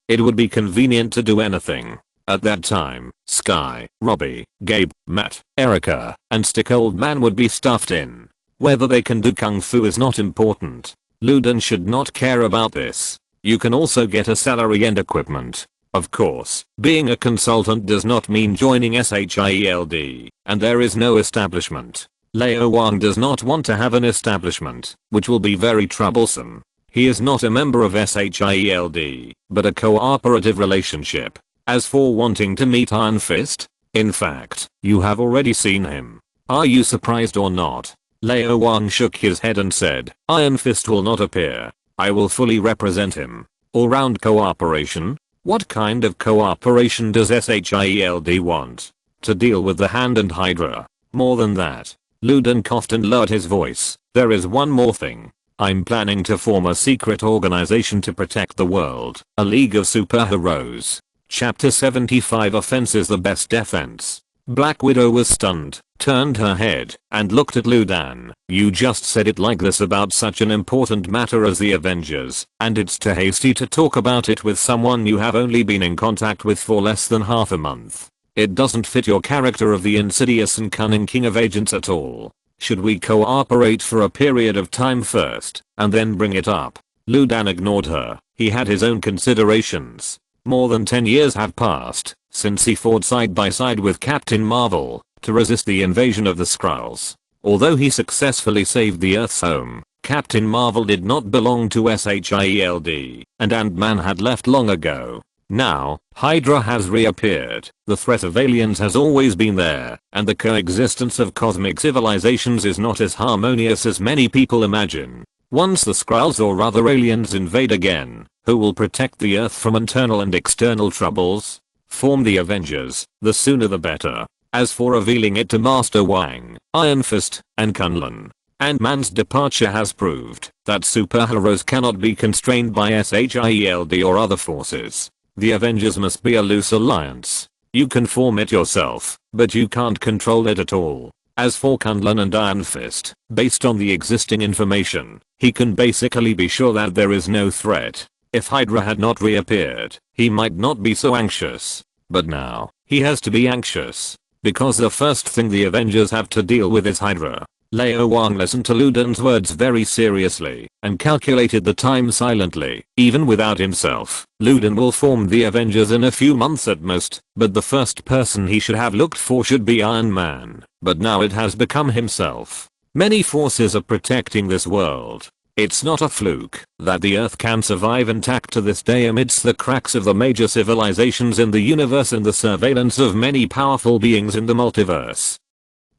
it would be convenient to do anything. At that time, Sky, Robbie, Gabe, Matt, Erica, and Stick Old Man would be stuffed in. Whether they can do Kung Fu is not important. Ludan should not care about this. You can also get a salary and equipment. Of course, being a consultant does not mean joining SHIELD, and there is no establishment. Lao Wang does not want to have an establishment, which will be very troublesome. He is not a member of SHIELD, but a cooperative relationship. As for wanting to meet Iron Fist, in fact, you have already seen him. Are you surprised or not? Lao Wang shook his head and said, Iron Fist will not appear. I will fully represent him. All-round cooperation? What kind of cooperation does SHIELD want? To deal with the Hand and Hydra? More than that. Ludan coughed and lowered his voice. There is one more thing. I'm planning to form a secret organization to protect the world. A League of Superheroes. Chapter 75 Offense is the best defense. Black Widow was stunned, turned her head, and looked at Ludan. You just said it like this about such an important matter as the Avengers, and it's too hasty to talk about it with someone you have only been in contact with for less than half a month. It doesn't fit your character of the insidious and cunning king of agents at all. Should we cooperate for a period of time first, and then bring it up? Ludan ignored her. He had his own considerations. More than 10 years have passed since he fought side by side with Captain Marvel to resist the invasion of the Skrulls. Although he successfully saved the Earth's home, Captain Marvel did not belong to SHIELD, and Ant-Man had left long ago. Now, Hydra has reappeared. The threat of aliens has always been there, and the coexistence of cosmic civilizations is not as harmonious as many people imagine. Once the Skrulls or other aliens invade again, who will protect the Earth from internal and external troubles? Form the Avengers, the sooner the better. As for revealing it to Master Wang, Iron Fist, and Kunlun, Ant-Man's departure has proved that superheroes cannot be constrained by SHIELD or other forces. The Avengers must be a loose alliance. You can form it yourself, but you can't control it at all. As for Kunlun and Iron Fist, based on the existing information, he can basically be sure that there is no threat. If Hydra had not reappeared, he might not be so anxious. But now, he has to be anxious. Because the first thing the Avengers have to deal with is Hydra. Lao Wang listened to Ludan's words very seriously, and calculated the time silently. Even without himself, Ludan will form the Avengers in a few months at most, but the first person he should have looked for should be Iron Man. But now it has become himself. Many forces are protecting this world. It's not a fluke that the Earth can survive intact to this day amidst the cracks of the major civilizations in the universe and the surveillance of many powerful beings in the multiverse.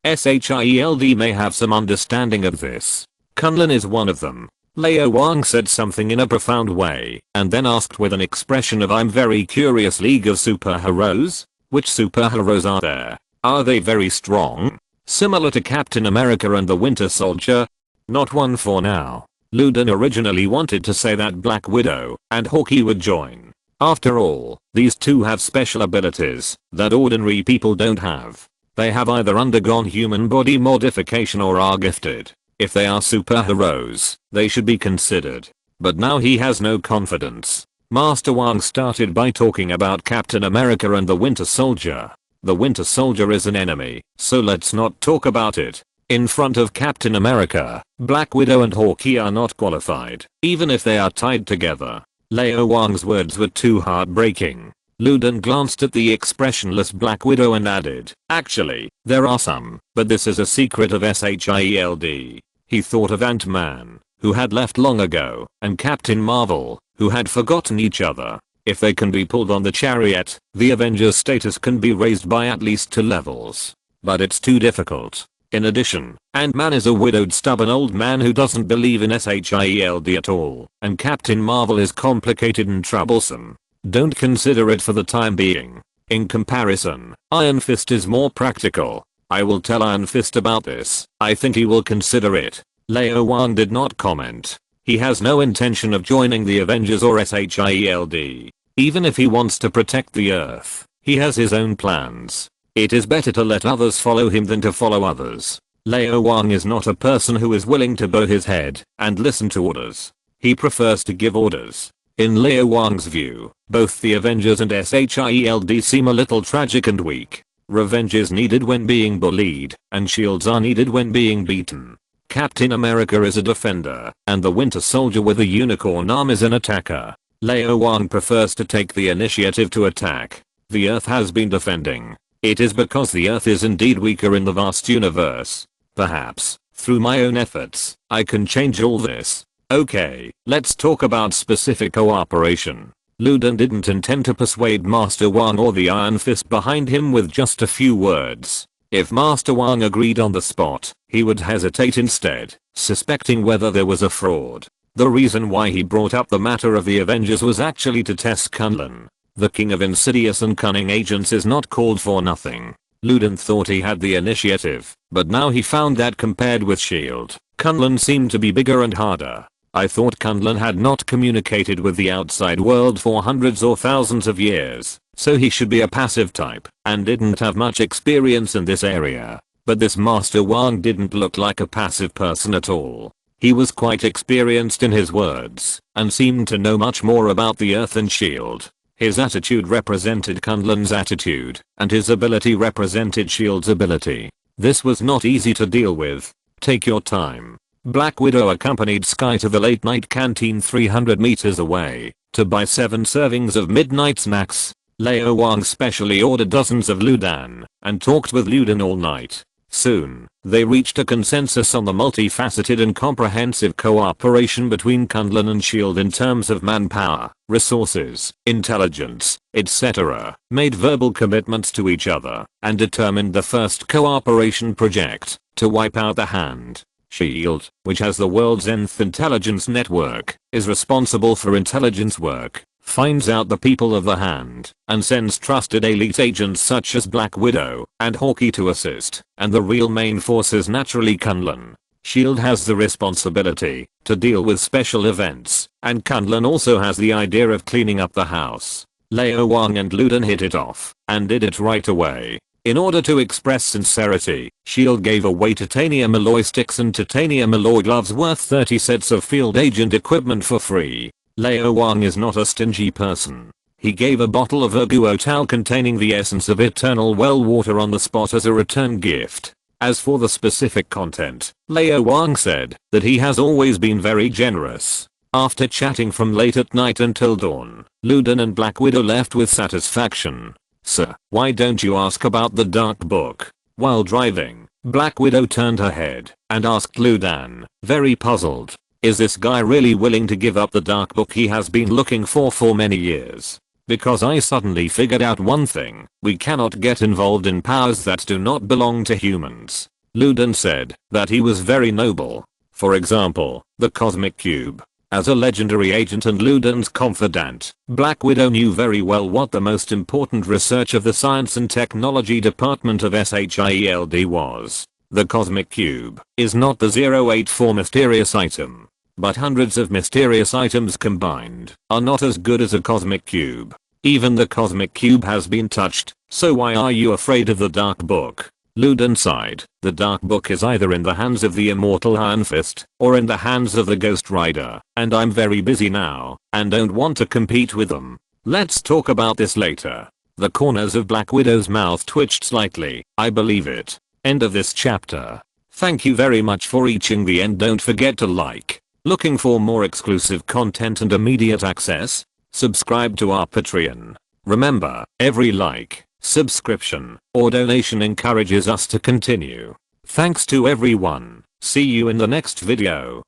SHIELD may have some understanding of this. Kunlun is one of them. Lao Wang said something in a profound way, and then asked with an expression of I'm very curious. League of Superheroes? Which superheroes are there? Are they very strong? Similar to Captain America and the Winter Soldier? Not one for now. Ludan originally wanted to say that Black Widow and Hawkeye would join. After all, these two have special abilities that ordinary people don't have. They have either undergone human body modification or are gifted. If they are superheroes, they should be considered. But now he has no confidence. Master Wang started by talking about Captain America and the Winter Soldier. The Winter Soldier is an enemy, so let's not talk about it. In front of Captain America, Black Widow and Hawkeye are not qualified, even if they are tied together. Lao Wang's words were too heartbreaking. Ludin glanced at the expressionless Black Widow and added, "Actually, there are some, but this is a secret of SHIELD. He thought of Ant-Man, who had left long ago, and Captain Marvel, who had forgotten each other. If they can be pulled on the chariot, the Avengers status can be raised by at least 2 levels. But it's too difficult. In addition, Ant-Man is a widowed stubborn old man who doesn't believe in SHIELD at all, and Captain Marvel is complicated and troublesome. Don't consider it for the time being. In comparison, Iron Fist is more practical. I will tell Iron Fist about this. I think he will consider it." Lao Wang did not comment. He has no intention of joining the Avengers or SHIELD. Even if he wants to protect the Earth, he has his own plans. It is better to let others follow him than to follow others. Lao Wang is not a person who is willing to bow his head and listen to orders. He prefers to give orders. In Lao Wang's view, both the Avengers and SHIELD seem a little tragic and weak. Revenge is needed when being bullied, and shields are needed when being beaten. Captain America is a defender, and the Winter Soldier with a unicorn arm is an attacker. Lao Wang prefers to take the initiative to attack. The Earth has been defending. It is because the Earth is indeed weaker in the vast universe. Perhaps, through my own efforts, I can change all this. Okay, let's talk about specific cooperation. Ludin didn't intend to persuade Master Wang or the Iron Fist behind him with just a few words. If Master Wang agreed on the spot, he would hesitate instead, suspecting whether there was a fraud. The reason why he brought up the matter of the Avengers was actually to test Kunlun. The king of insidious and cunning agents is not called for nothing. Ludin thought he had the initiative, but now he found that compared with S.H.I.E.L.D., Kunlun seemed to be bigger and harder. I thought Kunlun had not communicated with the outside world for hundreds or thousands of years, so he should be a passive type, and didn't have much experience in this area. But this Master Wang didn't look like a passive person at all. He was quite experienced in his words, and seemed to know much more about the Earth and S.H.I.E.L.D. His attitude represented Kunlun's attitude, and his ability represented S.H.I.E.L.D's ability. This was not easy to deal with. Take your time. Black Widow accompanied Sky to the late night canteen 300 meters away to buy 7 servings of midnight snacks. Lao Wang specially ordered dozens of Ludin and talked with Ludin all night. Soon, they reached a consensus on the multifaceted and comprehensive cooperation between Kunlun and S.H.I.E.L.D. in terms of manpower, resources, intelligence, etc., made verbal commitments to each other, and determined the first cooperation project to wipe out the Hand. S.H.I.E.L.D., which has the world's nth intelligence network, is responsible for intelligence work, finds out the people of the Hand, and sends trusted elite agents such as Black Widow and Hawkeye to assist, and the real main force is naturally Kunlun. S.H.I.E.L.D. has the responsibility to deal with special events, and Kunlun also has the idea of cleaning up the house. Lao Wang and Ludin hit it off, and did it right away. In order to express sincerity, S.H.I.E.L.D. gave away titanium alloy sticks and titanium alloy gloves worth 30 sets of field agent equipment for free. Lao Wang is not a stingy person. He gave a bottle of Erguotal containing the essence of eternal well water on the spot as a return gift. As for the specific content, Lao Wang said that he has always been very generous. After chatting from late at night until dawn, Ludin and Black Widow left with satisfaction. "Sir, why don't you ask about the dark book?" While driving, Black Widow turned her head and asked Ludin, very puzzled, "Is this guy really willing to give up the dark book he has been looking for many years? Because I suddenly figured out one thing, we cannot get involved in powers that do not belong to humans." Ludin said that he was very noble. For example, the Cosmic Cube. As a legendary agent and Ludin's confidant, Black Widow knew very well what the most important research of the Science and Technology Department of SHIELD was. The Cosmic Cube is not the 084 mysterious item, but hundreds of mysterious items combined are not as good as a Cosmic Cube. Even the Cosmic Cube has been touched, so why are you afraid of the Dark Book? Ludin sighed. The Dark Book is either in the hands of the immortal Iron Fist, or in the hands of the Ghost Rider, and I'm very busy now, and don't want to compete with them. Let's talk about this later. The corners of Black Widow's mouth twitched slightly. I believe it. End of this chapter. Thank you very much for reaching the end. Don't forget to like. Looking for more exclusive content and immediate access? Subscribe to our Patreon. Remember, every like, subscription, or donation encourages us to continue. Thanks to everyone. See you in the next video.